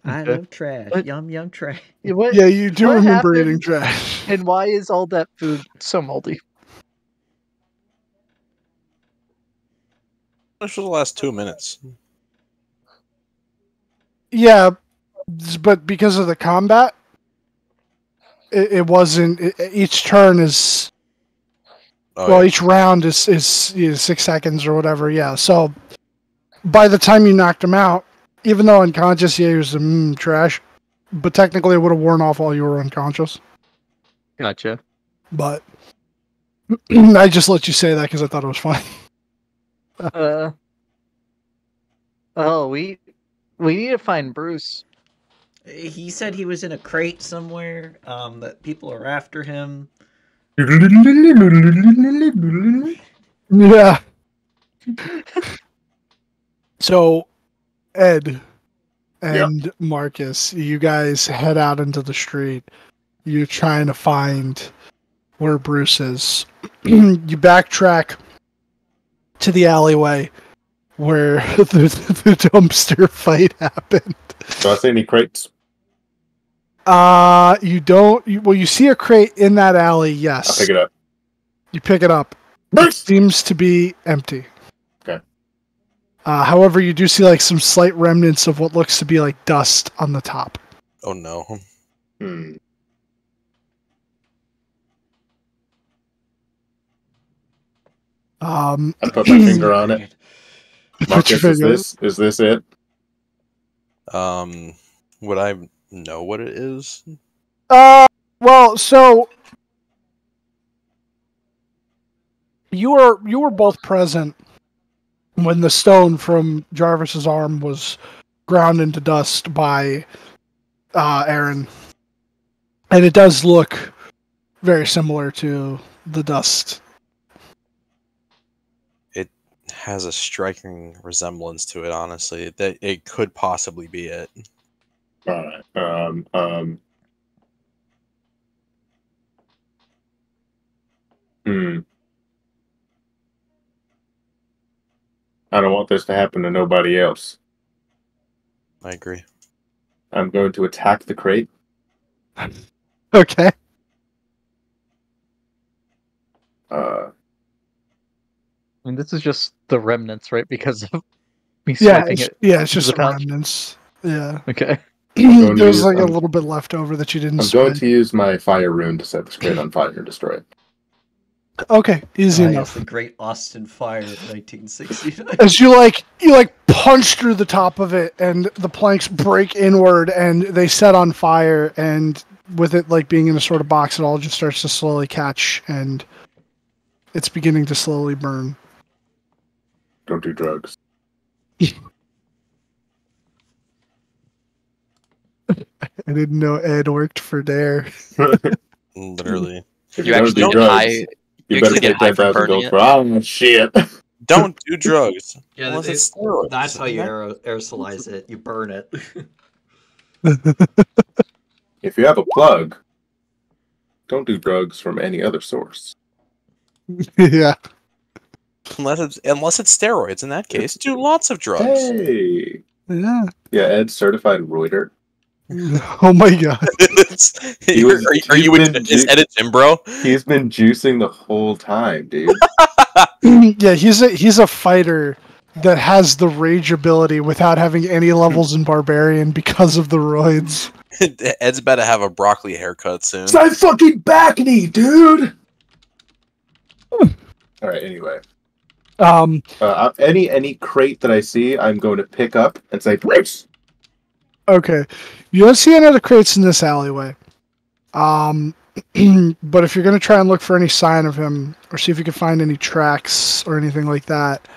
I love trash. Yum trash. Yeah, you do remember eating trash. And why is all that food so moldy? For the last 2 minutes. Yeah, but because of the combat, it wasn't. Each turn is. Each round is 6 seconds or whatever. Yeah, so by the time you knocked him out, even though unconscious, he was trash, but technically it would have worn off while you were unconscious. Gotcha. But I just let you say that because I thought it was funny. We need to find Bruce. He said he was in a crate somewhere. That people are after him. Yeah. So, Ed and Marcus, you guys head out into the street. You're trying to find where Bruce is. You backtrack to the alleyway where the dumpster fight happened. Do I see any crates? You don't. You see a crate in that alley, yes. I'll pick it up. You pick it up. It seems to be empty. Okay. However, you do see like some slight remnants of what looks to be like dust on the top. Oh no. I put my finger on it. Marcus, is this it? Would I know what it is? Well, so you were both present when the stone from Jarvis's arm was ground into dust by Aaron. And it does look very similar to the dust. It has a striking resemblance to it, honestly. That it could possibly be it. Alright. I don't want this to happen to nobody else. I agree. I'm going to attack the crate. Okay. I mean, this is just the remnants, right? Because of me Yeah, swiping it's, it. yeah, it's just the pouch. remnants. Yeah. Okay. going to There's use- like a I'm- little bit left over that you didn't I'm going swipe. to use my fire rune to set this crate on fire and destroy it. Okay, easy Yes, enough. the Great Austin Fire of 1969. As you punch through the top of it, and the planks break inward, and they set on fire. And with it like being in a sort of box, it all just starts to slowly catch, and it's beginning to slowly burn. Don't do drugs. I didn't know Ed worked for Dare. Literally. If You don't actually do get drugs, high. you You better actually pay get high from 10,000 burning gold it. for oh shit. Don't do drugs. Yeah, unless it- it's steroids. That's how you Isn't aerosolize it. You burn it. If you have a plug, don't do drugs from any other source. Yeah. unless it's steroids. In that case, do lots of drugs. Hey. Yeah. Yeah, Ed's certified Reuter. Oh my god. He was- are you he's been is Ed a gym bro? He's been juicing the whole time, dude. Yeah, he's a fighter that has the rage ability without having any levels in barbarian because of the roids. Ed's about to have a broccoli haircut soon. It's my fucking back knee, dude. All right. Anyway, any crate that I see, I'm going to pick up and say, "Brace." Okay. You don't see any other crates in this alleyway. But if you're going to try and look for any sign of him, or see if you can find any tracks or anything like that,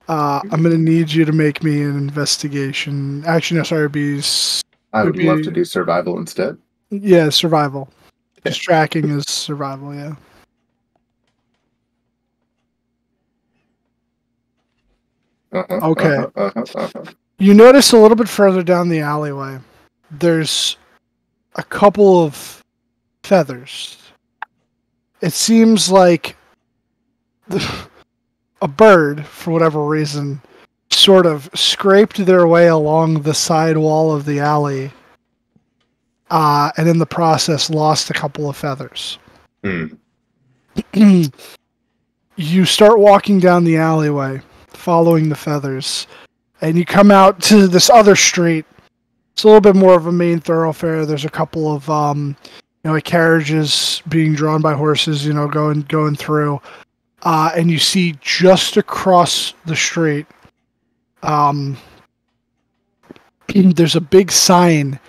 I'm going to need you to make me an investigation. Actually, no, sorry, it'd be I would Would love be- to do survival instead. yeah, survival. Just tracking is survival, yeah. Okay. You notice a little bit further down the alleyway, there's a couple of feathers. It seems like a bird, for whatever reason, sort of scraped their way along the side wall of the alley, and in the process lost a couple of feathers. You start walking down the alleyway, following the feathers, and you come out to this other street. It's a little bit more of a main thoroughfare. There's a couple of like carriages being drawn by horses, going through. And you see just across the street, there's a big sign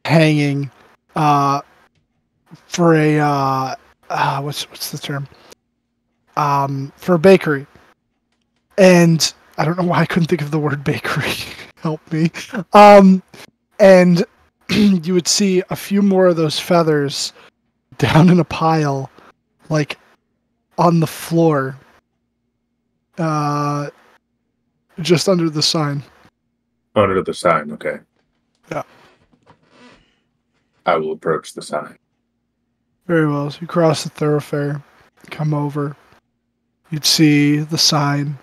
hanging for a what's the term? For a bakery. And I don't know why I couldn't think of the word bakery. Help me. And you would see a few more of those feathers down in a pile, like on the floor, just under the sign. Under the sign, okay. Yeah. I will approach the sign. Very well. So you cross the thoroughfare, come over. You'd see the sign.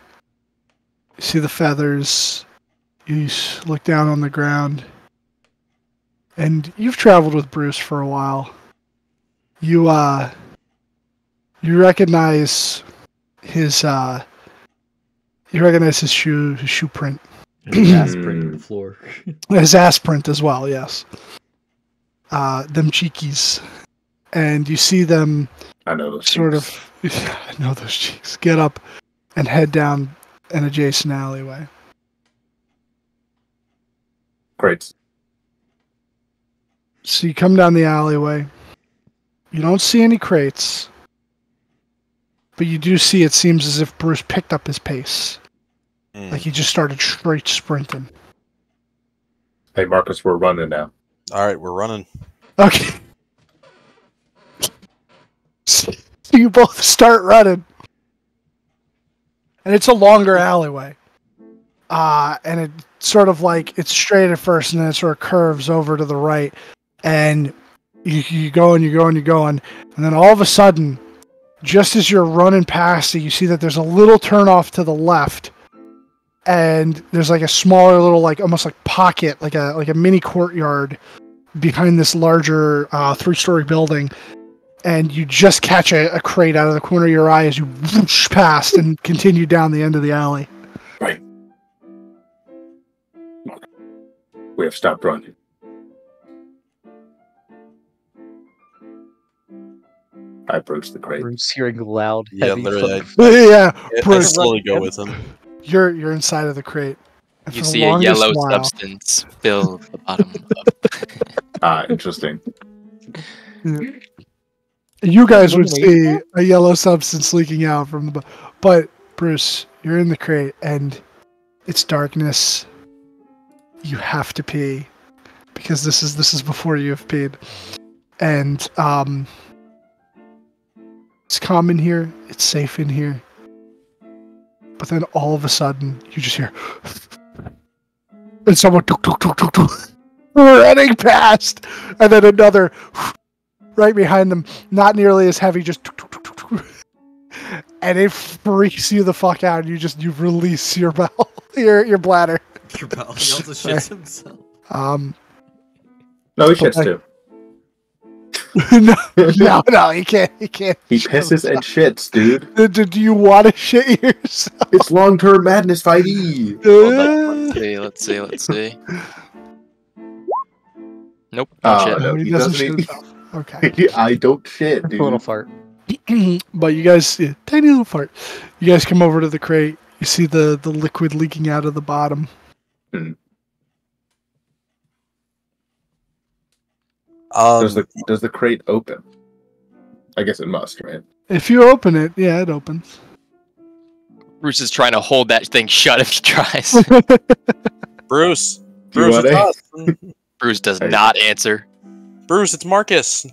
You see the feathers. You look down on the ground. And you've traveled with Bruce for a while. You recognize his shoe print. His ass print on the floor. His ass print as well, yes. Them cheekies. And you see them I know those sort cheeks. of I know those cheeks. Get up and head down an adjacent alleyway. Great. So you come down the alleyway. You don't see any crates. But you do see it seems as if Bruce picked up his pace. Like he just started straight sprinting. Hey, Marcus, we're running now. All right, we're running. Okay. So you both start running. And it's a longer alleyway. And it sort of like, it's straight at first and then it sort of curves over to the right. And you go and you go and you're going. And then all of a sudden, just as you're running past it, you see that there's a little turnoff to the left. And there's like a smaller little, like almost like pocket, like a mini courtyard behind this larger 3-story building. And you just catch a crate out of the corner of your eye as you whoosh past and continue down the end of the alley. Right. We have stopped running. I approach the crate. Bruce hearing loud, Yeah, heavy literally. Yeah, I Bruce, slowly go with him. you're inside of the crate. And You for the see a longest yellow while- substance fill the bottom of Interesting. You guys would see a yellow substance leaking out from the... But, Bruce, you're in the crate, and it's darkness. You have to pee. Because this is before you have peed. And, it's calm in here. It's safe in here. But then all of a sudden, you just hear... And someone... running past! And then another... right behind them, not nearly as heavy, just and it freaks you the fuck out. You release your bowel, your bladder. Your bowel, he also shits himself. No, he shits too. no, he can't. He can't. He pisses and shits, dude. Do you want to shit yourself? It's long-term madness 5e. Let's see. Nope. No, he he doesn't doesn't shit eat- himself. Okay. I don't shit, A dude. little fart. But you guys, tiny little fart. You guys come over to the crate. You see the liquid leaking out of the bottom. Does the crate open? I guess it must, right? If you open it, yeah, it opens. Bruce is trying to hold that thing shut if he tries. Bruce. Do you Bruce, want it's it? us. Bruce does Hey. not answer. Bruce, it's Marcus.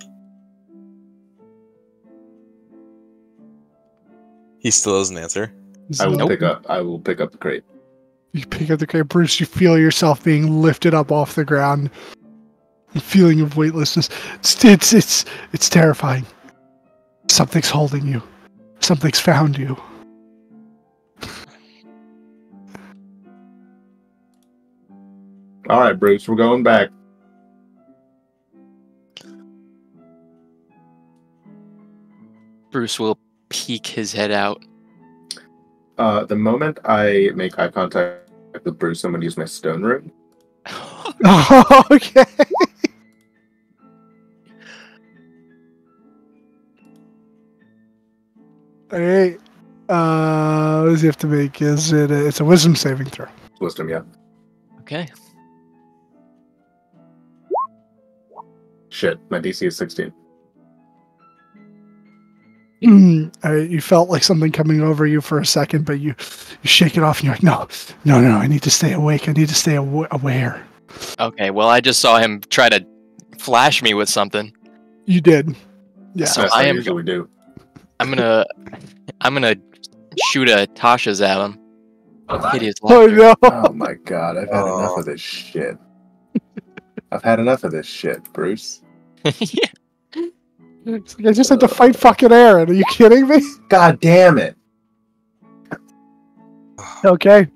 He still doesn't answer. I will So pick up the crate. you pick up the crate, Bruce. You feel yourself being lifted up off the ground. A feeling of weightlessness. It's terrifying. Something's holding you. Something's found you. All right, Bruce, we're going back. Bruce will peek his head out. The moment I make eye contact with Bruce, I'm going to use my stone room. Okay. Alright. What does he have to make? It's a wisdom saving throw. Wisdom, yeah. Okay. Shit, my DC is 16. Alright, you felt like something coming over you for a second, but you shake it off and you're like, no, I need to stay awake. I need to stay aware. Okay, well, I just saw him try to flash me with something. You did. Yeah. So That's I what am- usually do. I'm gonna shoot a Tasha's at him. Hideous Oh laughter. no. Oh my god, I've had enough of this shit. I've had enough of this shit, Bruce. Yeah. It's like I just had to fight fucking Aaron. Are you kidding me? God damn it. Okay.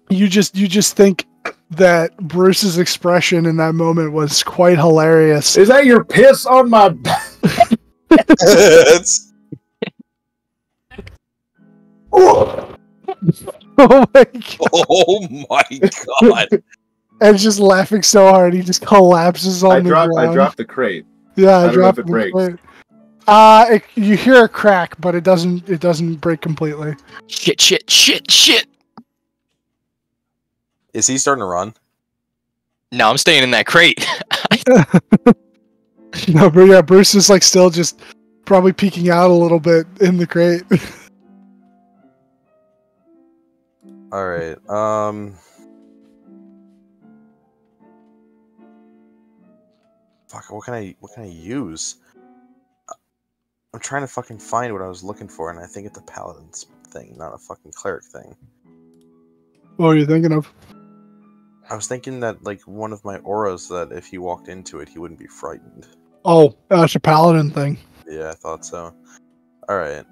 You just think that Bruce's expression in that moment was quite hilarious. Is that your piss on my back? It's- Oh my god. oh my god. And just laughing so hard he just collapses on the ground. I dropped the crate. Yeah, I I don't know dropped if it the breaks. crate. You hear a crack, but it doesn't break completely. Shit. Is he starting to run? No, I'm staying in that crate. No, but yeah, Bruce is like still just probably peeking out a little bit in the crate. All right. Fuck. What can I use? I'm trying to fucking find what I was looking for, and I think it's a paladin's thing, not a fucking cleric thing. What are you thinking of? I was thinking that like one of my auras that if he walked into it, he wouldn't be frightened. Oh, that's a paladin thing. Yeah, I thought so. All right.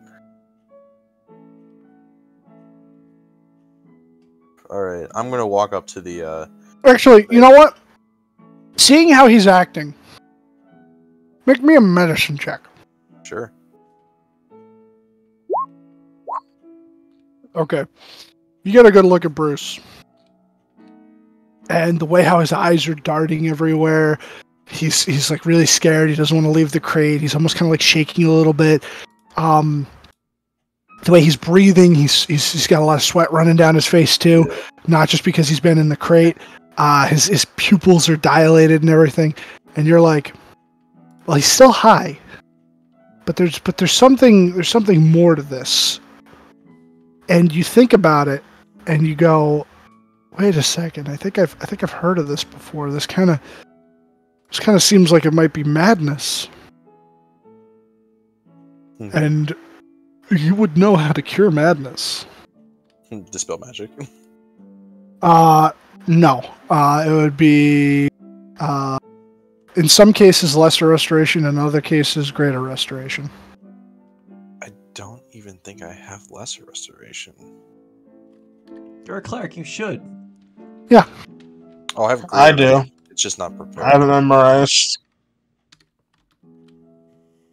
All right. I'm gonna walk up to the. Actually, you know what? Seeing how he's acting, make me a medicine check. Sure. Okay. You get a good look at Bruce. And the way how his eyes are darting everywhere, he's like really scared. He doesn't want to leave the crate. He's almost kind of like shaking a little bit. The way he's breathing, he's got a lot of sweat running down his face too. Not just because he's been in the crate. His pupils are dilated and everything. And you're like, well, he's still high. But there's something more to this. And you think about it, and you go, wait a second. I think I've heard of this before. This kind of seems like it might be madness. And you would know how to cure madness. Dispel magic. No. It would be in some cases lesser restoration, in other cases greater restoration. I don't even think I have lesser restoration. You're a cleric, you should. Yeah. Oh, I have. I do. It's just not prepared. I have it memorized.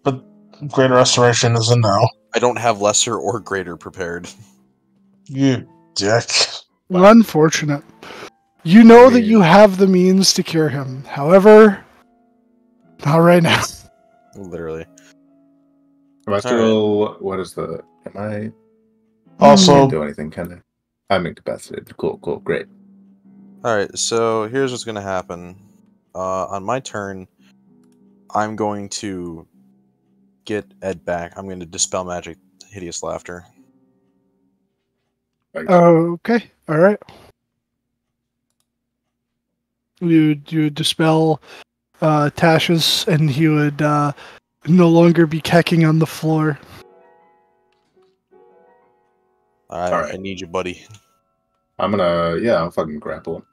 But greater restoration is a no. I don't have lesser or greater prepared. You dick. Unfortunate. You know that you have the means to cure him. However, not right now. Literally. Am I still? What is the? Am I? Also, Can't do anything, can I? I'm incapacitated. Cool, great. All right. So here's what's gonna happen. On my turn, I'm going to get Ed back. I'm going to dispel magic, hideous laughter. Okay. All right. You dispel Tasha's, and he would no longer be kecking on the floor. All right. I need you, buddy. I'll fucking grapple him.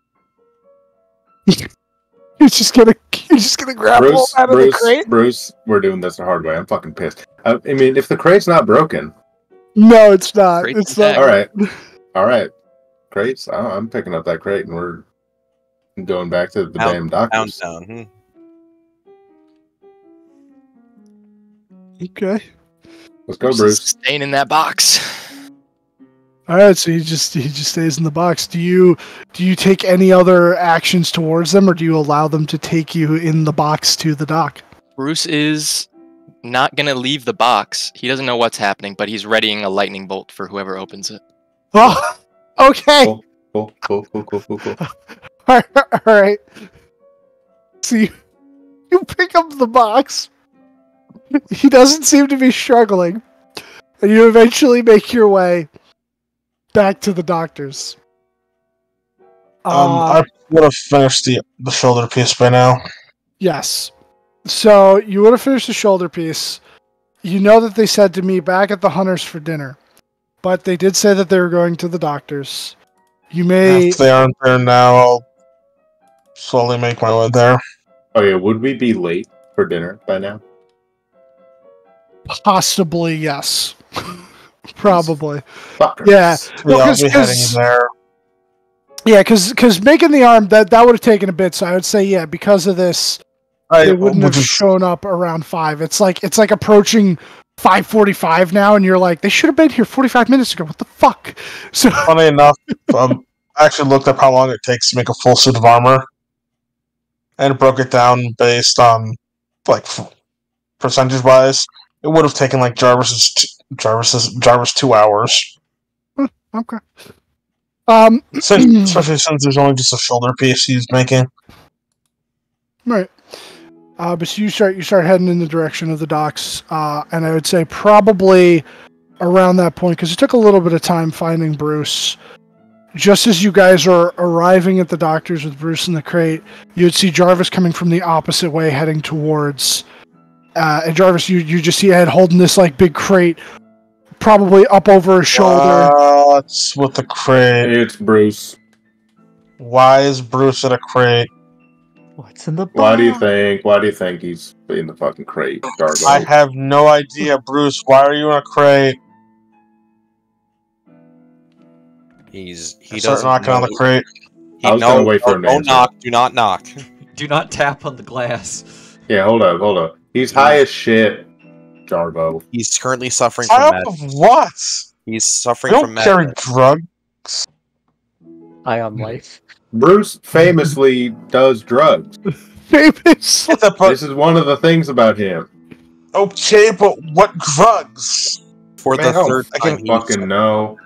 You're just gonna grapple him out of the crate? Bruce, we're doing this the hard way. I'm fucking pissed. I mean, if the crate's not broken. No, it's not. Crate's It's not. All right. Crates. I'm picking up that crate, and we're going back to the damn doctors. Down. Okay. Let's go, Bruce. Staying in that box. All right, so he just stays in the box. Do you take any other actions towards them, or do you allow them to take you in the box to the dock? Bruce is not gonna leave the box. He doesn't know what's happening, but he's readying a lightning bolt for whoever opens it. Oh, okay. Cool. All right. So you pick up the box. He doesn't seem to be struggling, and you eventually make your way back to the doctors. I would have finished the shoulder piece by now. Yes. So you would have finished the shoulder piece. You know that they said to me back at the Hunters for dinner, but they did say that they were going to the doctors. You may. If they aren't there now, I'll slowly make my way there. Oh yeah, would we be late for dinner by now? Possibly, yes. Probably. Fuckers. Yeah. Well, I'll be heading there. Yeah, because making the arm, that would have taken a bit, so I would say, yeah, because of this, they wouldn't have shown up around 5. It's like approaching 5:45 now, and you're like, they should have been here 45 minutes ago. What the fuck? So Funny enough, I actually looked up how long it takes to make a full suit of armor, and broke it down based on, like, percentage-wise. It would have taken, like, Jarvis 2 hours. Okay. Especially since there's only just a shoulder piece he's making. Right. But you start heading in the direction of the docks, and I would say probably around that point, because it took a little bit of time finding Bruce. just as you guys are arriving at the doctor's with Bruce in the crate, you'd see Jarvis coming from the opposite way, heading towards. And Jarvis, you just see Ed holding this like big crate, probably up over his shoulder. What's with the crate? It's Bruce. Why is Bruce in a crate? What's in the box? Why do you think he's in the fucking crate, Jarvis? I have no idea, Bruce. Why are you in a crate? He Start doesn't knocking on the crate. I was gonna wait for him to Don't answer. knock. Do not knock. Do not tap on the glass. Yeah, hold up. He's high as shit, Jarvo. He's currently suffering Type from of what? He's I suffering don't from carry madness. drugs. Eye on life. Bruce famously does drugs. Famous. This is one of the things about him. Okay, but what drugs? For Man, the third I time. can fucking know.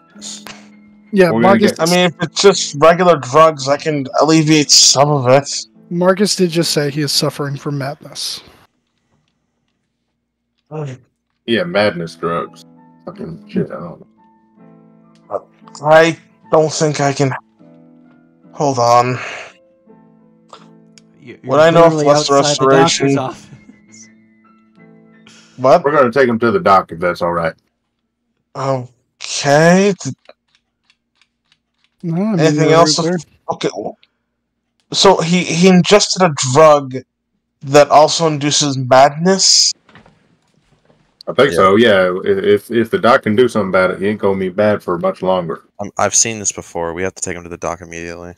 Yeah, We're gonna Marcus. get- I mean, if it's just regular drugs, I can alleviate some of it. Marcus did just say he is suffering from madness. Yeah, madness drugs. Fucking shit, I don't know. I don't think I can. Hold on. Would I know if literally Lesser outside the Restoration- doctor's office. What? We're gonna take him to the doc if that's alright. Okay. No, I mean, Anything you're else? right there. Okay. So he ingested a drug that also induces madness. I think Yeah. so, yeah. If the doc can do something about it, he ain't gonna be bad for much longer. I've seen this before. We have to take him to the doc immediately.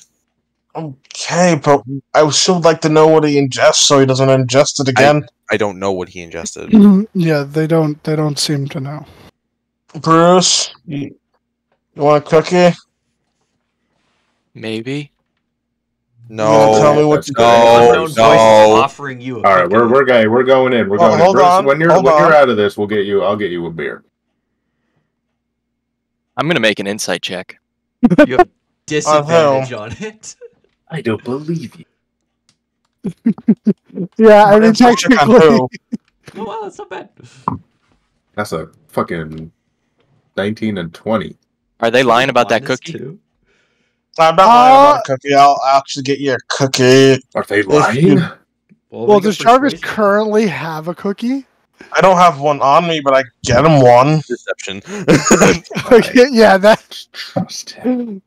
Okay, but I would still like to know what he ingests so he doesn't ingest it again. I don't know what he ingested. Yeah, they don't seem to know. Bruce, you want a cookie? Maybe. No. Tell me what you Unknown voice is no. offering you a Alright, cookie. we're going in. We're Well, going in. hold Bruce, on, when you're hold on. out of this, I'll get you a beer. I'm gonna make an insight check. You have disadvantage on it. I don't believe you. Yeah, I mean, That's what you can technically, do. Oh, wow, that's not bad. That's a fucking 19 and 20. Are they lying about that Minus cookie? 2. I'm not lying about a cookie. I'll actually get you a cookie. Are they you- lying? well, make a does Jarvis persuasion. currently have a cookie? I don't have one on me, but I get him one. Deception. Okay, yeah, that Trust him.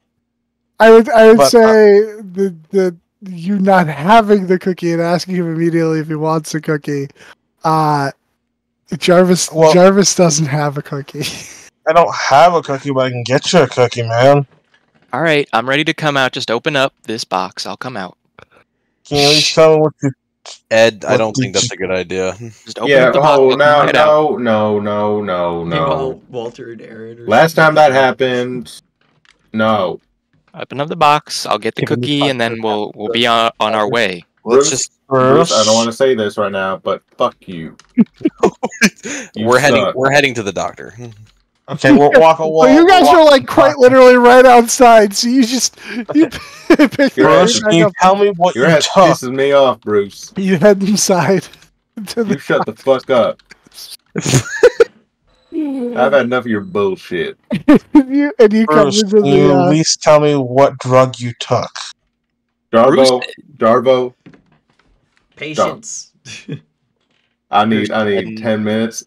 I would But, say the you not having the cookie and asking him immediately if he wants a cookie. Jarvis Well- Jarvis doesn't have a cookie. I don't have a cookie, but I can get you a cookie, man. All right, I'm ready to come out. Just open up this box. I'll come out. Can you at least tell me what you... Ed, I What don't did think that's you- a good idea. Just open Yeah, up the box. oh, I'll come right out. no. Meanwhile, Walter and Aaron are Last time that happened, no. Open up the box. I'll get the Give him the cookie, box and then right we'll be on our way. Let's Bruce, just Bruce, I don't want to say this right now, but fuck you. You we're heading suck. to the doctor. Okay, we'll walk a Well, you guys are like quite literally right outside, so you pick Your your ass- way Bruce, back can you up. tell me what Your you ass took? pisses me off, Bruce. You head inside to You the shut the fuck up. I've had enough of your bullshit. and you come Bruce, into can you at the least tell me what drug you took? Jarvo, patience. I need 10 minutes.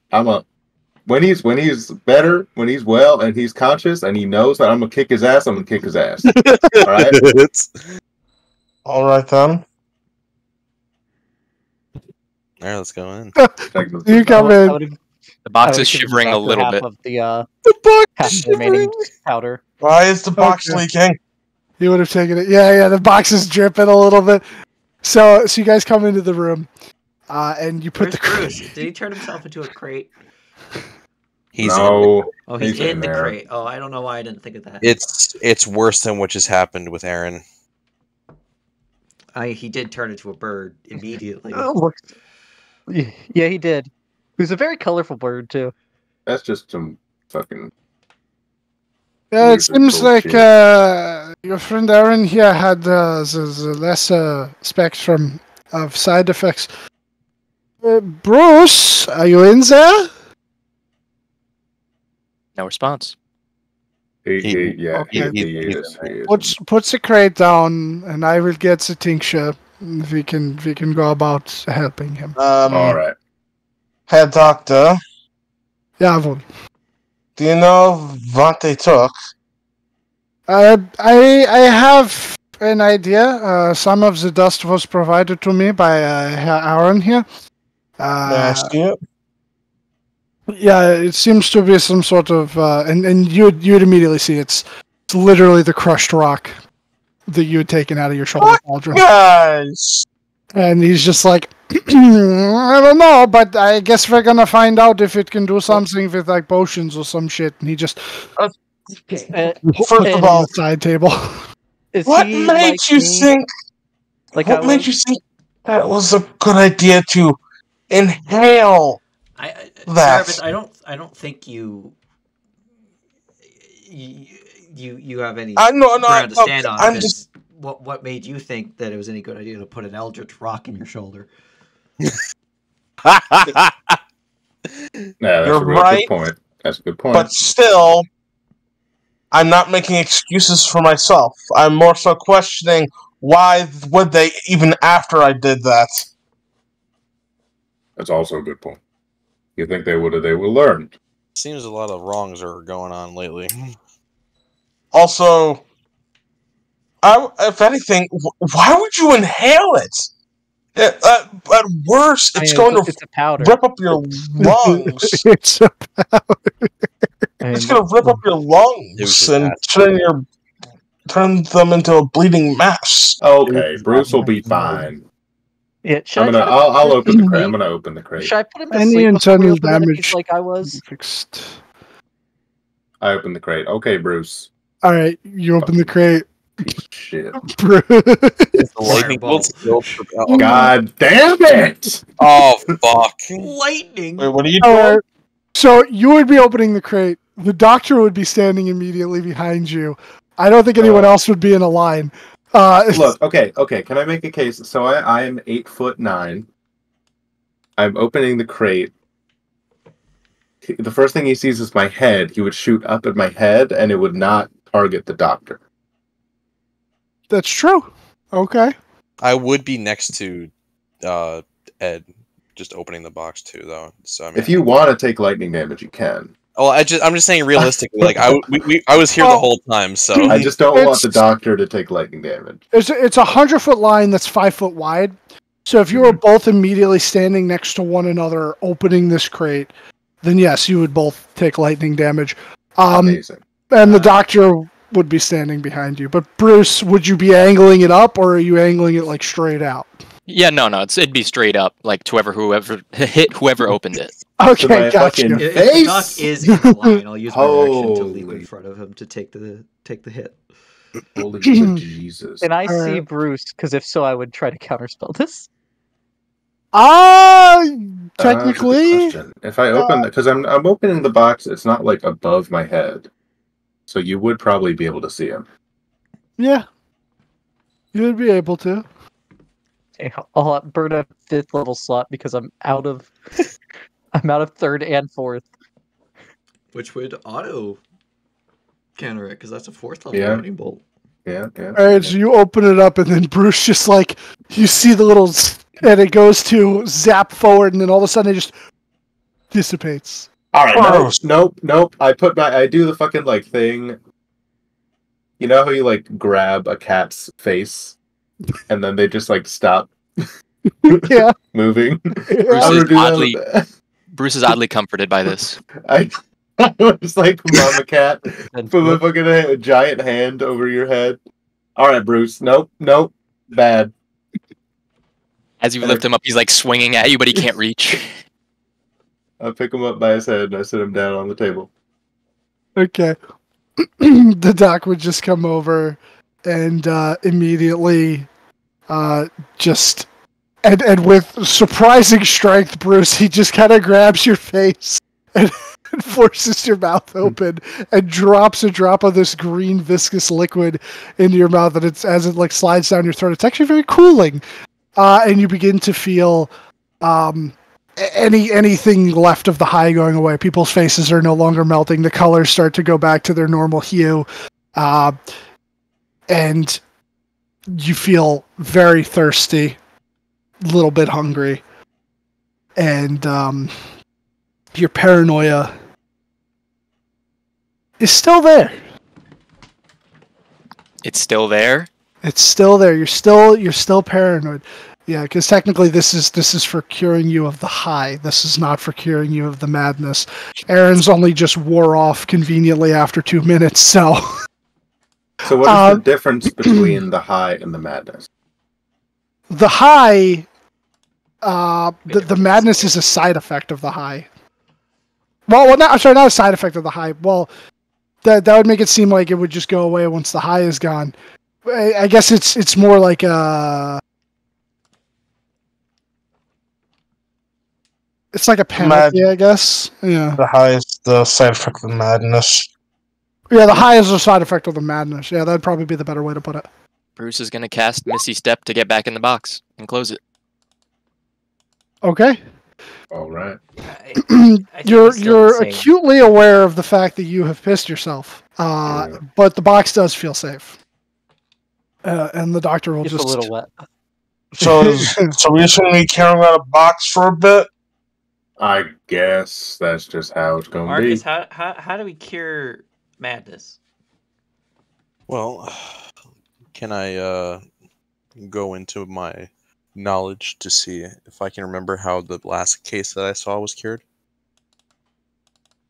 When he's better, when he's well and he's conscious and he knows that I'm gonna kick his ass, I'm gonna kick his ass. Alright? All right then. Alright, let's go in. you come in. The box I is would give the shivering a doctor little half bit. Of the The half the remaining powder. Why is the box Okay. leaking? You would have taken it. Yeah, the box is dripping a little bit. So you guys come into the room, and you put Where's the Bruce? Did he turn himself into a crate? He's No. Oh, he's He's in in the there. crate. Oh, I don't know why I didn't think of that. it's worse than what just happened with Aaron. He did turn into a bird immediately. Oh, look. Yeah, he did. He was a very colorful bird too. That's just some fucking Yeah, it Weird seems like bullshit. your friend Aaron here had the lesser spectrum of side effects. Bruce, are you in there? No response. Yeah, Okay. he is. Puts the crate down, and I will get the tincture. If we can go about helping him. All right. Herr Doctor, Jawohl. do you know what they took? I have an idea. Some of the dust was provided to me by Herr Aaron here. May I see it? Yeah, it seems to be some sort of, and you'd immediately see it's literally the crushed rock that you had taken out of your shoulder cauldron. Guys! And he's just like, I don't know, but I guess we're gonna find out if it can do something with like potions or some shit. And he just First puts of it on all, the side table. Is what he made like you me? think? Like What I made was? you think that was a good idea to inhale? Jarvis, I don't think you have any ground to stand on. I'm 'cause just. what made you think that it was any good idea to put an eldritch rock in your shoulder? Yeah, that's You're a real right, good point. That's a good point. But still, I'm not making excuses for myself. I'm more so questioning why would they even after I did that. That's also a good point. You think they would learn? Seems a lot of wrongs are going on lately. Also, if anything, why would you inhale it? At worst, I mean, it's going to it's a powder. rip up your lungs. It's a It's going to rip up your lungs and turn them into a bleeding mess. Okay, Bruce will be fine. Yeah, I'll open the crate. I'm gonna open the crate. Should I put him to Any sleep before we internal open it if damage he's like I was? fixed. I open the crate. Okay, Bruce. All right, you open the crate. Shit. Bruce. The lightning bolts. God damn it! Oh fuck! Lightning. Wait, what are you doing? So you would be opening the crate. The doctor would be standing immediately behind you. I don't think anyone else would be in a line. Look, okay. Can I make a case? So I am 8'9". I'm opening the crate. The first thing he sees is my head. He would shoot up at my head, and it would not target the doctor. That's true. Okay. I would be next to Ed, just opening the box too, though. So I mean, If you want to take lightning damage, you can. oh, I'm just saying realistically. Like I was here the whole time, so I just don't want the doctor to take lightning damage. It's a 100-foot line that's 5 foot wide. So if you were both immediately standing next to one another opening this crate, then yes, you would both take lightning damage. Amazing. And the doctor would be standing behind you. But Bruce, would you be angling it up, or are you angling it like straight out? Yeah, no, it'd be straight up, like to whoever opened it. Okay, gotcha. fucking- If the doc is in the line, I'll use my reaction to leap in Holy. front of him to take the hit. Holy Jesus. And I see Alright. Bruce, because if so, I would try to counterspell this. Technically, That's a good question. If I open because I'm opening the box, it's not like above my head, so you would probably be able to see him. yeah, you would be able to. Okay, I'll burn a 5th level slot because I'm out of I'm out of 3rd and 4th. Which would auto counter it, because that's a 4th level Yeah. lightning bolt. Yeah. All right, so you open it up, and then Bruce just like you see the little, and it goes to zap forward, and then all of a sudden it just dissipates. All right. Nope. I do the fucking like thing. You know how you like grab a cat's face, and then they just like stop. Yeah. Moving. Yeah. I'm gonna do that oddly- with that. Bruce is oddly comforted by this. I was like Mama Cat. Put a fucking giant hand over your head. All right, Bruce. Nope. Bad. As you lift him up, he's like swinging at you, but he can't reach. I pick him up by his head and I sit him down on the table. Okay. The doc would just come over and immediately just and with surprising strength, Bruce, he just kind of grabs your face and forces your mouth open and drops a drop of this green viscous liquid into your mouth, and it's as it like slides down your throat. It's actually very cooling, and you begin to feel anything left of the high going away. People's faces are no longer melting. The colors start to go back to their normal hue. And you feel very thirsty, a little bit hungry. And your paranoia is still there. It's still there. It's still there. You're still paranoid. Yeah, because technically this is for curing you of the high. This is not for curing you of the madness. Aaron's only just wore off conveniently after 2 minutes, so. So what is the difference between the high and the madness? The high, the madness is a side effect of the high. Well, not a side effect of the high. Well, that would make it seem like it would just go away once the high is gone. I guess it's more like a. It's like a penalty, I guess. Yeah. The high is the side effect of the madness. Yeah, the high is a side effect of the madness. Yeah, that'd probably be the better way to put it. Bruce is going to cast Misty Step to get back in the box and close it. Okay. All right. I think he's still You're the same. acutely aware of the fact that you have pissed yourself, but the box does feel safe, and the doctor will Just a little wet. So we're just gonna be carrying around a box for a bit. I guess that's just how it's going to be. Marcus, how do we cure madness? Well, can I go into my knowledge to see if I can remember how the last case that I saw was cured?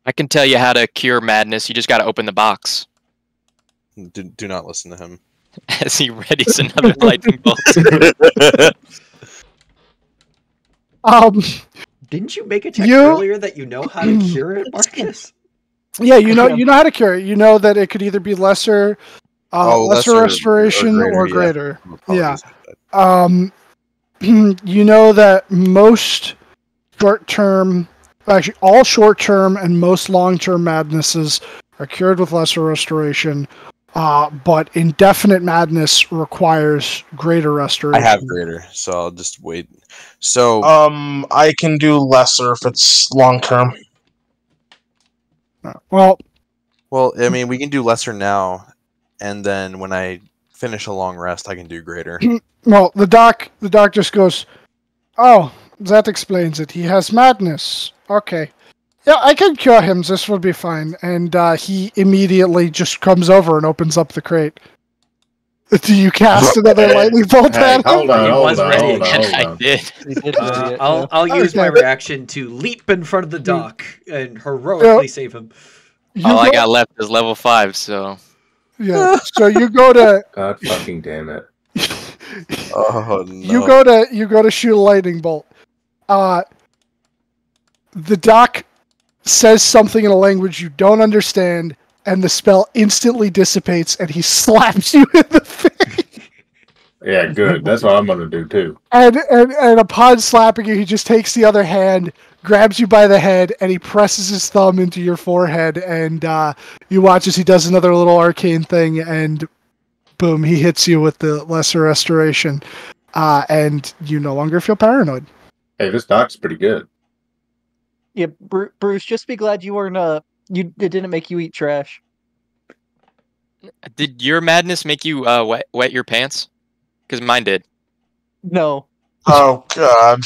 I can tell you how to cure madness. You just got to open the box. Do not listen to him. As he readies another lightning bolt. Didn't you make a check You- earlier that you know how to cure it, Marcus? Yeah, you know how to cure it. You know that it could either be lesser restoration or greater. Yeah. You know that most short-term, actually all short-term and most long-term madnesses are cured with lesser restoration, but indefinite madness requires greater restoration. I have greater, so I'll just wait. So I can do lesser if it's long term. Well, I mean, we can do lesser now, and then when I finish a long rest, I can do greater. well, the doc just goes, "Oh, that explains it. He has madness. Okay. Yeah, I can cure him. This will be fine." And he immediately just comes over and opens up the crate. Do you cast another lightning bolt Hey, at him? hold on, He hold was on, ready. hold on, hold I on. did. He did ready it, yeah. I'll use my Okay. reaction to leap in front of the dock and heroically save him. All I got left is level 5, so... Yeah. So you go to God fucking damn it. Oh no! you go to shoot a lightning bolt. The doc says something in a language you don't understand, and the spell instantly dissipates, and he slaps you in the face. Yeah, good. That's what I'm gonna do too. And upon slapping you, he just takes the other hand, grabs you by the head, and he presses his thumb into your forehead, and you watch as he does another little arcane thing, and boom, he hits you with the lesser restoration, and you no longer feel paranoid. Hey, this doc's pretty good. Yeah, Bruce, just be glad you weren't it didn't make you eat trash. Did your madness make you wet your pants? Because mine did. No. Oh God!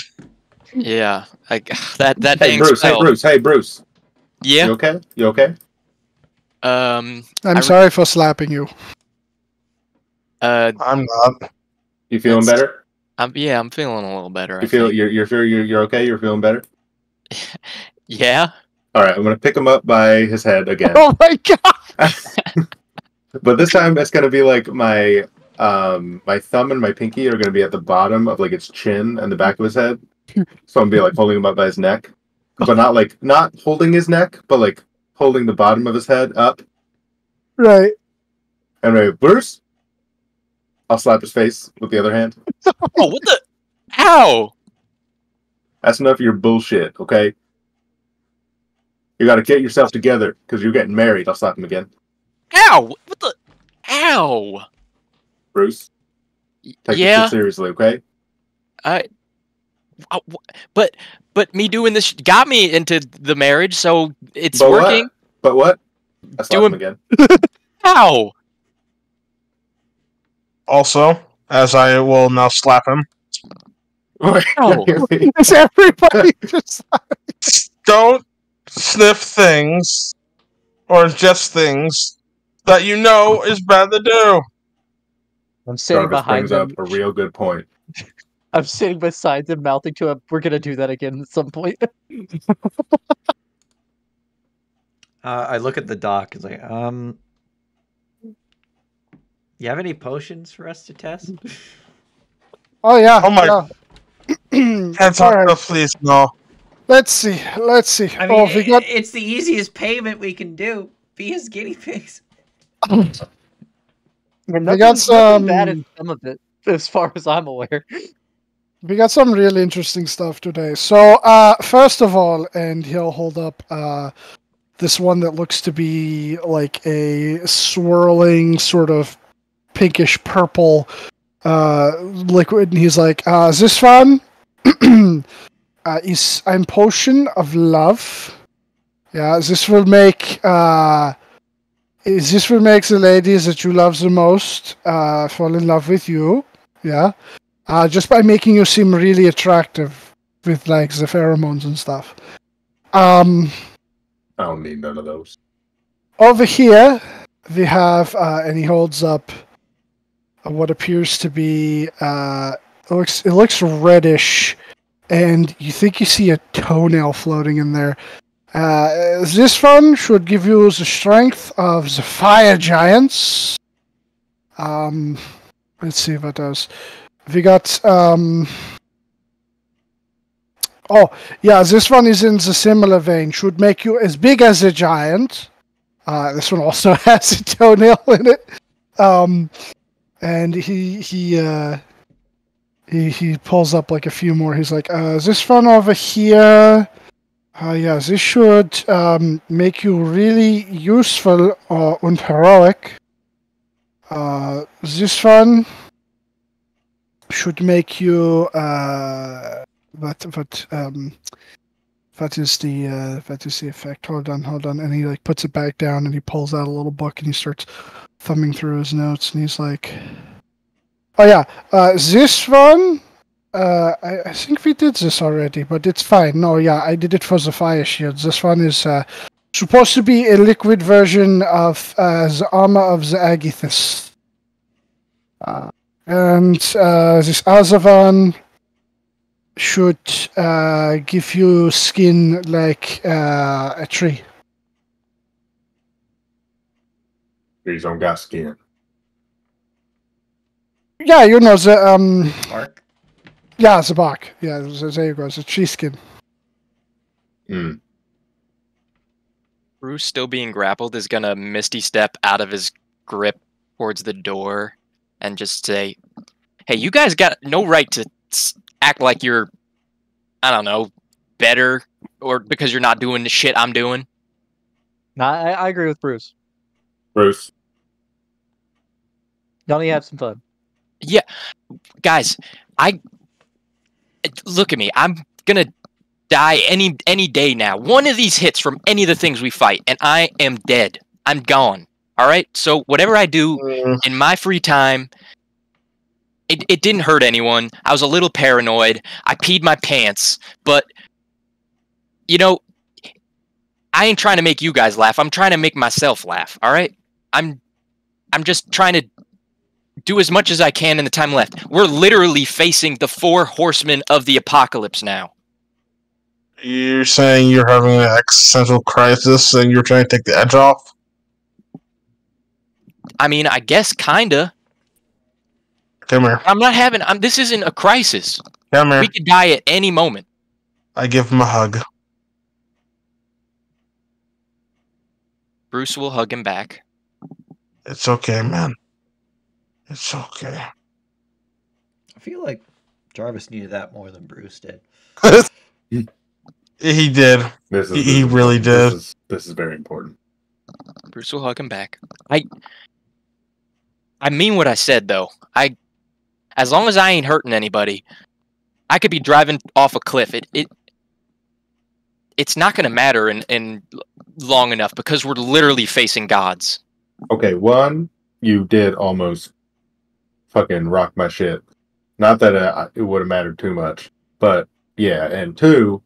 Yeah, that Hey dang Bruce, spell. hey Bruce. Yeah. You okay? You okay? I'm sorry for slapping you. I'm not. You feeling That's- better? I'm feeling a little better. You feel you're okay? You're feeling better? Yeah. All right, I'm gonna pick him up by his head again. Oh my god! But this time it's gonna be like my thumb and my pinky are gonna be at the bottom of like its chin and the back of his head. So I'm gonna be like holding him up by his neck, but not holding his neck, but like holding the bottom of his head up. Right. Anyway, Bruce, I'll slap his face with the other hand. Oh, what the? Ow! That's enough of your bullshit, okay? You got to get yourself together because you're getting married. I'll slap him again. Ow! What the? Ow! Bruce, take this Yeah. shit seriously, okay? But but me doing this got me into the marriage, so it's But working. But what? I slapped Do him him- again. How? Also, as I will now slap him, No. Is everybody just don't sniff things or ingest things that you know is bad to do. I'm sitting Jarvis behind brings up them. a real good point. I'm sitting beside them, mouthing to him. We're gonna do that again at some point. I look at the doc. It's like, you have any potions for us to test? Oh yeah. Oh my- yeah. Hands All off, right. no, please, no. Let's see. I Oh, mean, we got. it's the easiest payment we can do. Be his guinea pigs. We got some. bad in some of it, as far as I'm aware. We got some really interesting stuff today. So, first of all, and he'll hold up this one that looks to be like a swirling sort of pinkish purple liquid, and he's like, "Is this one? Is ein potion of love? Yeah, this will make the ladies that you love the most fall in love with you. Yeah." Just by making you seem really attractive with like the pheromones and stuff. I don't need none of those. Over here we have, and he holds up what appears to be it looks reddish, and you think you see a toenail floating in there. This one should give you the strength of the fire giants. Let's see what it does. We got, oh, yeah, this one is in the similar vein. Should make you as big as a giant. This one also has a toenail in it. And he pulls up like a few more. He's like, this one over here. Yeah, this should make you really useful and heroic. This one should make you what is the effect? Hold on, and he like puts it back down and he pulls out a little book and he starts thumbing through his notes and he's like, oh yeah, this one I think we did this already, but it's fine. No, yeah, I did it for the fire shields. This one is supposed to be a liquid version of the armor of the Agathis. And this other one should give you skin like a tree. Trees don't got skin. Yeah, you know the Mark? yeah, the bark. Yeah, there you go. The tree skin. Hmm. Bruce, still being grappled, is gonna misty step out of his grip towards the door and just say, "Hey, you guys got no right to act like you're, I don't know, better, or because you're not doing the shit I'm doing." No, I agree with Bruce. Bruce. Y'all need to have some fun. Yeah, guys, look at me. I'm gonna die any day now. One of these hits from any of the things we fight, and I am dead. I'm gone. All right. So whatever I do in my free time, it didn't hurt anyone. I was a little paranoid. I peed my pants, but you know, I ain't trying to make you guys laugh. I'm trying to make myself laugh. All right. I'm just trying to do as much as I can in the time left. We're literally facing the 4 horsemen of the apocalypse now. You're saying you're having an existential crisis and you're trying to take the edge off? I mean, I guess kinda. Come here. I'm not having. This isn't a crisis. Come here. We could die at any moment. I give him a hug. Bruce will hug him back. It's okay, man. It's okay. I feel like Jarvis needed that more than Bruce did. He did. He really did. This is very important. Bruce will hug him back. I mean what I said, though. As long as I ain't hurting anybody, I could be driving off a cliff. it's not going to matter in long enough because we're literally facing gods. Okay, one, you did almost fucking rock my shit. Not that it would have mattered too much, but yeah. And two,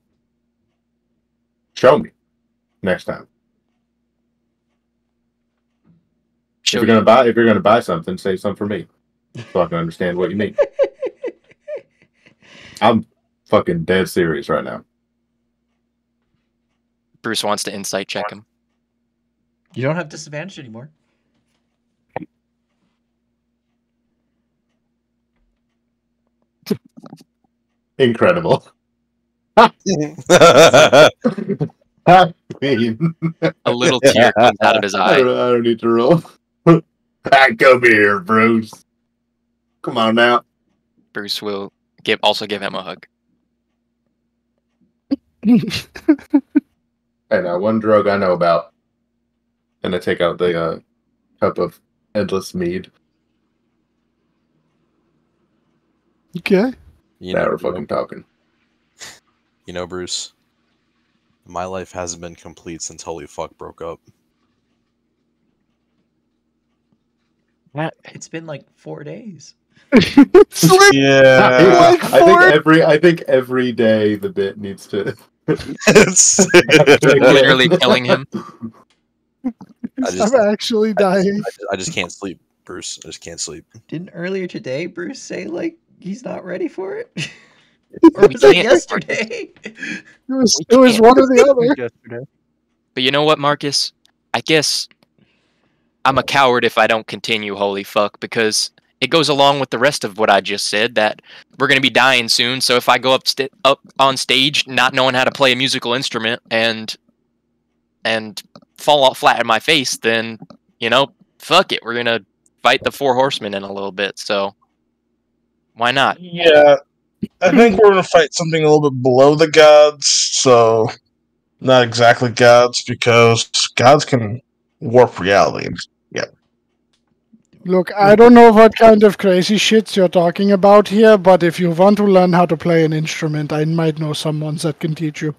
show me next time. Show If you're gonna buy something, save some for me, so I can understand what you mean. I'm fucking dead serious right now. Bruce wants to insight check him. You don't have disadvantage anymore. Incredible. I mean, A little tear comes out of his I eye. don't need to roll. Come here, Bruce. Come on now. Bruce will also give him a hug. And one drug I know about. And I take out the cup of endless mead. Okay. Now we're fucking talking. You know, Bruce, my life hasn't been complete since Holy Fuck broke up. It's been like 4 days. Yeah. I think every day the bit needs to Literally killing him. I'm actually dying. I just can't sleep, Bruce. I just can't sleep. Didn't earlier today Bruce say like he's not ready for it? Or Was that yesterday? It was one or the other. Yesterday. But you know what, Marcus? I guess I'm a coward if I don't continue Holy Fuck, because it goes along with the rest of what I just said, that we're going to be dying soon, so if I go up on stage not knowing how to play a musical instrument and fall off flat in my face, then, you know, fuck it. We're going to fight the 4 horsemen in a little bit, so why not? Yeah. I think we're going to fight something a little bit below the gods, so not exactly gods, because gods can warp reality. Yeah. Look, I don't know what kind of crazy shits you're talking about here, but if you want to learn how to play an instrument, I might know someone that can teach you.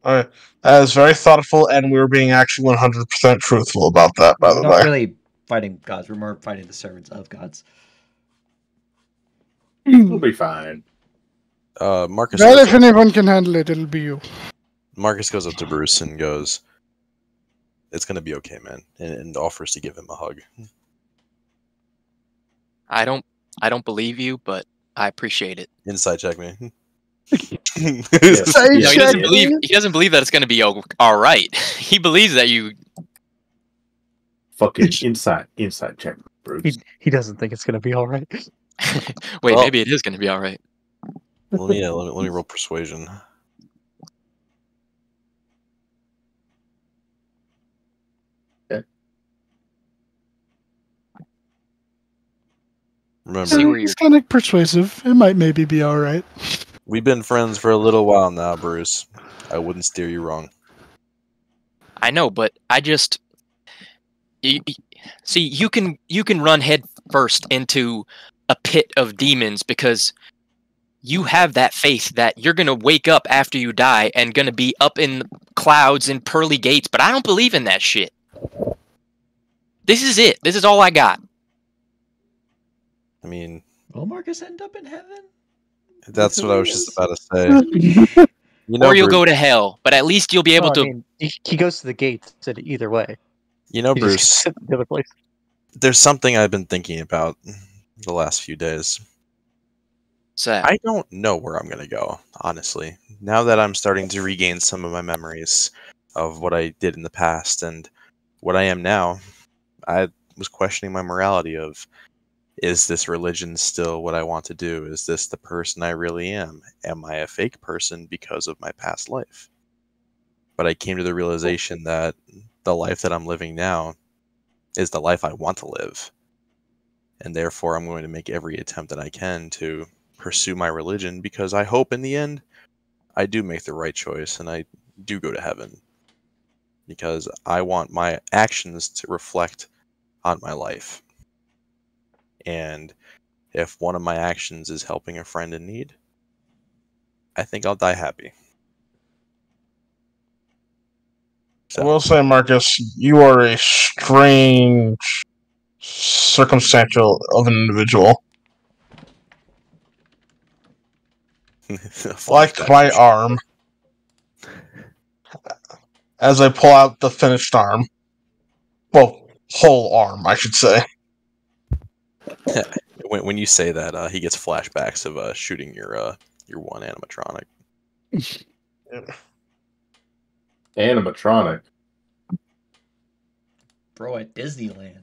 That is very thoughtful, and we were being actually 100% truthful about that, by the We're not way. really fighting gods. We're more fighting the servants of gods. We'll be fine. Marcus. Well, if anyone can handle it, it'll be you. Marcus goes up to Bruce and goes, "It's gonna be okay, man," and offers to give him a hug. I don't believe you, but I appreciate it. Inside check me. Yes, Say No, he doesn't check. believe that it's going to be all right. He believes that you. Fucking inside check, Bruce. He doesn't think it's gonna be all right. Wait, Well- maybe it is going to be all right. let me roll persuasion. Okay. Remember, See where It's kind of persuasive. It might maybe be all right. we've been friends for a little while now, Bruce. I wouldn't steer you wrong. I know, but I just see you can run head first into a pit of demons because you have that faith that you're gonna wake up after you die and gonna be up in clouds and pearly gates. But I don't believe in that shit. This is it. This is all I got. I mean, Will Marcus end up in heaven? that's what I was just about to say. You know, Or you'll Bruce, go to hell, but at least you'll be able Well, to. I mean, he goes to the gates either way. you know, He just Bruce. goes to the other place. There's something I've been thinking about the last few days. Say, I don't know where I'm gonna go, honestly. Now that I'm starting to regain some of my memories of what I did in the past and what I am now, I was questioning my morality of, is this religion still what I want to do? Is this the person I really am? Am I a fake person because of my past life? But I came to the realization that the life that I'm living now is the life I want to live. And therefore, I'm going to make every attempt that I can to pursue my religion, because I hope in the end I do make the right choice and I do go to heaven. Because I want my actions to reflect on my life. And if one of my actions is helping a friend in need, I think I'll die happy. So, I will say, Marcus, you are a strange, circumstantial of an individual. Like my arm, as I pull out the finished arm. Well, whole arm, I should say. when you say that, he gets flashbacks of shooting your one animatronic. Animatronic. Bro, at Disneyland.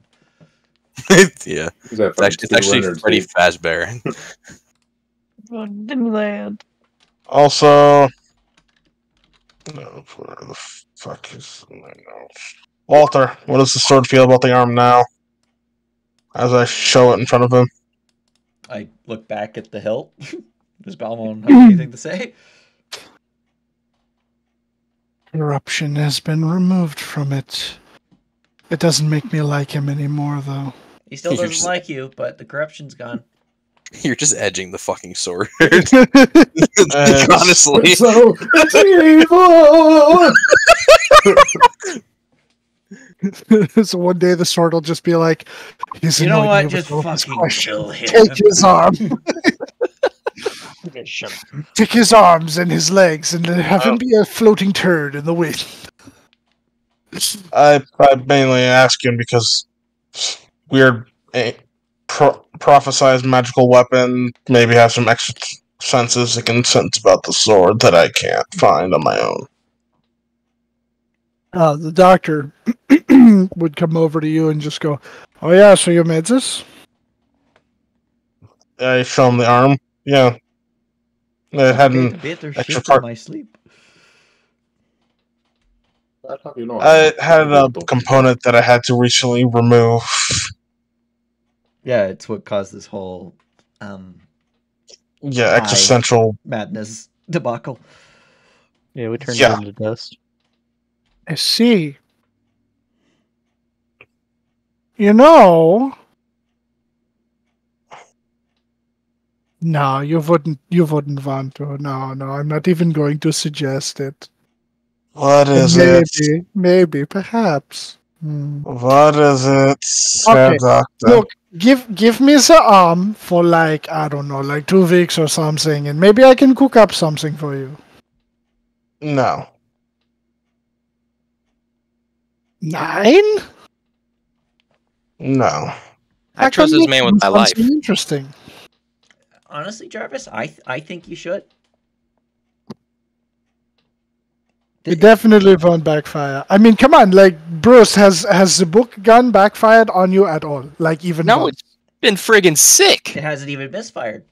Yeah, Is that it's actually Freddy Fazbear. Disneyland. Also, no, where the fuck is my notes? Walter, what does the sword feel about the arm now? As I show it in front of him. I look back at the hilt. Does Balmon have anything to say? Corruption has been removed from it. It doesn't make me like him anymore, though. He still You're doesn't just- like you, but the corruption's gone. You're just edging the fucking sword. It's- Honestly. So evil. So one day the sword will just be like, he's You know annoyed what? me Just with all his fucking questions. kill him. Take his arm. Take his arms and his legs and have him be a floating turd in the wind. I mainly ask him because weird prophesized magical weapon maybe have some extra senses it can sense about the sword that I can't find on my own. The doctor would come over to you and just go, "Oh yeah, so you made this?" I show him the arm. Yeah. It had Made a an better extra shit part. in my sleep. That's how you know I had a component that I had to recently remove. Yeah, it's what caused this whole Yeah, Hi. existential. madness debacle. Yeah, we turned Yeah. it into dust. I see. You know. No, you wouldn't want to. No, I'm not even going to suggest it. What is it? Maybe, perhaps. Hmm. What is it, Okay, doctor? Look, give me the arm for like, I don't know, like 2 weeks or something, and maybe I can cook up something for you. No. 9? No. I trust this man with my life. Interesting. Honestly, Jarvis, I think you should. It definitely won't backfire. I mean, come on, like, Bruce, has the book gun backfired on you at all? Like, even No, once? it's been friggin' sick. It hasn't even misfired.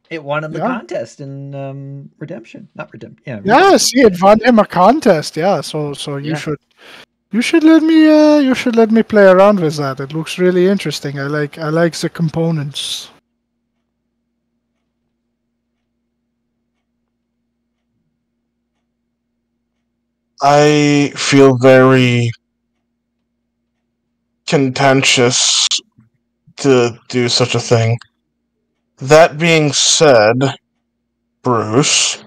It won him the Yeah. contest in Redemption. Not Redemption. Yeah. Yeah, Redemption. see, it won him a contest. Yeah, so you Yeah. should let me play around with that. It looks really interesting. I like the components. I feel very contentious to do such a thing. That being said, Bruce.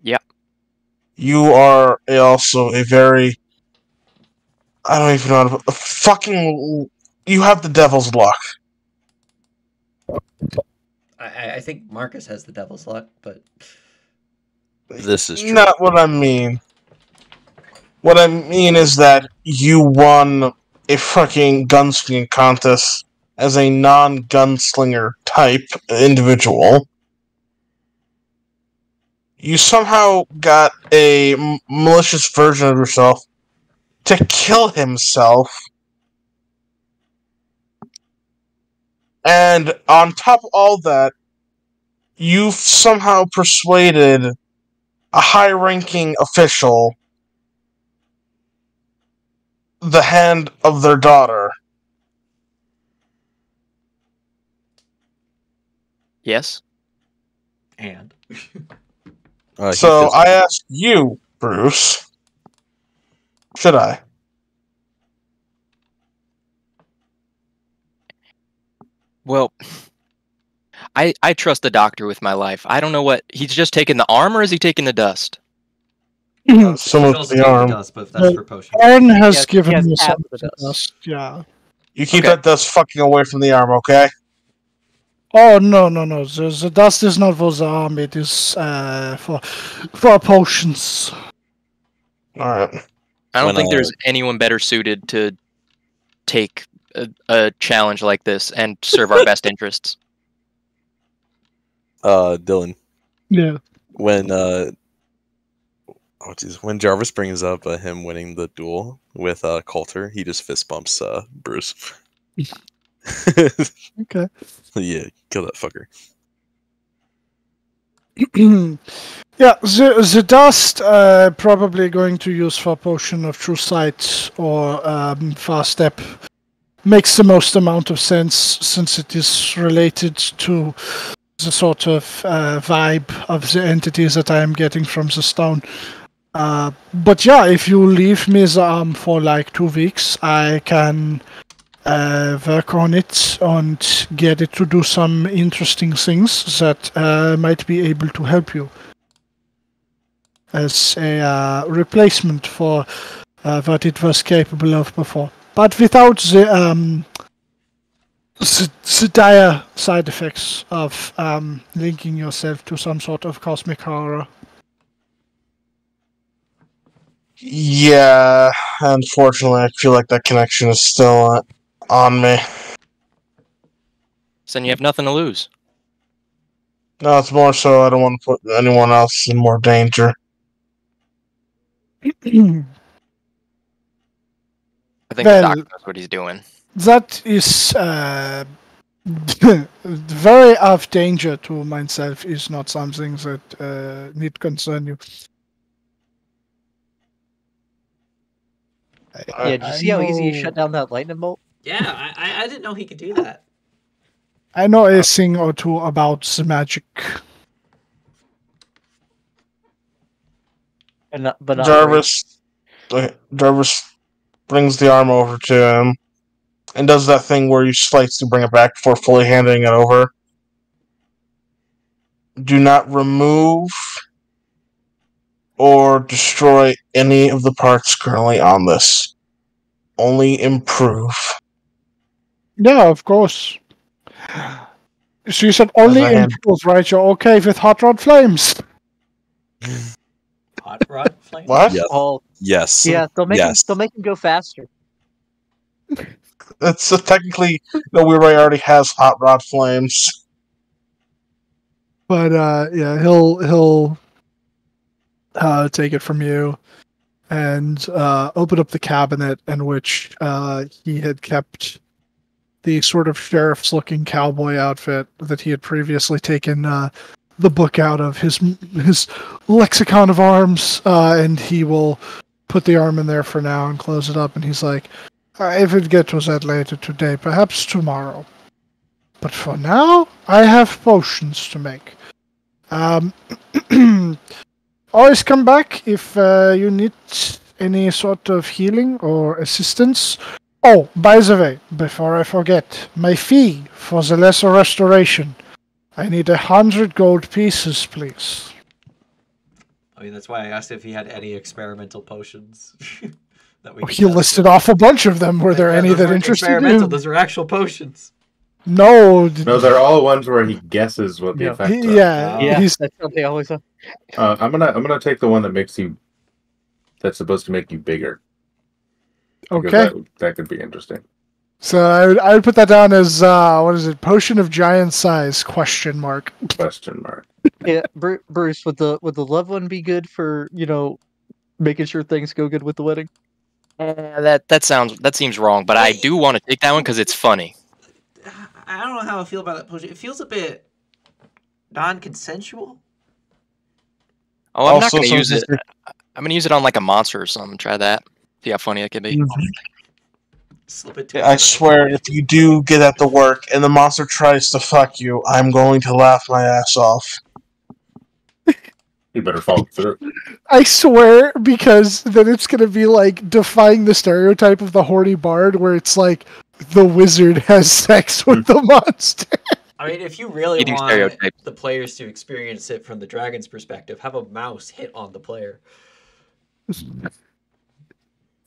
Yep. You are also a very. I don't even know how to. Fucking. You have the devil's luck. I think Marcus has the devil's luck, but This is true. Not what I mean. What I mean is that you won a fucking gunslinging contest as a non-gunslinger type individual. You somehow got a malicious version of yourself to kill himself. And on top of all that, you've somehow persuaded a high-ranking official the hand of their daughter. Yes. and So I ask you, Bruce, should I? Well, I trust the doctor with my life. I don't know what he's just taking the arm, or is he taking the dust? Some You of can also the take arm. the dust, but if that's for potions. Aaron has Yes, given he has me half some the of the dust. dust. Yeah. You keep Okay. that dust fucking away from the arm, okay? Oh no. The dust is not for the arm. It is for potions. Alright. I don't When, think there's anyone better suited to take a challenge like this and serve our best interests. Dylan, Yeah. when when Jarvis brings up him winning the duel with Coulter, he just fist bumps Bruce. Okay. Yeah, kill that fucker. Yeah, the dust probably going to use for potion of true sight or fast step makes the most amount of sense since it is related to the sort of vibe of the entities that I am getting from the stone. But yeah, if you leave me the arm for like 2 weeks, I can work on it and get it to do some interesting things that might be able to help you as a replacement for what it was capable of before. But without the dire side effects of linking yourself to some sort of cosmic horror. Yeah, unfortunately, I feel like that connection is still on me. So then you have nothing to lose. No, it's more so I don't want to put anyone else in more danger. I think the Well, doc knows what he's doing. that is very of danger to myself is not something that need concern you. Yeah, did you see how easy he shut down that lightning bolt? Yeah, I didn't know he could do that. I know a thing or two about the magic. And not, but not Jarvis brings the arm over to him and does that thing where you slice to bring it back before fully handing it over. Do not remove or destroy any of the parts currently on this. Only improve. Yeah, of course. So you said only As I hand- improve, right? You're okay with hot rod flames. Hot rod flame. What? Yes. all. Yes. Yeah, they'll make Yes. him go faster. That's technically no. We already has hot rod flames. But yeah, he'll take it from you and open up the cabinet in which he had kept the sort of sheriff's-looking cowboy outfit that he had previously taken the book out of his lexicon of arms, and he will put the arm in there for now and close it up. And he's like, "If it get to that later today, perhaps tomorrow. But for now, I have potions to make. Always come back if you need any sort of healing or assistance. Oh, by the way, before I forget, my fee for the lesser restoration. I need 100 gold pieces, please." I mean, that's why I asked if he had any experimental potions. That we could He test listed with. off a bunch of them. Were there Yeah, any those that weren't interested experimental, you? Those are actual potions. No. No, they're all ones where he guesses what the Yeah. effects are. Yeah, Yeah, he's That's what they always are. I'm gonna take the one that makes you. That's supposed to make you bigger. Because okay. that could be interesting. So I would put that down as what is it? Potion of giant size? Question mark. Question mark. Yeah, Bruce, would the loved one be good for making sure things go good with the wedding? That seems wrong, but I do want to take that one because it's funny. I don't know how I feel about that potion. It feels a bit non-consensual. Oh, I'm not Also, going to some use it. sister- I'm going to use it on like a monster or something. Try that. See how funny it could be. Slip it to I swear, if you do get that to work and the monster tries to fuck you, I'm going to laugh my ass off. You better follow through. I swear, because then it's gonna be like defying the stereotype of the horny bard, where it's like the wizard has sex with the monster. I mean, if you really Eating want stereotypes. the players to experience it from the dragon's perspective, have a mouse hit on the player.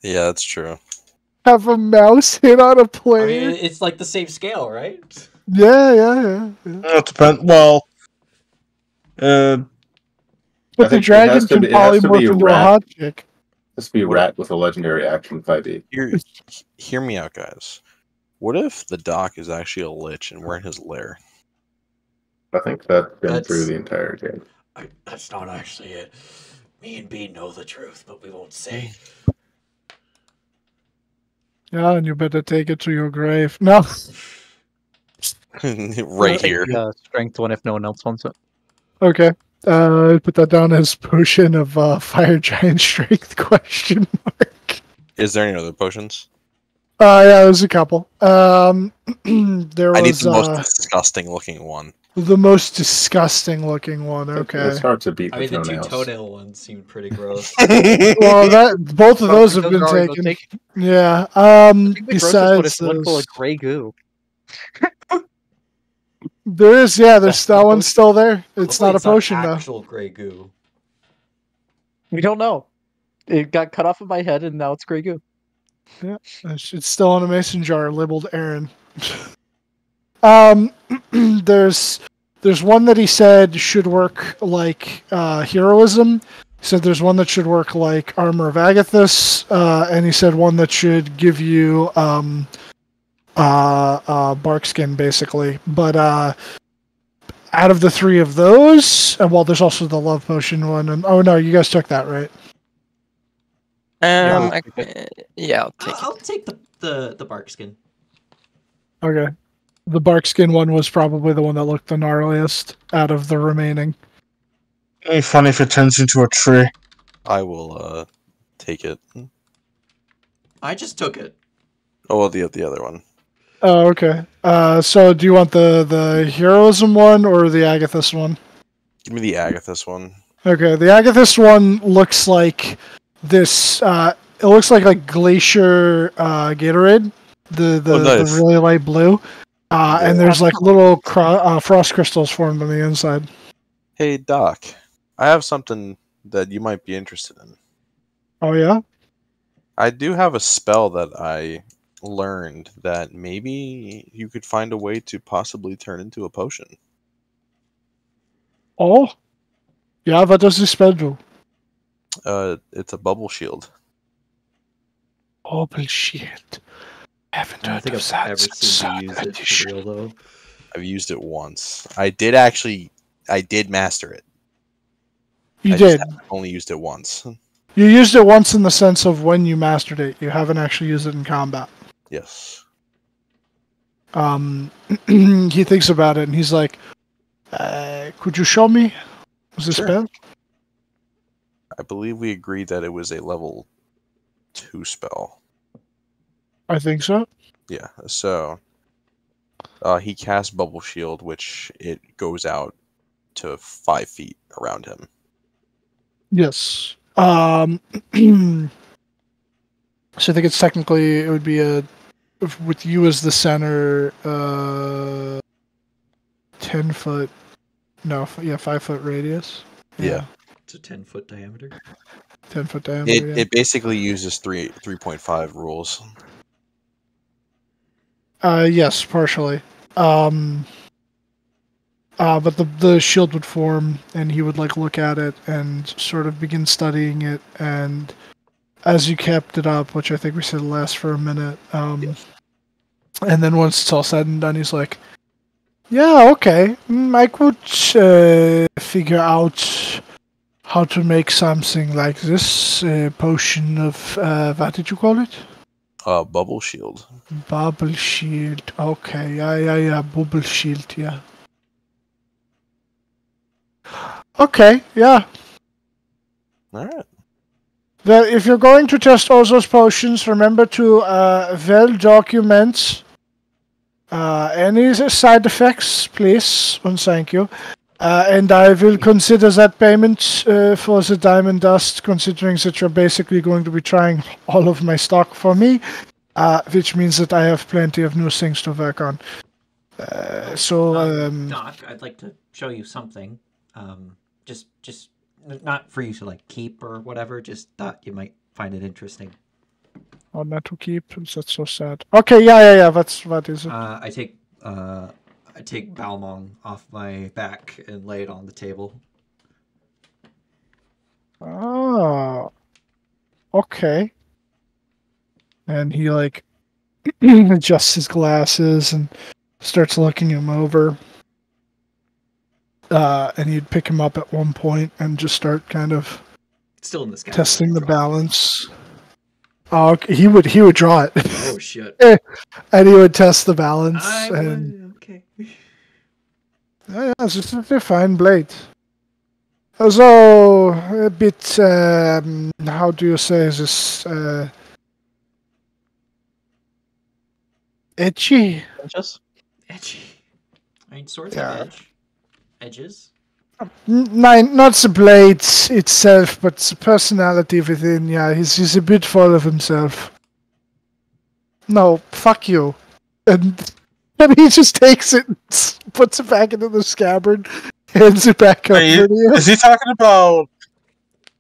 Yeah, that's true. Have a mouse hit on a I player? mean, it's like the same scale, right? Yeah. It depends. Well, uh, But I the think it dragon has to can be. It has to be polymorph a into a rat. hot chick. This be What- rat with a legendary action 5e. Hear me out, guys. What if the doc is actually a lich and we're in his lair? I think that's been That's- through the entire game. That's not actually it. Me and B know the truth, but we won't say. Yeah, and you better take it to your grave. No. Right Take here. the strength one if no one else wants it. Okay. Put that down as potion of fire giant strength question mark. Is there any other potions? Yeah, there's a couple. There I need was the most disgusting looking one. the most disgusting looking one. Okay. It's hard to beat I the mean, the two toenails. toenail ones seemed pretty gross. Well, that both of those have Those been are already both taken. taken. Yeah. I think the grossest one Besides is one full those, of gray goo. there's that one's still there. It's Hopefully not a potion though. Actual gray goo. We don't know. It got cut off of my head and now it's gray goo. It's still in a mason jar labeled Aaron. There's one that he said should work like heroism. He said there's one that should work like Armor of Agathis, and he said one that should give you bark skin basically. But out of the three of those, and well, there's also the love potion one. And oh no, you guys took that, right? Yeah, I'll take it. I'll take the bark skin. Okay. The bark skin one was probably the one that looked the gnarliest out of the remaining. it'd be funny if it turns into a tree. I will take it. I just took it. Oh, well, the other one. Oh, okay. So do you want the heroism one or the Agathis one? Give me the Agathis one. Okay, the Agathis one looks like this. It looks like glacier Gatorade, the nice. really light blue, and there's like little frost crystals formed on the inside. Hey, Doc. I have something that you might be interested in. Oh yeah. I do have a spell that I learned that maybe you could find a way to possibly turn into a potion. Oh. Yeah, what does this spell do? It's a bubble shield. Oh bullshit. Haven't I don't heard think of I've that ever since seen you Sark use it Edition. for real though. I've used it once. I did master it. You I did. just only used it once. You used it once in the sense of when you mastered it. You haven't actually used it in combat. Yes. He thinks about it and he's like, could you show me the Sure. spell? I believe we agreed that it was a level 2 spell. I think so. Yeah, so he casts Bubble Shield, which it goes out to 5 feet around him. Yes. So I think it's technically, it would be with you as the center, 10 foot, no, 5 foot radius. Yeah. It's a 10-foot diameter. 10 foot diameter. It basically uses 3.5 rules. Yes, partially. But the shield would form, and he would like look at it and sort of begin studying it. And as you kept it up, which I think we said lasts for a minute, and then once it's all said and done, he's like, "Yeah, okay, I could figure out how to make something like this. A potion of what did you call it? Bubble Shield. Bubble shield. Okay, yeah, bubble shield, yeah. Okay, yeah. Alright. If you're going to test all those potions, remember to well document any side effects, please, and thank you. And I will consider that payment for the diamond dust, considering that you're basically going to be trying all of my stock for me, which means that I have plenty of new things to work on. Doc, I'd like to show you something. Just not for you to like keep or whatever. Just thought you might find it interesting. Oh, not to keep. That's so sad. Okay, yeah. What is it? I take Balmong off my back and lay it on the table. Oh, okay. And he like adjusts his glasses and starts looking him over. And you'd pick him up at one point and just start kind of It's still in the sky. testing the balance. Oh, okay. He would draw it. Oh shit! And he would test the balance. Okay. Yeah, it's just a fine blade. Although a bit, how do you say this? Edgy. Just Edgy. I mean, swords Yeah. have edges. Not the blade itself, but the personality within. Yeah, he's a bit full of himself. No, fuck you. And he just takes it and puts it back into the scabbard, hands it back over Wait, to you. is he talking about?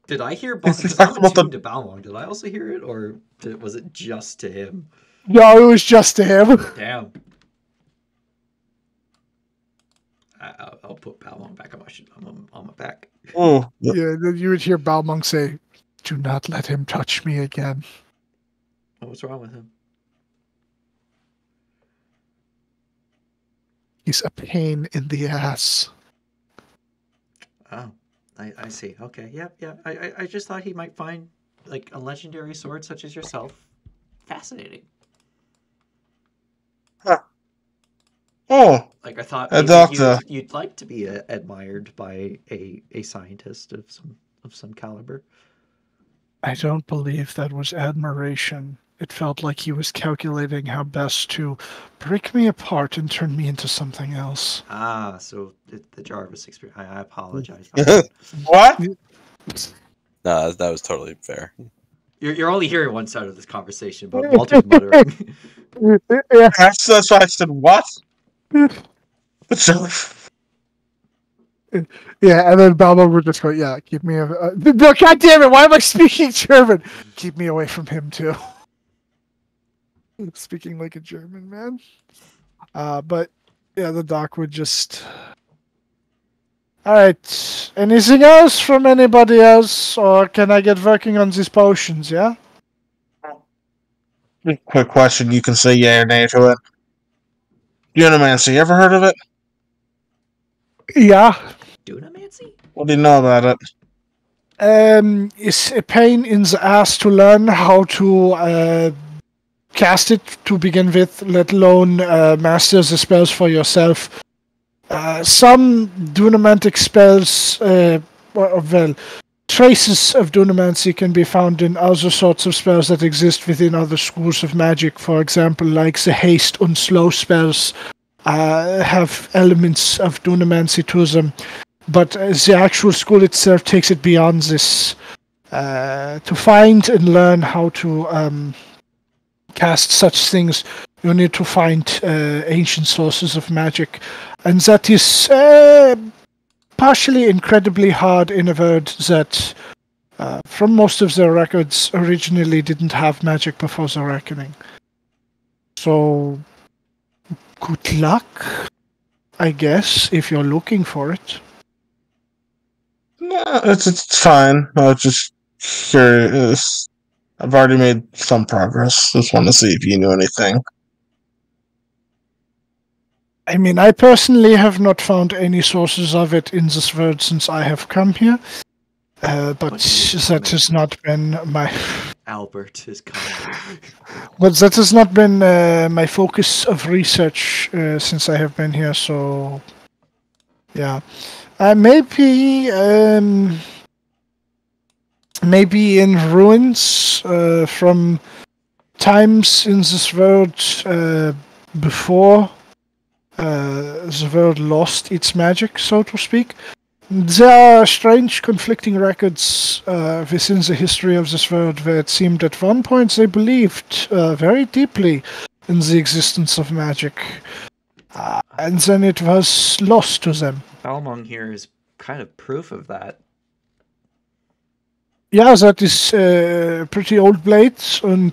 Did I hear? Is he Because I'm talking about attuned to Balmong. Did I also hear it, or was it just to him? No, it was just to him. Damn. I'll put Balmong back on my back. Oh, Yeah, then you would hear Balmong say, "Do not let him touch me again." What's wrong with him? He's a pain in the ass. Oh, I see. Okay, yeah. I just thought he might find like a legendary sword such as yourself fascinating. oh, Like I thought A maybe doctor. you'd like to be admired by a scientist of some caliber. I don't believe that was admiration. It felt like he was calculating how best to break me apart and turn me into something else. Ah, so the Jarvis experience. I apologize. About that. what? No, that was totally fair. You're only hearing one side of this conversation, but Walter's muttering. Yeah. That's why I said what? So, Yeah, and then Balmong would just go, "Yeah, keep me." No, God damn it! Why am I speaking German? Keep me away from him too. Speaking like a German man. But yeah, the doc would just. All right. Anything else from anybody else, or can I get working on these potions? Yeah. quick question. You can say yeah or nay to it. Unimancy, you ever heard of it? Yeah. Dunamancy? What do you know about it? It's a pain in the ass to learn how to cast it to begin with, let alone master the spells for yourself. Some dunamantic spells, well, traces of dunamancy can be found in other sorts of spells that exist within other schools of magic. For example, like the haste and slow spells have elements of dunamancy to them. But the actual school itself takes it beyond this. To find and learn how to cast such things, you need to find ancient sources of magic. And that is partially incredibly hard in a world that, from most of their records, originally didn't have magic before the Reckoning. So, good luck, I guess, if you're looking for it. No, it's fine. I was just curious. I've already made some progress. Just want to see if you knew anything. I mean, I personally have not found any sources of it in this world since I have come here. But that has not been my... Albert is coming. But that has not been my focus of research since I have been here, so... Yeah. Maybe in ruins from times in this world before the world lost its magic, so to speak. There are strange conflicting records within the history of this world where it seemed at one point they believed very deeply in the existence of magic. And then it was lost to them. Balmong here is kind of proof of that. Ja, that is pretty old blades and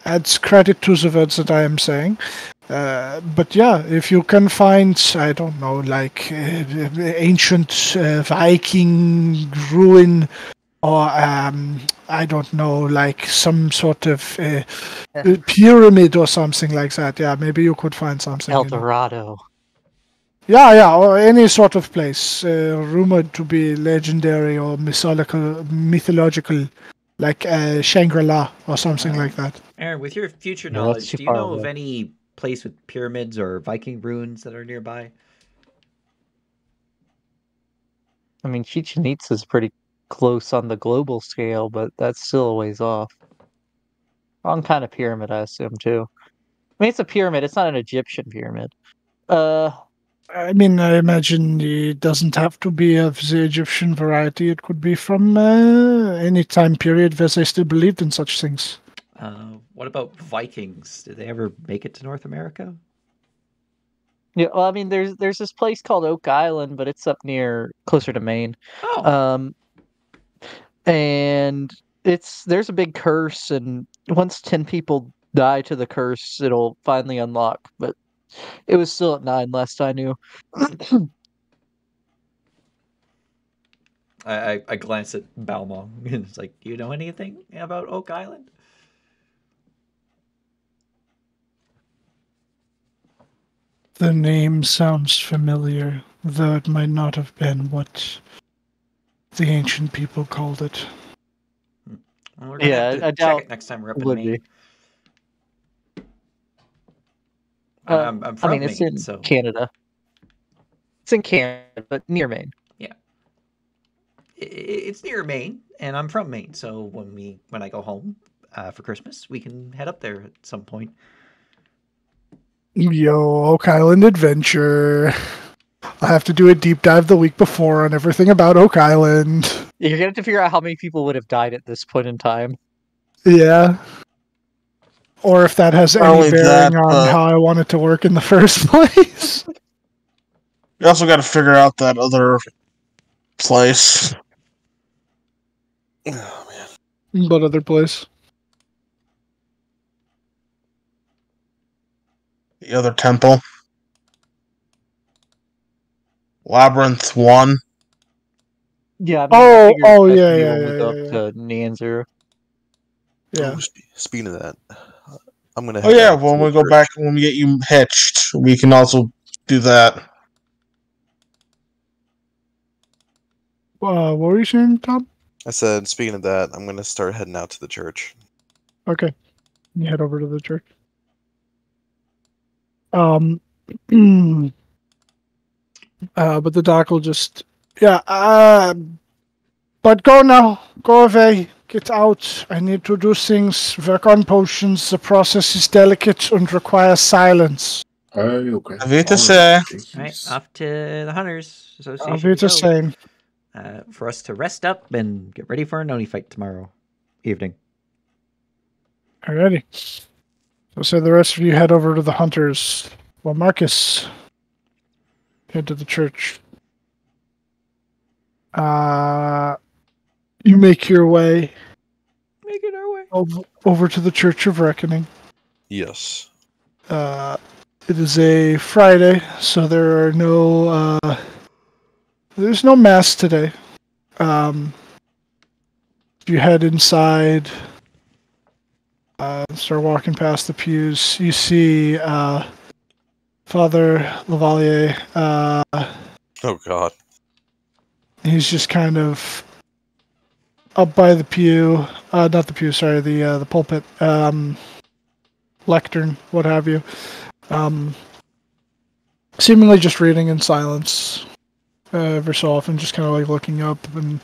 adds credit to the words that I am saying. But yeah, if you can find, I don't know, like ancient Viking ruin, or I don't know, like some sort of pyramid or something like that. Yeah, maybe you could find something. El You know. Dorado. Yeah, or any sort of place rumored to be legendary or mythological, like Shangri-La or something like that. Aaron, with your future Yeah, that's knowledge, too do you far know of away. any place with pyramids or Viking ruins that are nearby? I mean, Chichen Itza is pretty close on the global scale, but that's still a ways off. Wrong kind of pyramid, I assume, too. I mean, it's a pyramid. It's not an Egyptian pyramid. I mean, I imagine it doesn't have to be of the Egyptian variety. It could be from any time period where they still believed in such things. What about Vikings? Did they ever make it to North America? Yeah, well, I mean, there's this place called Oak Island, but it's up near closer to Maine. Oh, Um, and there's a big curse, and once 10 people die to the curse, it'll finally unlock. But it was still at 9 last I knew. I glanced at Balmong and it's like, do you know anything about Oak Island? The name sounds familiar, though it might not have been what the ancient people called it. Well, we're gonna Yeah, have to I check doubt it next time we're up it in would Maine. be. I'm I from mean, it's Maine, in so Canada. It's in Canada, but near Maine. yeah, it's near Maine, and I'm from Maine. So when I go home for Christmas, we can head up there at some point. Yo, Oak Island Adventure. I have to do a deep dive the week before on everything about Oak Island. You're gonna have to figure out how many people would have died at this point in time. Yeah. Or if that has Not any only bearing that, on but how I want it to work in the first place. you also got to figure out that other place. Oh man. What other place? The other temple. Labyrinth 1. Yeah, I mean, I figured Oh, that'd yeah, be yeah, when we yeah, go yeah, up to Nanzer. Yeah. Ooh, speaking of that, I'm gonna. Oh head yeah, out when to we the go church. back, when we get you hitched, we can also do that. What were you saying, Tom? I said, speaking of that, I'm gonna start heading out to the church. Okay. You head over to the church. But the doc will just, yeah, but go now. Go away. Get out. I need to do things. Work on potions. The process is delicate and requires silence. Okay. Avita say. All right, off to the Hunters Association. I'll be the same. For us to rest up and get ready for our Noni fight tomorrow evening. Alrighty. So the rest of you head over to the hunters. Well, Marcus, head to the church. You make your way Making our way. over to the Church of Reckoning. Yes. It is a Friday, so there are no there's no mass today. You head inside, start walking past the pews. You see Father Lavalier. Oh God. He's just kind of up by the pew, not the pew, sorry, the pulpit, lectern, what have you. Seemingly just reading in silence, every so often, just kind of like looking up and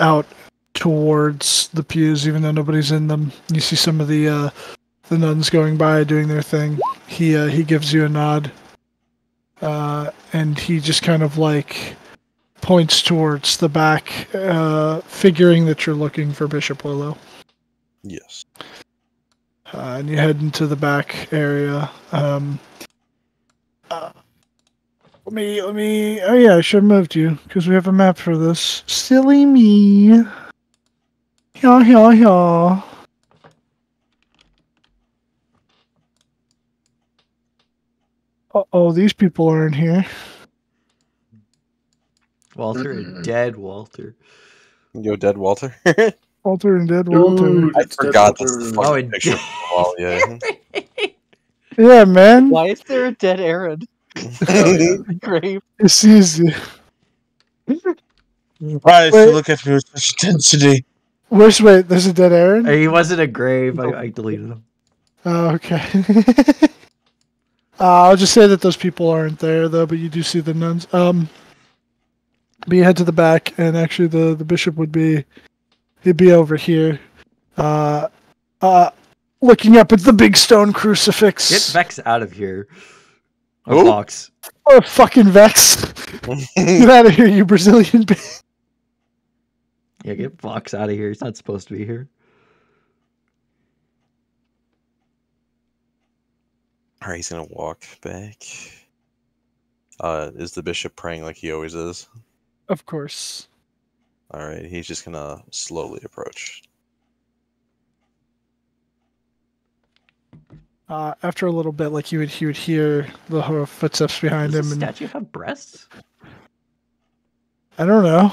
out towards the pews, even though nobody's in them. You see some of the nuns going by doing their thing. He gives you a nod, and he just kind of like points towards the back, figuring that you're looking for Bishop Willow. Yes. And you head into the back area. Let me. Oh yeah, I should have moved you because we have a map for this. Silly me. Yeah. Oh, these people aren't here. Walter and dead Walter. Yo, dead Walter. Walter and dead Walter. Dude, I it's dead forgot that's the Walter. fucking and picture. Well, yeah. Yeah, man. Why is there a dead Aaron? Grave. It's easy. Why does he look at me with such intensity? Wait, there's a dead Aaron? He wasn't a grave. I deleted him. Oh, okay. I'll just say that those people aren't there, though, but you do see the nuns. But you head to the back, and actually the bishop he'd be over here. Looking up at the big stone crucifix. Get Vex out of here. Who? Or Fox. Oh, fucking Vex. Get out of here, you Brazilian bitch. Yeah, get Fox out of here. He's not supposed to be here. Alright, he's gonna walk back. Is the bishop praying like he always is? Of course. Alright, he's just gonna slowly approach. After a little bit, like he would hear the footsteps behind Does him, the and statue have breasts? I don't know.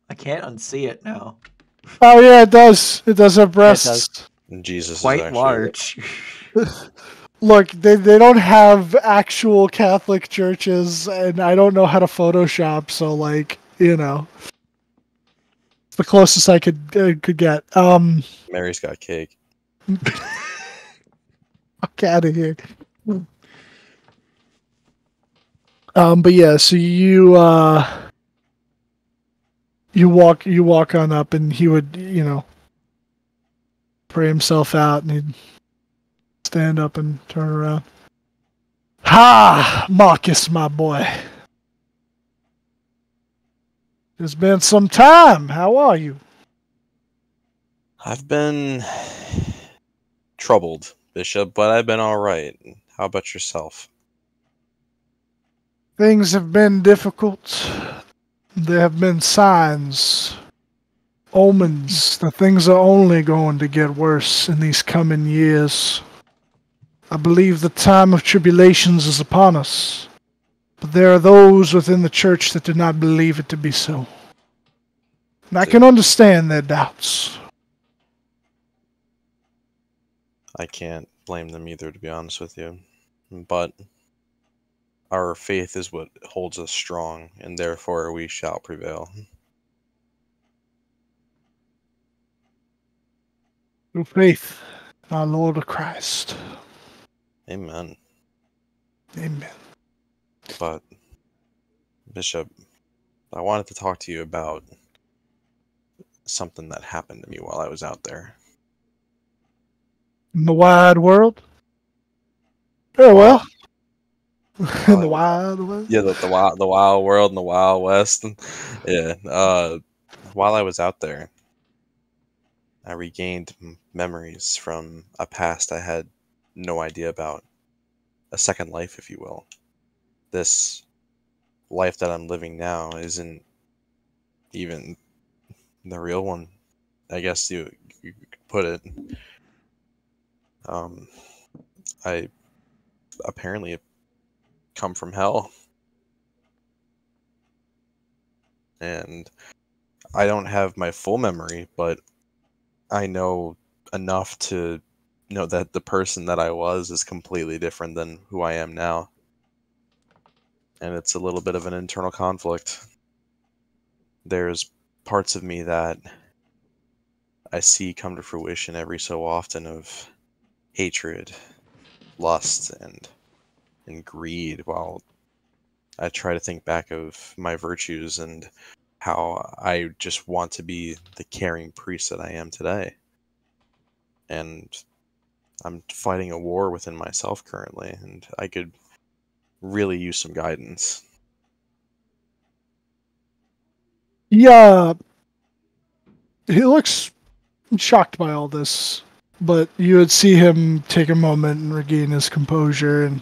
I can't unsee it now. Oh yeah, it does. It does have breasts. And Jesus Quite is actually large. Look, they don't have actual Catholic churches, and I don't know how to Photoshop, so like, you know, it's the closest I could get. Mary's got cake. Fuck out of here. But yeah, so you walk on up, and he would, you know, pray himself out, and he'd stand up and turn around. Ha, Marcus, my boy. It's been some time. How are you? I've been troubled, Bishop, but I've been alright. How about yourself? Things have been difficult. There have been signs, omens that things are only going to get worse in these coming years. I believe the time of tribulations is upon us, but there are those within the church that do not believe it to be so. And I can understand their doubts. I can't blame them either, to be honest with you. But our faith is what holds us strong, and therefore we shall prevail. Through faith in our Lord Christ. Amen. Amen. But, Bishop, I wanted to talk to you about something that happened to me while I was out there. In the wide world? Oh, well. In the wild world? Yeah, the wild world and the wild west. Yeah. While I was out there, I regained memories from a past I had no idea about. A second life, if you will. This life that I'm living now isn't even the real one, I guess you could put it. I apparently come from hell. And I don't have my full memory, but I know enough to know that the person that I was is completely different than who I am now. And it's a little bit of an internal conflict. There's parts of me that I see come to fruition every so often of hatred, lust, and greed, while I try to think back of my virtues and how I just want to be the caring priest that I am today. And I'm fighting a war within myself currently, and I could really use some guidance. Yeah. He looks shocked by all this, but you would see him take a moment and regain his composure, and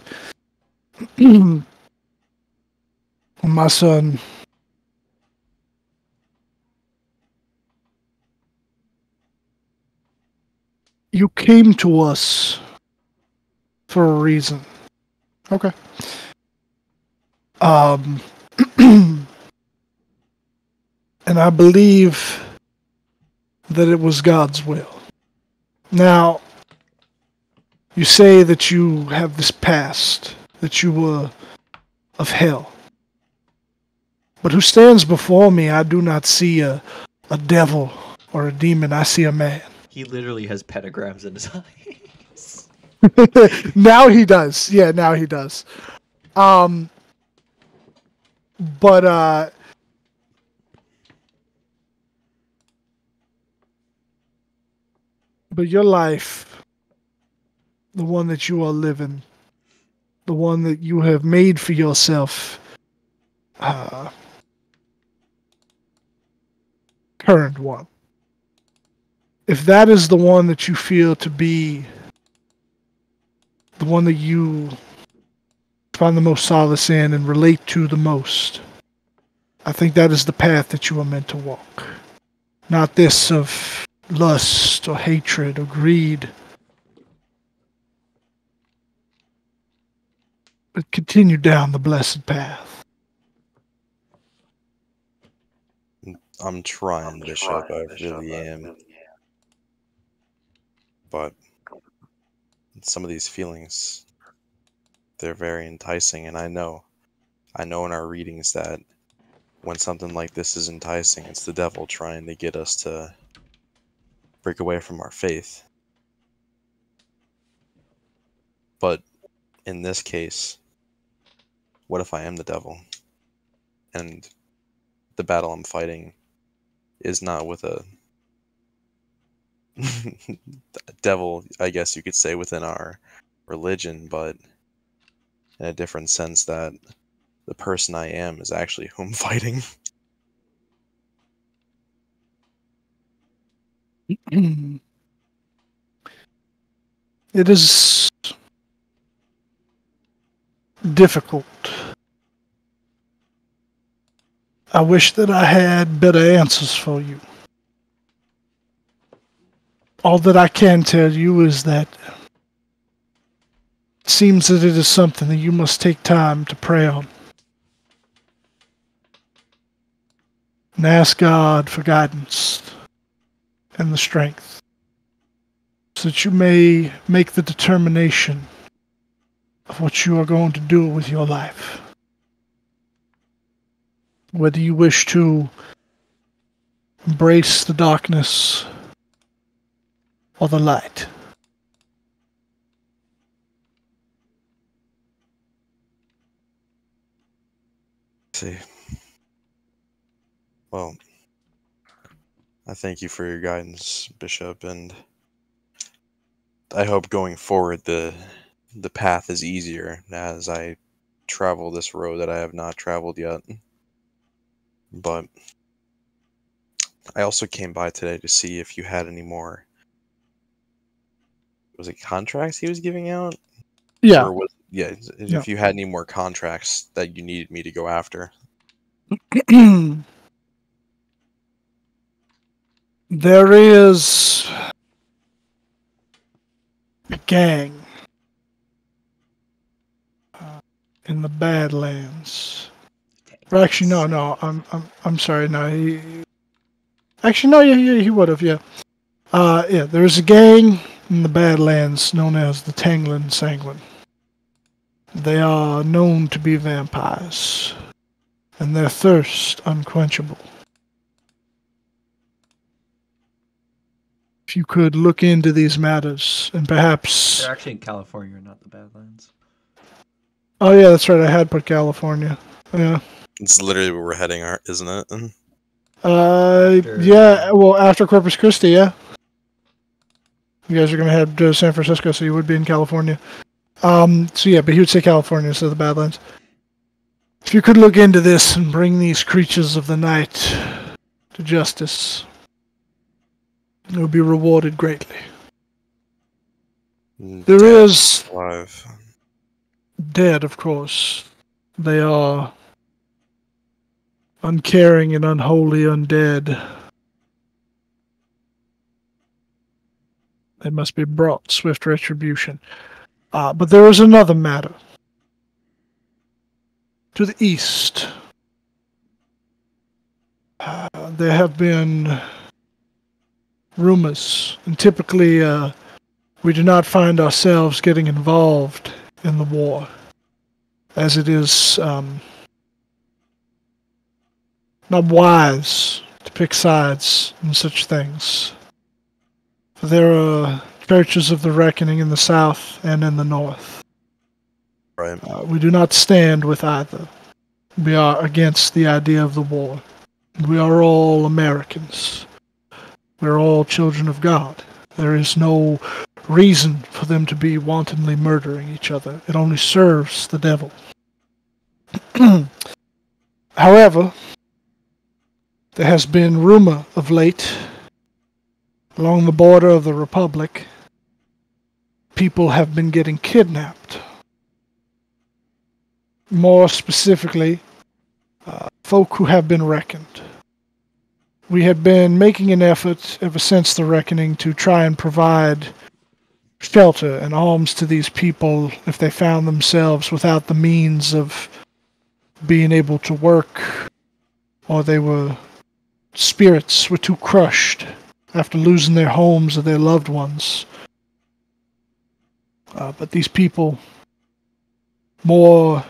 My son, you came to us for a reason. Okay. And I believe that it was God's will. Now, you say that you have this past, that you were of hell. But who stands before me, I do not see a devil or a demon. I see a man. He literally has pentagrams in his eyes. Now he does. Yeah, now he does. But your life, the one that you are living, the one that you have made for yourself, current one. If that is the one that you feel to be the one that you find the most solace in and relate to the most, I think that is the path that you are meant to walk. Not this of lust or hatred or greed. But continue down the blessed path. I'm trying, Bishop. I really am. But some of these feelings, they're very enticing, and I know in our readings that when something like this is enticing, it's the devil trying to get us to break away from our faith. But in this case, what if I am the devil? And the battle I'm fighting is not with a devil, I guess you could say, within our religion, but in a different sense that the person I am is actually who I'm fighting. It is difficult. I wish that I had better answers for you. All that I can tell you is that it seems that it is something that you must take time to pray on. And ask God for guidance and the strength so that you may make the determination of what you are going to do with your life. Whether you wish to embrace the darkness or the light. See. Well, I thank you for your guidance, Bishop, and I hope going forward the path is easier as I travel this road that I have not traveled yet. But I also came by today to see if you had any more. Was it contracts he was giving out? Yeah. Or if you had any more contracts that you needed me to go after. There is a gang in the Badlands. Or actually, no. I'm sorry. No, actually, no. Yeah, he would have. Yeah. There's a gang in the Badlands known as the Tanglin Sanglin. They are known to be vampires, and their thirst unquenchable. If you could look into these matters, and perhaps... They're actually in California, not the Badlands. Oh yeah, that's right, I had put California. Yeah. It's literally where we're heading, isn't it? Yeah, well, after Corpus Christi, yeah. You guys are going to head to San Francisco, so you would be in California. So yeah, but he would say California instead of the Badlands. If you could look into this and bring these creatures of the night to justice, it would be rewarded greatly. There is alive. Dead, of course. They are uncaring and unholy undead. They must be brought swift retribution. But there is another matter. To the east, there have been rumors, and typically we do not find ourselves getting involved in the war, as it is not wise to pick sides in such things. For there are churches of the reckoning in the south and in the north. Right. We do not stand with either. We are against the idea of the war. We are all Americans. We're all children of God. There is no reason for them to be wantonly murdering each other. It only serves the devil. However, there has been rumor of late, along the border of the Republic, people have been getting kidnapped. More specifically, folk who have been reckoned. We have been making an effort ever since the reckoning to try and provide shelter and alms to these people if they found themselves without the means of being able to work, or spirits were too crushed after losing their homes or their loved ones. But these people more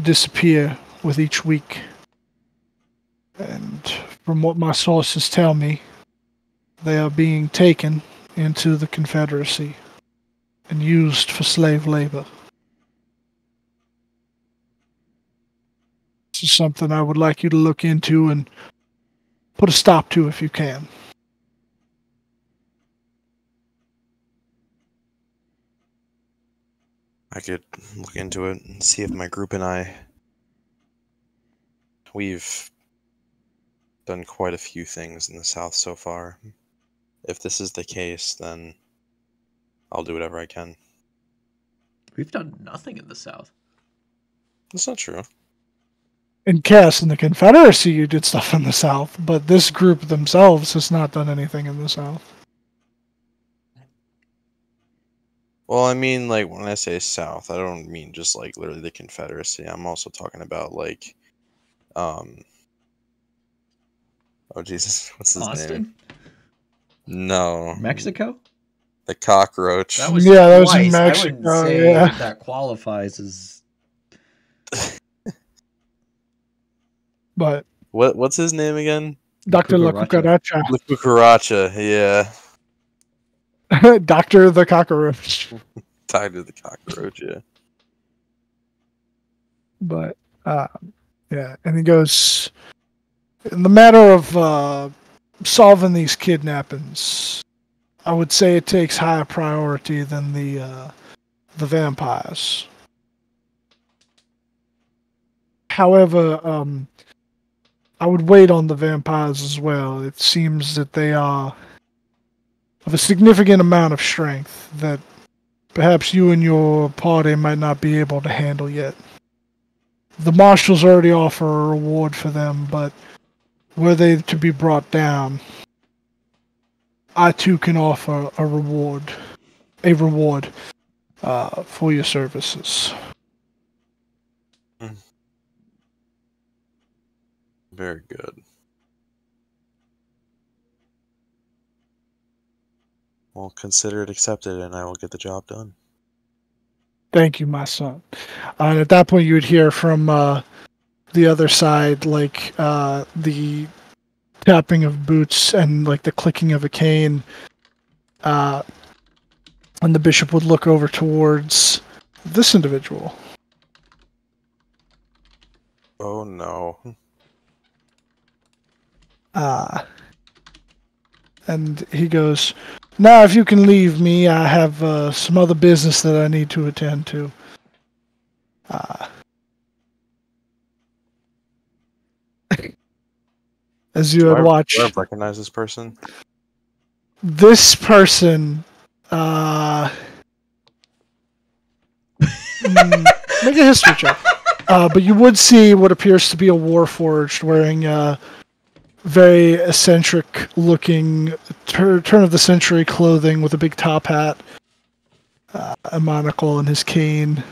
disappear with each week. And from what my sources tell me, they are being taken into the Confederacy and used for slave labor. This is something I would like you to look into and put a stop to if you can. I could look into it and see if my group and we've done quite a few things in the South so far. If this is the case, then I'll do whatever I can. We've done nothing in the South. That's not true. In Cass, in the Confederacy, you did stuff in the South, but this group themselves has not done anything in the South. Well, I mean, like, when I say South, I don't mean just, like, literally the Confederacy. I'm also talking about, like, oh, Jesus, what's his name? Austin? No. Mexico? The cockroach. That was that was in twice. I Mexico, wouldn't say yeah. that qualifies as... But What's his name again? Dr. La Cucaracha. Cucaracha. The Cucaracha, yeah. Dr. the Cockroach. Tied to the cockroach, yeah. But, yeah, and he goes, in the matter of solving these kidnappings, I would say it takes higher priority than the vampires. However, I would wait on the vampires as well. It seems that they are of a significant amount of strength that perhaps you and your party might not be able to handle yet. The marshals already offer a reward for them, but were they to be brought down, I too can offer a reward for your services. Very good. Well, consider it accepted, and I will get the job done. Thank you, my son. And at that point, you would hear from the other side, like the tapping of boots and like the clicking of a cane. And the bishop would look over towards this individual. Oh no. And he goes, "Now, if you can leave me, I have some other business that I need to attend to." As you had watched, Do I recognize this person? this person, make a history check. But you would see what appears to be a warforged wearing very eccentric-looking turn-of-the-century clothing with a big top hat, a monocle, and his cane.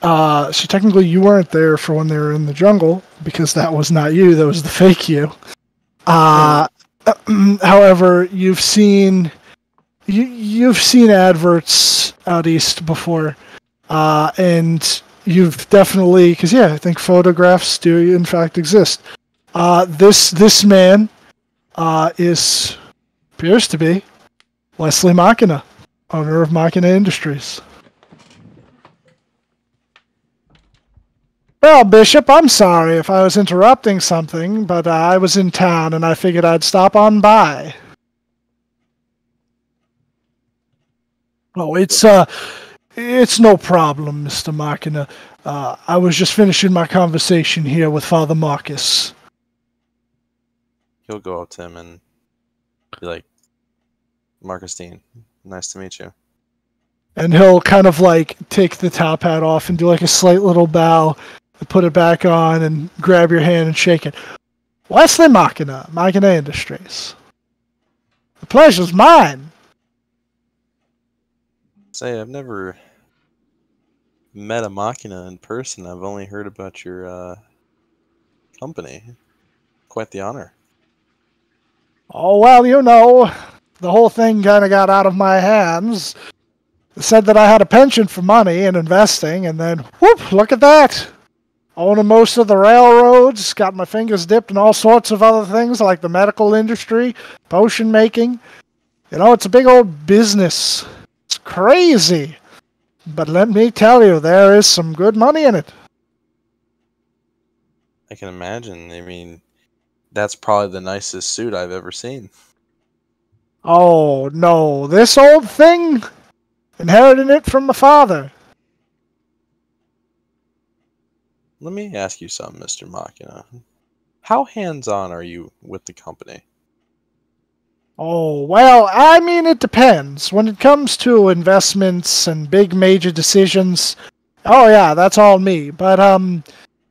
So technically you weren't there for when they were in the jungle, because that was not you, that was the fake you. However, you've seen adverts out east before, and you've definitely, because I think photographs do in fact exist. This man appears to be Wesley Machina, owner of Machina Industries. Well, Bishop, I'm sorry if I was interrupting something, but I was in town and I figured I'd stop on by. Oh, it's no problem, Mr. Machina. I was just finishing my conversation here with Father Marcus. He'll go up to him and be like, Marcus Dean, nice to meet you. And he'll kind of like take the top hat off and do like a slight little bow, and put it back on, and grab your hand and shake it. Wesley Machina, Machina Industries. The pleasure's mine. Say, I've never met a Machina in person. I've only heard about your company. Quite the honor. Oh, well, you know, the whole thing kind of got out of my hands. It said that I had a penchant for money and investing, and then, whoop, look at that. Owning most of the railroads, got my fingers dipped in all sorts of other things like the medical industry, potion making. You know, it's a big old business. It's crazy. But let me tell you, there is some good money in it. I can imagine. I mean, that's probably the nicest suit I've ever seen. Oh, no, this old thing? Inherited it from my father. Let me ask you something, Mr. Machina. How hands-on are you with the company? Oh, well, I mean, it depends. When it comes to investments and big major decisions, oh yeah, that's all me. But,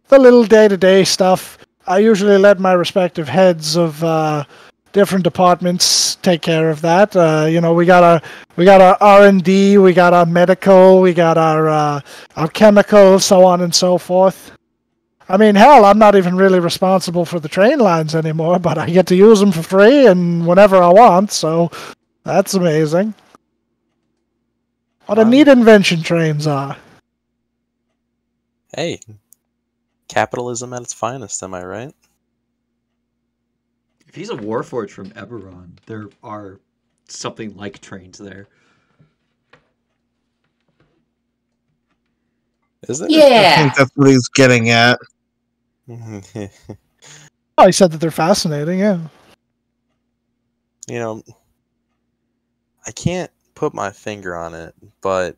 the little day-to-day stuff, I usually let my respective heads of, different departments take care of that. You know, we got our R&D, we got our medical, we got our chemical, so on and so forth. I mean, hell, I'm not even really responsible for the train lines anymore, but I get to use them for free and whenever I want, so that's amazing. What a neat invention trains are. Hey, capitalism at its finest, am I right? If he's a warforged from Eberron, there are something like trains there. Is there? I think that's what he's getting at. Oh, he said that they're fascinating, yeah. You know, I can't put my finger on it, but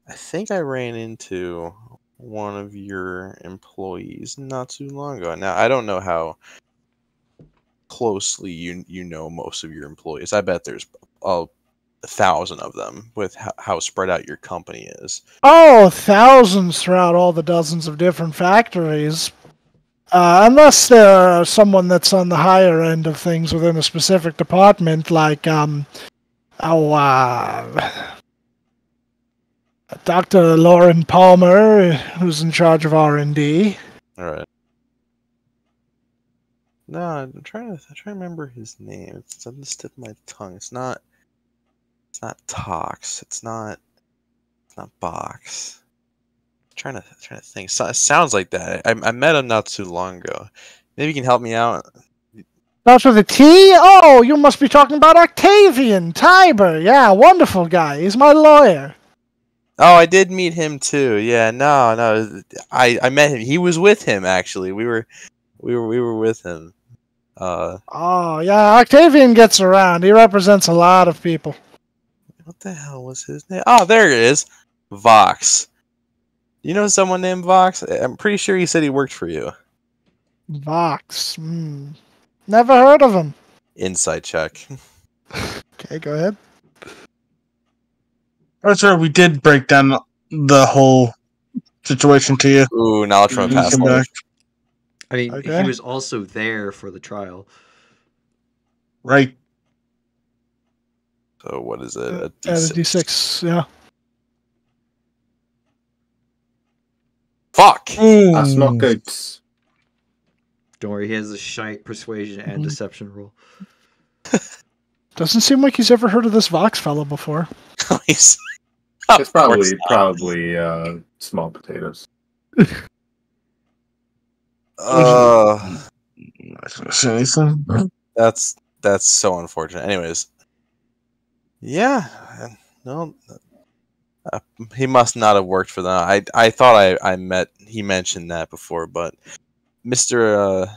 I think I ran into one of your employees not too long ago. Now, I don't know how closely you know most of your employees. I bet there's 1,000 of them with how spread out your company is. Oh, thousands throughout all the dozens of different factories. Unless they're someone that's on the higher end of things within a specific department, like, Dr. Lauren Palmer, who's in charge of R&D. All right. No, I'm trying to remember his name. It's on the tip of my tongue. It's not Tox. It's not Box. I'm trying to think. So, it sounds like that. I met him not too long ago. Maybe you can help me out. Starts with a T? Oh, you must be talking about Octavian Tiber. Yeah, wonderful guy. He's my lawyer. Oh, I did meet him too. Yeah, no. I met him. He was with him actually. We were with him. Oh, yeah, Octavian gets around. He represents a lot of people. What the hell was his name? Oh, there it is. Vox. You know someone named Vox? I'm pretty sure he said he worked for you. Vox. Never heard of him. Insight check. Okay, go ahead. That's right. We did break down the whole situation to you. Ooh, knowledge from a You past came life. back. I mean, Okay. he was also there for the trial. Right. So what is it? A Add a D6. D6, yeah. Fuck! That's not Ooh. good. Don't worry, he has a shite persuasion and deception roll. Doesn't seem like he's ever heard of this Vox fellow before. He's- It's Of course probably not. small potatoes. Not gonna say anything. That's so unfortunate. Anyways, yeah, no, he must not have worked for them. I thought he mentioned that before, but Mr.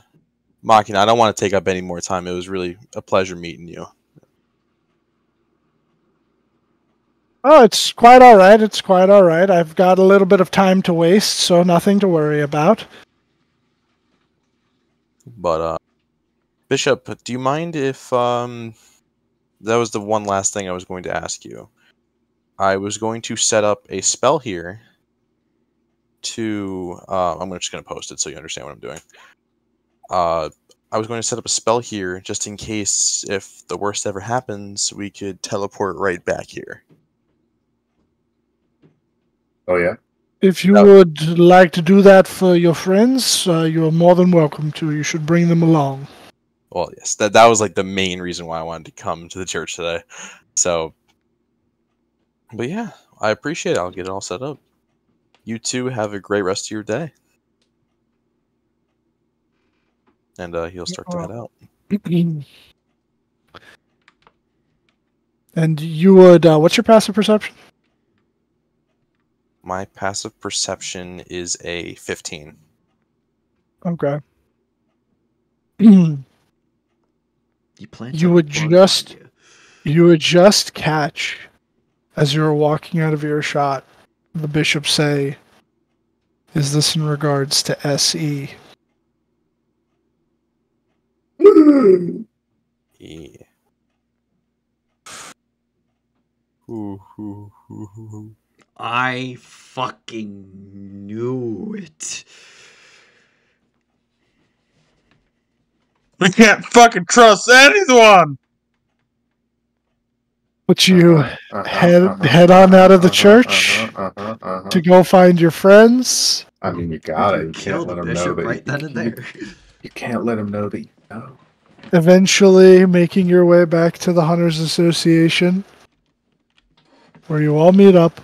Machina, I don't want to take up any more time. It was really a pleasure meeting you. Oh, it's quite all right. It's quite all right. I've got a little bit of time to waste, so nothing to worry about. But Bishop, do you mind if that was the one last thing I was going to ask you. I was going to set up a spell here to I'm just going to post it so you understand what I'm doing. I was going to set up a spell here just in case if the worst ever happens, we could teleport right back here. Oh yeah. If you No. would like to do that for your friends, you are more than welcome to. You should bring them along. Well, yes, that was like the main reason why I wanted to come to the church today. So, but yeah, I appreciate it. I'll get it all set up. You two have a great rest of your day. And he'll start to head out. And you would, what's your passive perception? My passive perception is a 15. Okay. You plan You would just catch, as you were walking out of earshot, the bishop say, "Is this in regards to SE?" Yeah. Ooh. I fucking knew it. We can't fucking trust anyone. But you head on out of the church to go find your friends. I mean, you gotta. You Kill can't the let them know bishop that. right then and there. You can't let them know that you know. Eventually making your way back to the Hunters Association, where you all meet up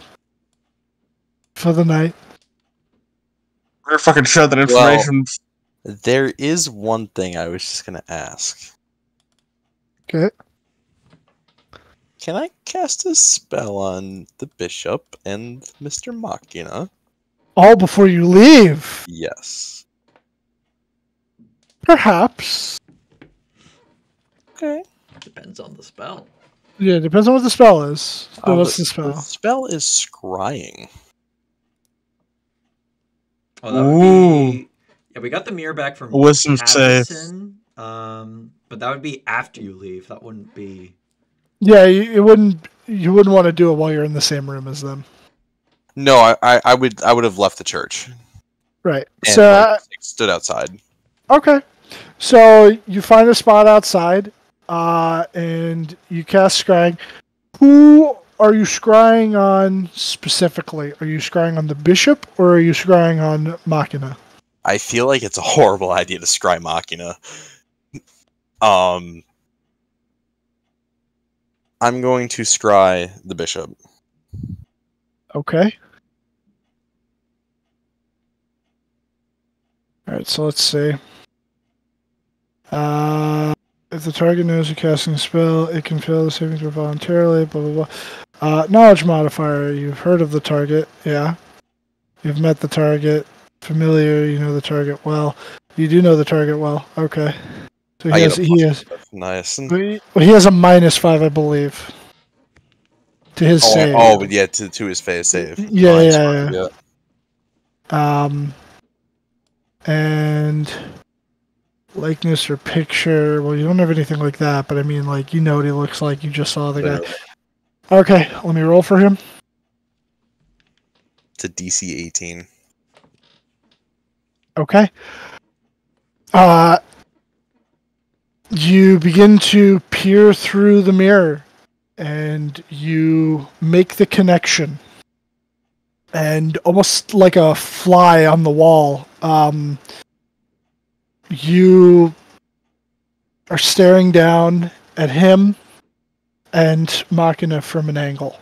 for the night. We're fucking share that information. There is one thing I was just gonna ask. Okay. Can I cast a spell on the bishop and Mr. Machina? All before you leave. Yes. Perhaps. Okay. Depends on the spell. Yeah, depends on what the spell is. So what's the The spell? spell is scrying. Oh, that would be. Yeah, we got the mirror back from Wisdom save. Patterson, but that would be after you leave. That wouldn't be. Yeah, you wouldn't want to do it while you're in the same room as them. No, I would have left the church. Right. And, So stood outside. okay. So you find a spot outside, and you cast scrying. Who are you scrying on specifically? Are you scrying on the bishop or are you scrying on Machina? I feel like it's a horrible idea to scry Machina. I'm going to scry the bishop. Okay. Alright, so let's see. If the target knows you're casting a spell, it can fail the saving throw voluntarily, blah, blah, blah. Knowledge modifier, you've heard of the target, yeah. You've met the target. Familiar, you know the target well. You do know the target well, okay. So he has Nice. he has a -5, I believe. To his save. Oh, yeah, to his face save. Yeah. And likeness or picture. Well, you don't have anything like that, but I mean, like, you know what he looks like. You just saw the guy. Okay, let me roll for him. to DC 18. Okay. You begin to peer through the mirror, and you make the connection. And almost like a fly on the wall, you are staring down at him and Machina from an angle.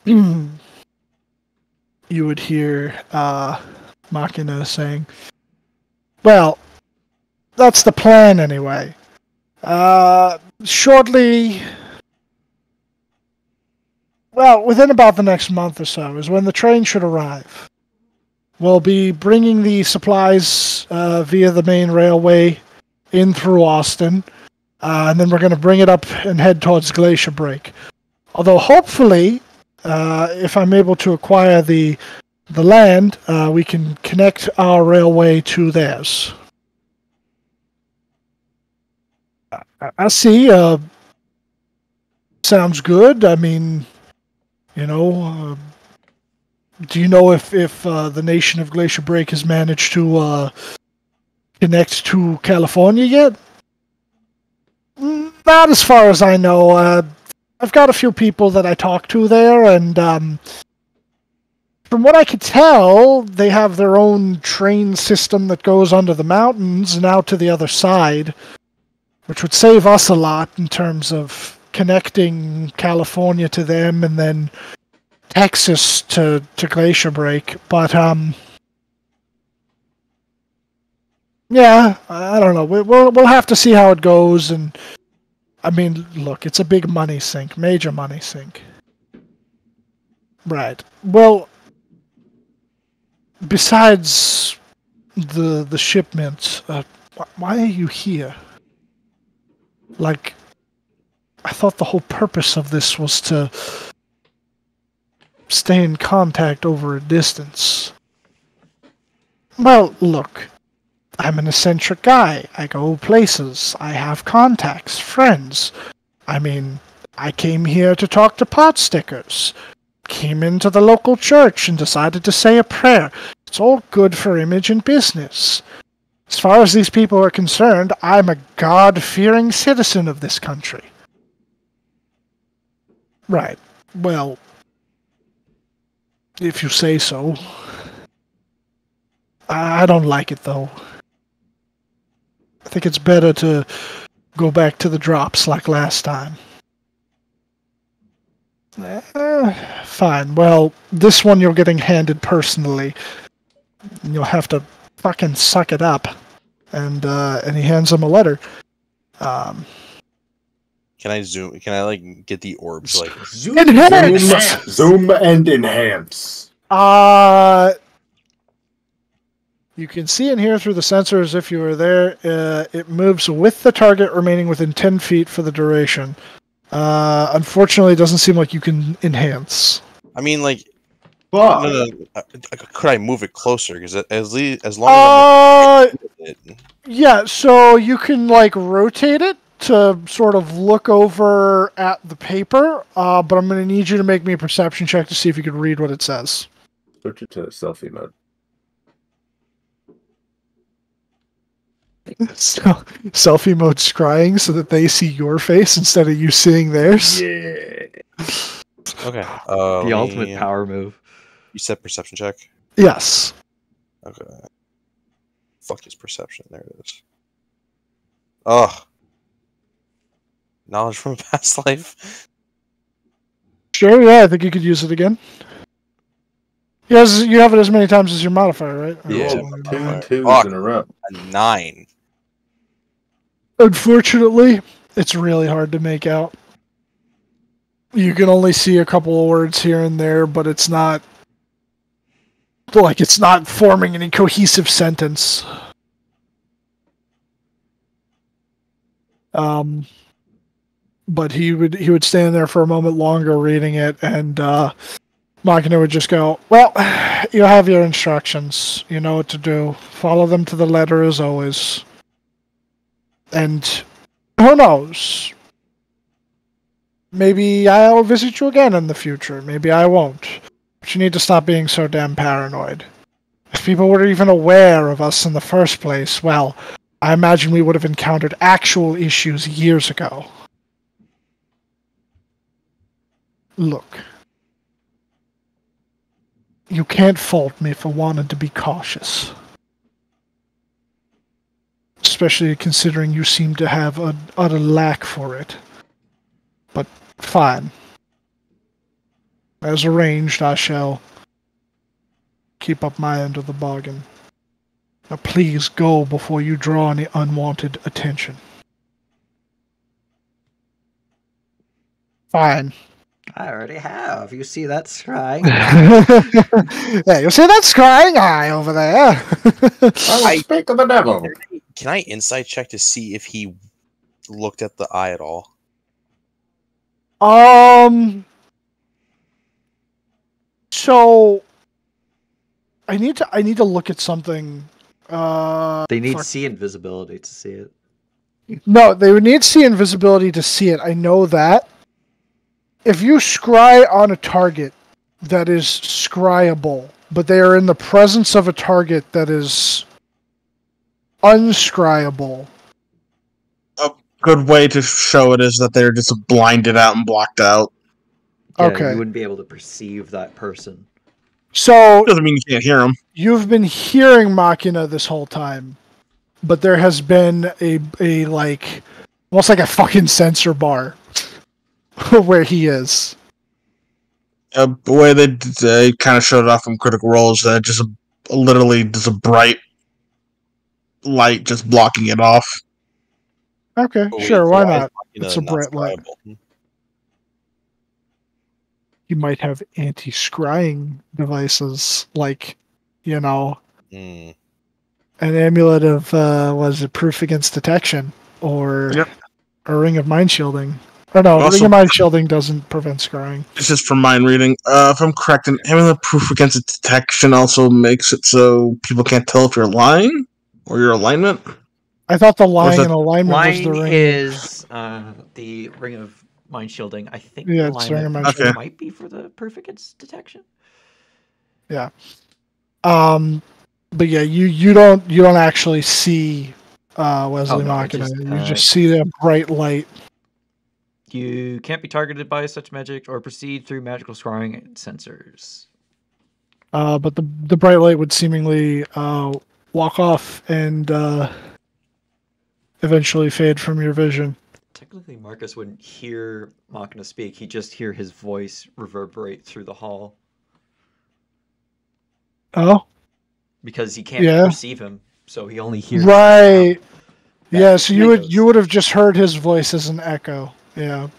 You would hear Machina saying, "Well, that's the plan anyway. Shortly, well, within about the next month or so is when the train should arrive. We'll be bringing the supplies via the main railway in through Austin, and then we're going to bring it up and head towards Glacier Break. Although hopefully, if I'm able to acquire the land, we can connect our railway to theirs." I see. Sounds good. I mean, do you know if the nation of Glacier Break has managed to connect to California yet? Not as far as I know. I've got a few people that I talk to there, and from what I could tell, they have their own train system that goes under the mountains and out to the other side, which would save us a lot in terms of connecting California to them and then Texas to Glacier Break. But, yeah, I don't know. We'll have to see how it goes. And I mean, look, it's a big money sink, major money sink. Right. Well, besides the shipment, why are you here? Like, I thought the whole purpose of this was to stay in contact over a distance. Well, look, I'm an eccentric guy. I go places. I have contacts, friends. I mean, I came here to talk to pot stickers. Came into the local church and decided to say a prayer. It's all good for image and business. As far as these people are concerned, I'm a God-fearing citizen of this country. Right. Well, if you say so. I don't like it, though. I think it's better to go back to the drops like last time. Fine. Well, this one you're getting handed personally. You'll have to fucking suck it up. And he hands him a letter. Can I zoom? Can I like get the orbs like Enhance! Zoom and enhance. You can see and hear through the sensors if you were there. It moves with the target remaining within 10 feet for the duration. Unfortunately, it doesn't seem like you can enhance. I mean, like, Fuck. no. Could I move it closer? Because as long as yeah, so you can like rotate it to sort of look over at the paper, but I'm going to need you to make me a perception check to see if you can read what it says. Switch it to selfie mode. So, selfie mode scrying so that they see your face instead of you seeing theirs. Yeah. Okay. The ultimate power move. You said perception check? Yes. Okay. Fuck his perception. There it is. Ugh. Knowledge from a past life? Sure, yeah, I think you could use it again. Yes, you have it as many times as your modifier, right? Yeah. Two twos Fuck. in a row. A 9. Unfortunately, it's really hard to make out. You can only see a couple of words here and there, but it's not forming any cohesive sentence. But he would stand there for a moment longer reading it, and Machina would just go, "Well, you have your instructions. You know what to do. Follow them to the letter as always. And who knows? Maybe I'll visit you again in the future. Maybe I won't. But you need to stop being so damn paranoid. If people were even aware of us in the first place, well, I imagine we would have encountered actual issues years ago. Look. You can't fault me for wanting to be cautious. Especially considering you seem to have an utter lack for it. But fine. As arranged, I shall keep up my end of the bargain. Now please go before you draw any unwanted attention. Fine. I already have. You see that scrying? Yeah, you see that scrying eye over there? I speak of the devil. Can I insight check to see if he looked at the eye at all? So I need to look at something. They need see invisibility to see it. No, they would need see invisibility to see it. I know that. If you scry on a target that is scryable, but they are in the presence of a target that is unscryable. A good way to show it is that they're just blinded out and blocked out. Yeah, Okay. You wouldn't be able to perceive that person. So Doesn't mean you can't hear them. you've been hearing Machina this whole time, but there has been a like almost like a fucking sensor bar where he is. The way they kind of showed it off from Critical Role is that just literally just a bright light just blocking it off. Okay, But sure, wait, why is not? Machina It's a not bright light. scryable? You might have anti-scrying devices, like, you know, Hmm. an amulet of was it proof against detection, or Yep. a ring of mind shielding. Or no, Also- ring of mind shielding doesn't prevent scrying. It's just from mind reading. If I'm correct, and having the proof against detection also makes it so people can't tell if you're lying or your alignment. I thought the lying that- and alignment was the Line ring. is the ring of mind shielding. I think Yeah, the it's the ring of alignment mind shielding. might be for the perfect detection. But yeah, you don't actually see Wesley no, I Machina. just, You just see that bright light. You can't be targeted by such magic or proceed through magical scrying sensors. But the bright light would seemingly walk off and eventually fade from your vision. Technically, Marcus wouldn't hear Machina speak. He'd just hear his voice reverberate through the hall Oh, because he can't Yeah. perceive him, so he only hears. right. That Yeah, so you echoes. would have just heard his voice as an echo. Yeah,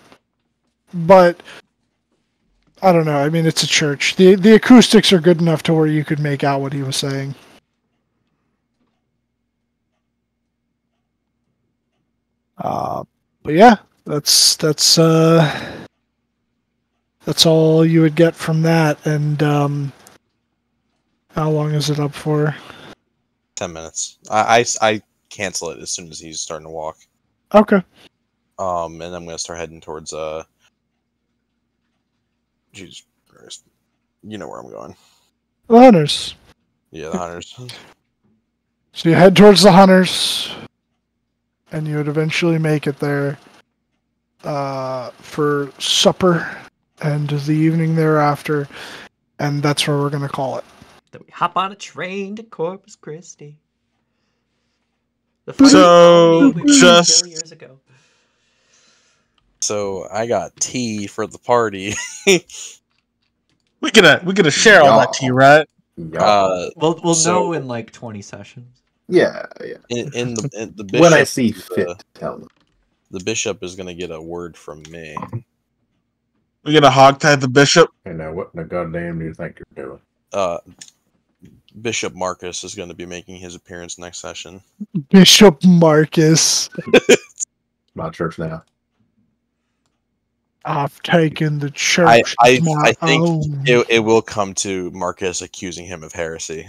but I don't know. I mean, it's a church. The acoustics are good enough to where you could make out what he was saying. But yeah, that's all you would get from that. And how long is it up for? 10 minutes. I cancel it as soon as he's starting to walk. Okay. And I'm gonna start heading towards Jesus Christ. You know where I'm going. The hunters. Yeah, the hunters. So you head towards the hunters, and you would eventually make it there for supper and the evening thereafter, and that's where we're going to call it. Then we hop on a train to Corpus Christi. The So, company we were just- kill years ago. So I got tea for the party. We gotta share all that tea, right? Yeah. We'll So- know in like 20 sessions. Yeah. in the bishop, When I see fit to tell them. the bishop is gonna get a word from me. We gotta hogtie the bishop. And now, what in the goddamn do you think you're doing? Bishop Marcus is gonna be making his appearance next session. Bishop Marcus. My church now. I've taken the church. I as my think own. it will come to Marcus accusing him of heresy.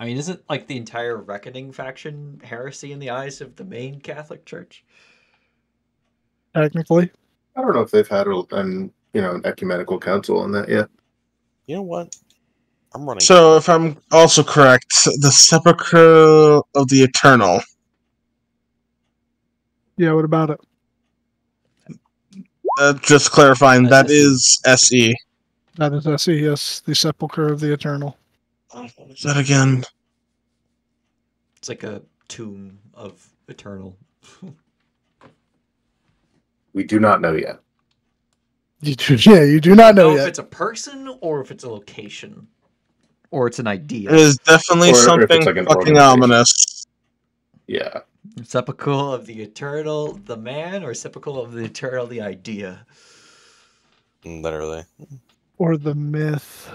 I mean, isn't like the entire Reckoning faction heresy in the eyes of the main Catholic Church? Technically. I don't know if they've had an ecumenical council on that yet. You know what? I'm running. So, if I'm also correct, the Sepulchre of the Eternal. Yeah, what about it? Just clarifying, that SE. is SE. That is SE, yes, the Sepulchre of the Eternal. What is that again? It's like a tomb of eternal. We do not know yet. You do not know if yet. it's a person or if it's a location. Or it's an idea. It is definitely Or if something it's like an fucking organization. ominous. Yeah. Sepulchre of the Eternal, the man, or Sepulchre of the Eternal, the idea? Literally. Or the myth.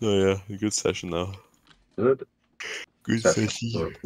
Oh yeah, good session though. Good Good session. session.